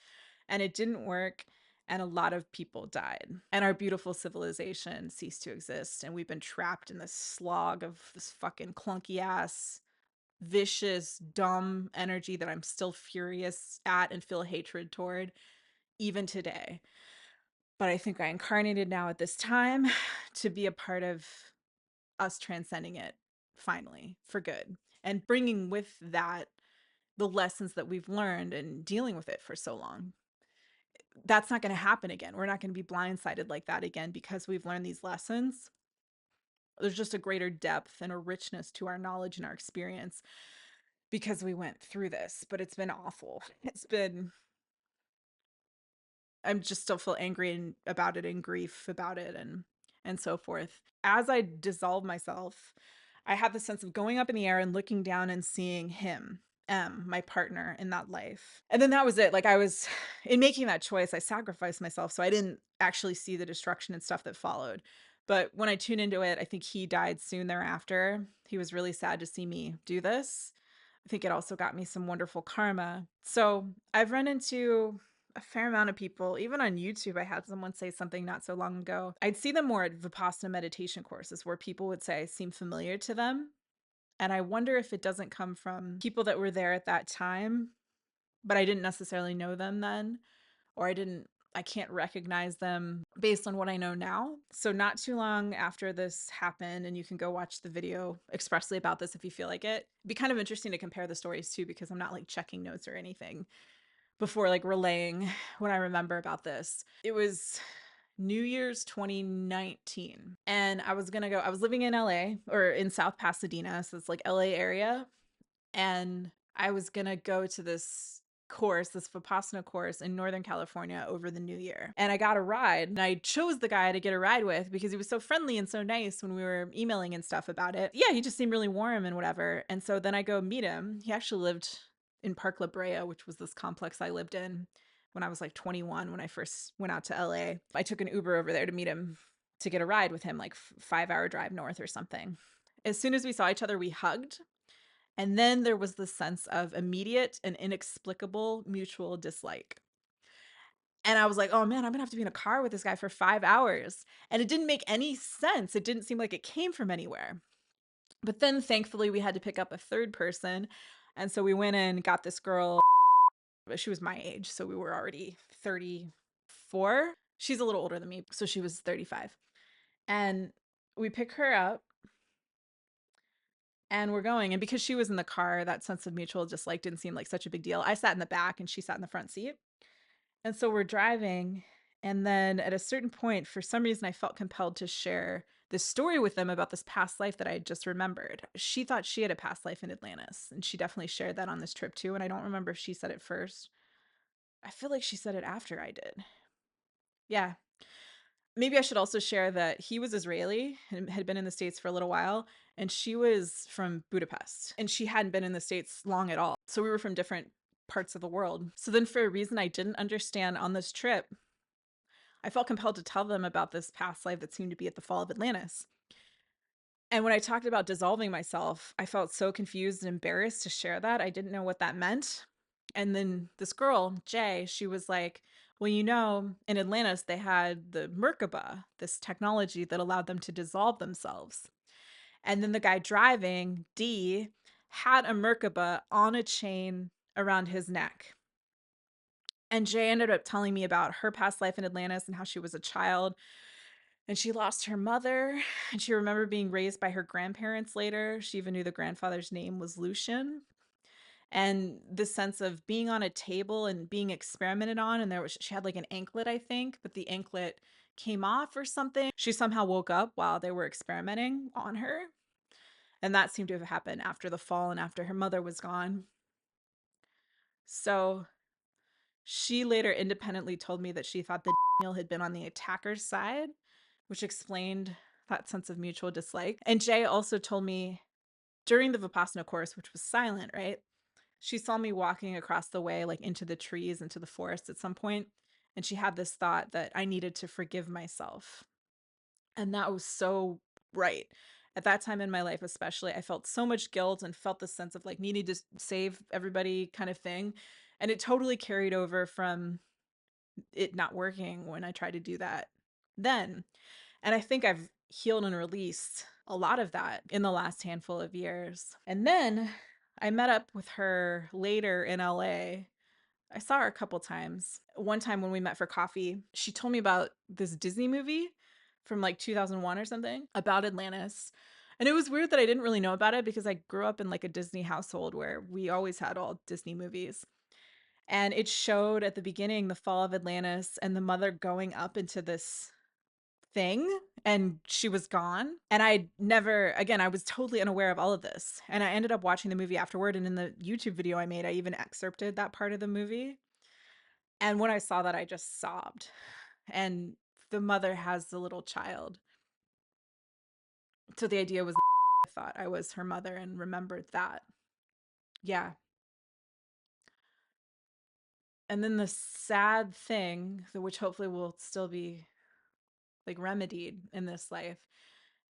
A: And it didn't work. And a lot of people died. And our beautiful civilization ceased to exist. And we've been trapped in this slog of this fucking clunky ass vicious, dumb energy that I'm still furious at and feel hatred toward even today. But I think I incarnated now at this time to be a part of us transcending it finally for good and bringing with that the lessons that we've learned and dealing with it for so long. That's not going to happen again. We're not going to be blindsided like that again because we've learned these lessons. There's just a greater depth and a richness to our knowledge and our experience because we went through this, but it's been awful. I'm just still feel angry about it and grief about it and so forth. As I dissolve myself, I had the sense of going up in the air and looking down and seeing him, my partner in that life. And then that was it. Like I was in making that choice, I sacrificed myself. So I didn't actually see the destruction and stuff that followed. But when I tuned into it, I think he died soon thereafter. He was really sad to see me do this. I think it also got me some wonderful karma. So I've run into a fair amount of people. Even on YouTube, I had someone say something not so long ago. I'd see them more at Vipassana meditation courses where people would say I seem familiar to them. And I wonder if it doesn't come from people that were there at that time, but I didn't necessarily know them then, or I can't recognize them based on what I know now. So not too long after this happened, and you can go watch the video expressly about this if you feel like it. It'd be kind of interesting to compare the stories too, because I'm not like checking notes or anything before like relaying what I remember about this. It was New Year's 2019, and I was living in LA or in South Pasadena, so it's like LA area, and I was gonna go to this course, this Vipassana course in Northern California over the new year. And I got a ride, and I chose the guy to get a ride with because he was so friendly and so nice when we were emailing and stuff about it. Yeah, he just seemed really warm and whatever. And so then I go meet him. He actually lived in Park La Brea, which was this complex I lived in when I was like 21 when I first went out to LA. I took an Uber over there to meet him to get a ride with him, like 5-hour drive north or something. As soon as we saw each other, we hugged. And then there was the sense of immediate and inexplicable mutual dislike. And I was like, oh man, I'm gonna have to be in a car with this guy for 5 hours. And it didn't make any sense. It didn't seem like it came from anywhere. But then thankfully, we had to pick up a third person. And so we went and got this girl. She was my age. So we were already 34. She's a little older than me. So she was 35. And we pick her up and we're going. And because she was in the car, that sense of mutual dislike didn't seem like such a big deal. I sat in the back and she sat in the front seat. And so we're driving. And then at a certain point, for some reason, I felt compelled to share this story with them about this past life that I had just remembered. She thought she had a past life in Atlantis. And she definitely shared that on this trip too. And I don't remember if she said it first. I feel like she said it after I did. Yeah. Maybe I should also share that he was Israeli and had been in the States for a little while, and she was from Budapest, and she hadn't been in the States long at all. So we were from different parts of the world. So then, for a reason I didn't understand on this trip, I felt compelled to tell them about this past life that seemed to be at the Fall of Atlantis. And when I talked about dissolving myself, I felt so confused and embarrassed to share that. I didn't know what that meant. And then this girl, Jay, she was like, well, you know, in Atlantis, they had the Merkaba, this technology that allowed them to dissolve themselves. And then the guy driving, D, had a Merkaba on a chain around his neck. And Jay ended up telling me about her past life in Atlantis and how she was a child and she lost her mother, and she remembered being raised by her grandparents later. She even knew the grandfather's name was Lucian. And the sense of being on a table and being experimented on, and she had like an anklet, I think, but the anklet came off or something. She somehow woke up while they were experimenting on her. And that seemed to have happened after the fall and after her mother was gone. So she later independently told me that she thought the Daniel had been on the attacker's side, which explained that sense of mutual dislike. And Jay also told me during the Vipassana course, which was silent, right? She saw me walking across the way, like into the trees, into the forest at some point, and she had this thought that I needed to forgive myself. And that was so right. At that time in my life, especially, I felt so much guilt and felt this sense of like needing to save everybody kind of thing. And it totally carried over from it not working when I tried to do that then. And I think I've healed and released a lot of that in the last handful of years. And then I met up with her later in LA. I saw her a couple times. One time when we met for coffee, she told me about this Disney movie from like 2001 or something about Atlantis. And it was weird that I didn't really know about it because I grew up in like a Disney household where we always had all Disney movies. And it showed at the beginning the fall of Atlantis and the mother going up into this thing, and she was gone. And I never, again, I was totally unaware of all of this. And I ended up watching the movie afterward. And in the YouTube video I made, I even excerpted that part of the movie. And when I saw that, I just sobbed. And the mother has the little child. So the idea was I thought I was her mother and remembered that. Yeah. And then the sad thing, which hopefully will still be like remedied in this life,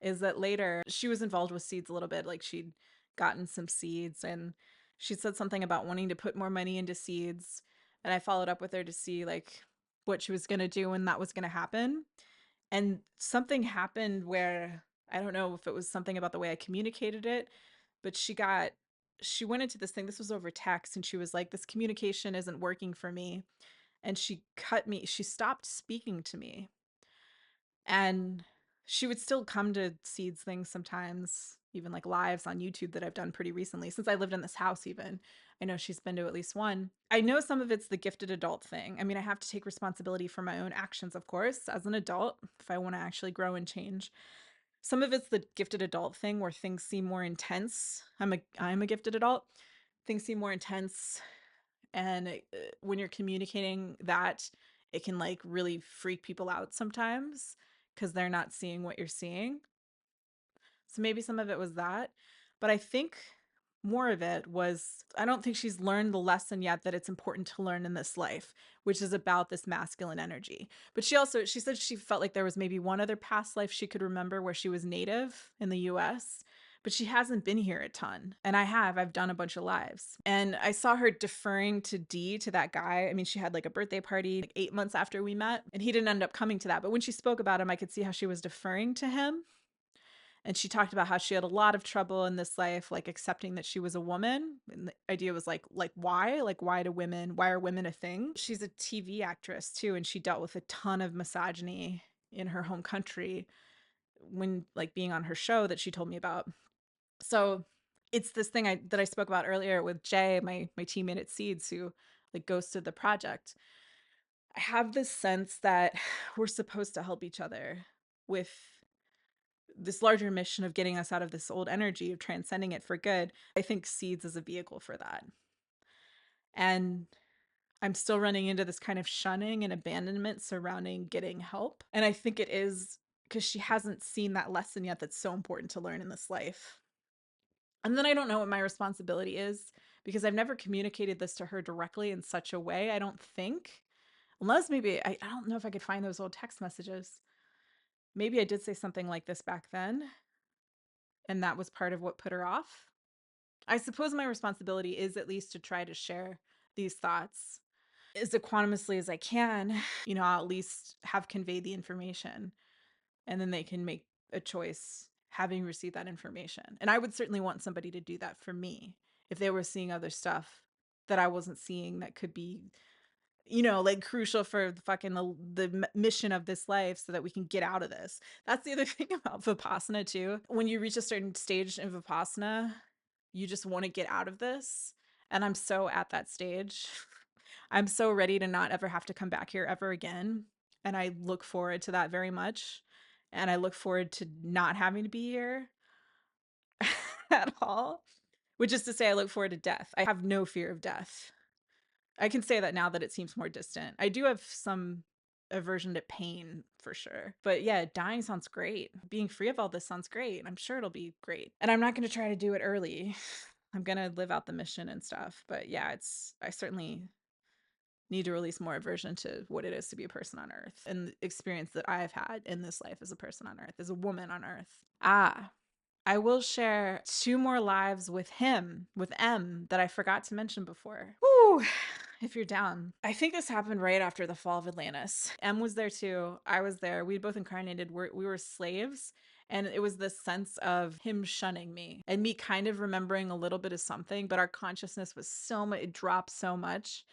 A: is that later she was involved with seeds a little bit. Like she'd gotten some seeds and she said something about wanting to put more money into seeds. And I followed up with her to see like what she was going to do when that was going to happen. And something happened where I don't know if it was something about the way I communicated it, but she went into this thing. This was over text, and she was like, this communication isn't working for me. And she stopped speaking to me. And she would still come to Seeds things sometimes, even like lives on YouTube that I've done pretty recently since I lived in this house. Even I know she's been to at least one. I know some of it's the gifted adult thing. I mean, I have to take responsibility for my own actions, of course, as an adult, if I want to actually grow and change. Some of it's the gifted adult thing where things seem more intense. I'm a gifted adult. Things seem more intense, and when you're communicating that, it can like really freak people out sometimes because they're not seeing what you're seeing. So maybe some of it was that, but I think more of it was I don't think she's learned the lesson yet that it's important to learn in this life, which is about this masculine energy. But she said she felt like there was maybe one other past life she could remember where she was native in the US, but she hasn't been here a ton. And I've done a bunch of lives. And I saw her deferring to D, to that guy. I mean, she had like a birthday party like 8 months after we met, and he didn't end up coming to that. But when she spoke about him, I could see how she was deferring to him. And she talked about how she had a lot of trouble in this life, like accepting that she was a woman. And the idea was like why? Like, why are women a thing? She's a TV actress too, and she dealt with a ton of misogyny in her home country when like being on her show that she told me about. So it's this thing that I spoke about earlier with Jay, my teammate at Seeds, who like ghosted the project. I have this sense that we're supposed to help each other with this larger mission of getting us out of this old energy, of transcending it for good. I think Seeds is a vehicle for that. And I'm still running into this kind of shunning and abandonment surrounding getting help. And I think it is because she hasn't seen that lesson yet that's so important to learn in this life. And then I don't know what my responsibility is because I've never communicated this to her directly in such a way, I don't think. Unless maybe, I don't know if I could find those old text messages. Maybe I did say something like this back then, and that was part of what put her off. I suppose my responsibility is at least to try to share these thoughts as equanimously as I can. I'll at least have conveyed the information, and then they can make a choice having received that information. And I would certainly want somebody to do that for me if they were seeing other stuff that I wasn't seeing that could be like crucial for the mission of this life so that we can get out of this. That's the other thing about Vipassana too. When you reach a certain stage in Vipassana, you just want to get out of this. And I'm so at that stage. I'm so ready to not ever have to come back here ever again. And I look forward to that very much. And I look forward to not having to be here at all, which is to say, I look forward to death. I have no fear of death. I can say that now that it seems more distant. I do have some aversion to pain for sure. But yeah, dying sounds great. Being free of all this sounds great. I'm sure it'll be great. And I'm not going to try to do it early. I'm going to live out the mission and stuff. But yeah, I certainly need to release more aversion to what it is to be a person on Earth and the experience that I've had in this life as a person on Earth, as a woman on Earth. I will share 2 more lives with him, with M, that I forgot to mention before. Woo! If you're down. I think this happened right after the fall of Atlantis. M was there too. I was there. We both incarnated. We were slaves. And it was this sense of him shunning me and me kind of remembering a little bit of something, but our consciousness was so much, it dropped so much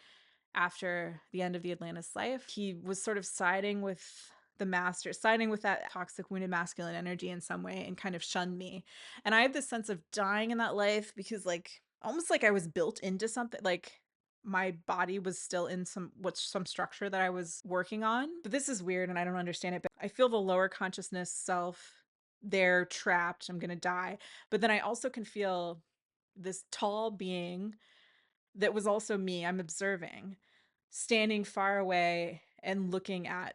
A: after the end of the Atlantis life. He was sort of siding with the master, siding with that toxic wounded masculine energy in some way and kind of shunned me. And I had this sense of dying in that life because like almost like I was built into something, like my body was still in some structure that I was working on. But this is weird and I don't understand it. But I feel the lower consciousness self, they're trapped. I'm gonna die. But then I also can feel this tall being that was also me. I'm observing, standing far away and looking at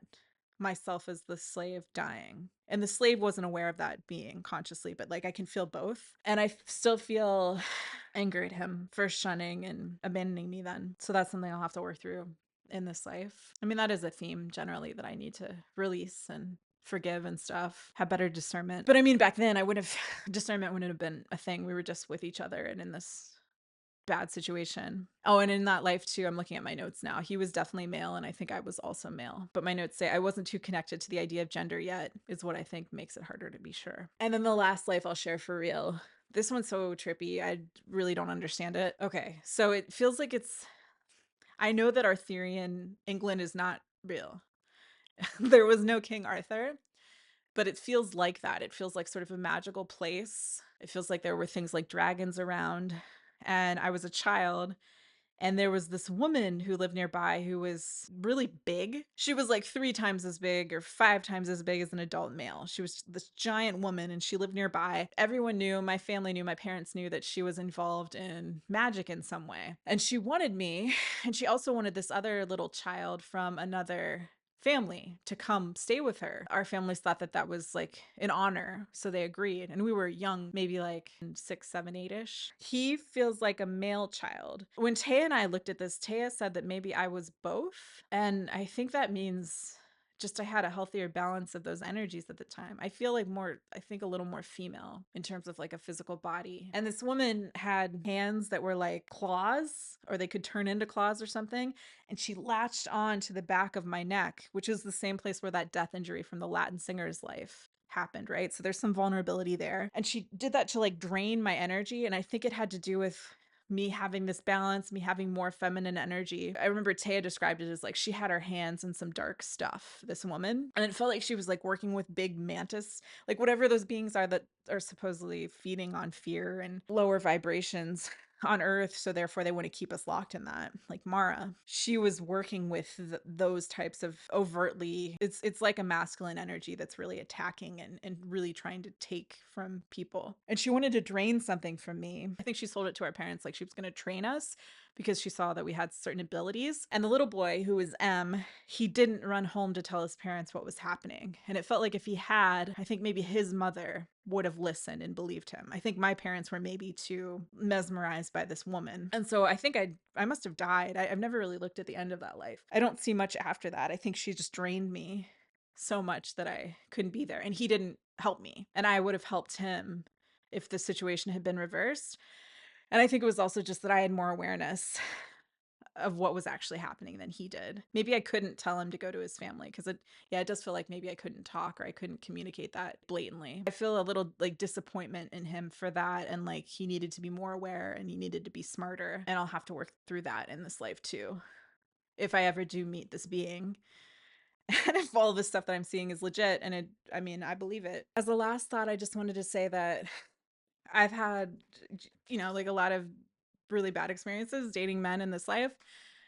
A: myself as the slave dying. And the slave wasn't aware of that being consciously, but like I can feel both. And I still feel anger at him for shunning and abandoning me then. So that's something I'll have to work through in this life. I mean, that is a theme generally that I need to release and forgive and stuff, have better discernment. But I mean, back then I would have, discernment wouldn't have been a thing. We were just with each other and in this bad situation. Oh, and in that life too, I'm looking at my notes now. He was definitely male, and I think I was also male. But my notes say I wasn't too connected to the idea of gender yet, is what I think makes it harder to be sure. And then the last life I'll share for real. This one's so trippy. I really don't understand it. Okay, so it feels like I know that Arthurian England is not real. There was no King Arthur, but it feels like that. It feels like sort of a magical place. It feels like there were things like dragons around. And I was a child, and there was this woman who lived nearby who was really big. She was like 3 times as big or 5 times as big as an adult male. She was this giant woman and she lived nearby. Everyone knew, my family knew, my parents knew that she was involved in magic in some way. And she wanted me, and she also wanted this other little child from another family to come stay with her. Our families thought that that was like an honor, so they agreed. And we were young, maybe like 6, 7, 8-ish. He feels like a male child. When Taya and I looked at this, Taya said that maybe I was both. And I think that means just I had a healthier balance of those energies at the time. I feel like more, I think a little more female in terms of like a physical body. And this woman had hands that were like claws, or they could turn into claws or something. And she latched on to the back of my neck, which is the same place where that death injury from the Latin singer's life happened, right? So there's some vulnerability there. And she did that to like drain my energy. And I think it had to do with me having this balance, me having more feminine energy. I remember Taya described it as like she had her hands in some dark stuff, this woman. And it felt like she was like working with big mantis, like whatever those beings are that are supposedly feeding on fear and lower vibrations on Earth, so therefore they want to keep us locked in that. Like Mara, she was working with those types of overtly, it's like a masculine energy that's really attacking and really trying to take from people. And she wanted to drain something from me. I think she sold it to our parents like she was going to train us because she saw that we had certain abilities. And the little boy, who was M, he didn't run home to tell his parents what was happening. And it felt like if he had, I think maybe his mother would have listened and believed him. I think my parents were maybe too mesmerized by this woman. And so I think I must have died. I've never really looked at the end of that life. I don't see much after that. I think she just drained me so much that I couldn't be there. And he didn't help me. And I would have helped him if the situation had been reversed. And I think it was also just that I had more awareness of what was actually happening than he did. Maybe I couldn't tell him to go to his family because it does feel like maybe I couldn't talk or I couldn't communicate that blatantly. I feel a little like disappointment in him for that, and like he needed to be more aware and he needed to be smarter, and I'll have to work through that in this life too, if I ever do meet this being. And if all this stuff that I'm seeing is legit, and I mean, I believe it. As a last thought, I just wanted to say that I've had, like a lot of really bad experiences dating men in this life.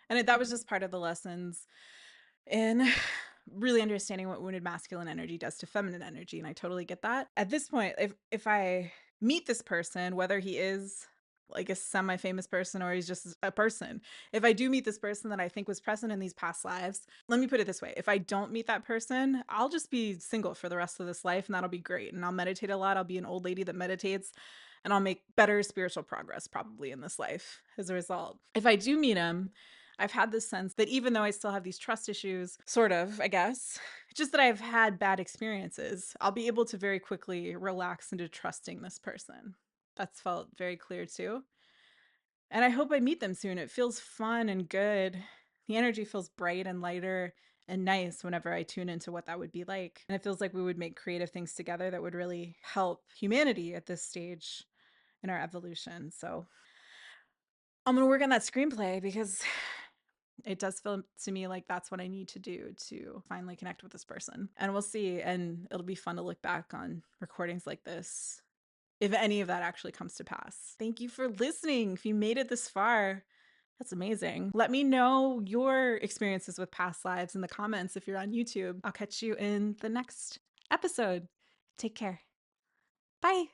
A: And that was just part of the lessons in really understanding what wounded masculine energy does to feminine energy. And I totally get that. At this point, if I meet this person, whether he is like a semi-famous person or he's just a person, if I do meet this person that I think was present in these past lives, let me put it this way. If I don't meet that person, I'll just be single for the rest of this life, and that'll be great. And I'll meditate a lot. I'll be an old lady that meditates, and I'll make better spiritual progress probably in this life as a result. If I do meet him, I've had this sense that even though I still have these trust issues, sort of, I guess, just that I've had bad experiences, I'll be able to very quickly relax into trusting this person. That's felt very clear too. And I hope I meet them soon. It feels fun and good. The energy feels bright and lighter. and nice whenever I tune into what that would be like. And it feels like we would make creative things together that would really help humanity at this stage in our evolution. So I'm going to work on that screenplay because it does feel to me like that's what I need to do to finally connect with this person. And we'll see. And it'll be fun to look back on recordings like this, if any of that actually comes to pass. Thank you for listening. If you made it this far, that's amazing. Let me know your experiences with past lives in the comments if you're on YouTube. I'll catch you in the next episode. Take care. Bye.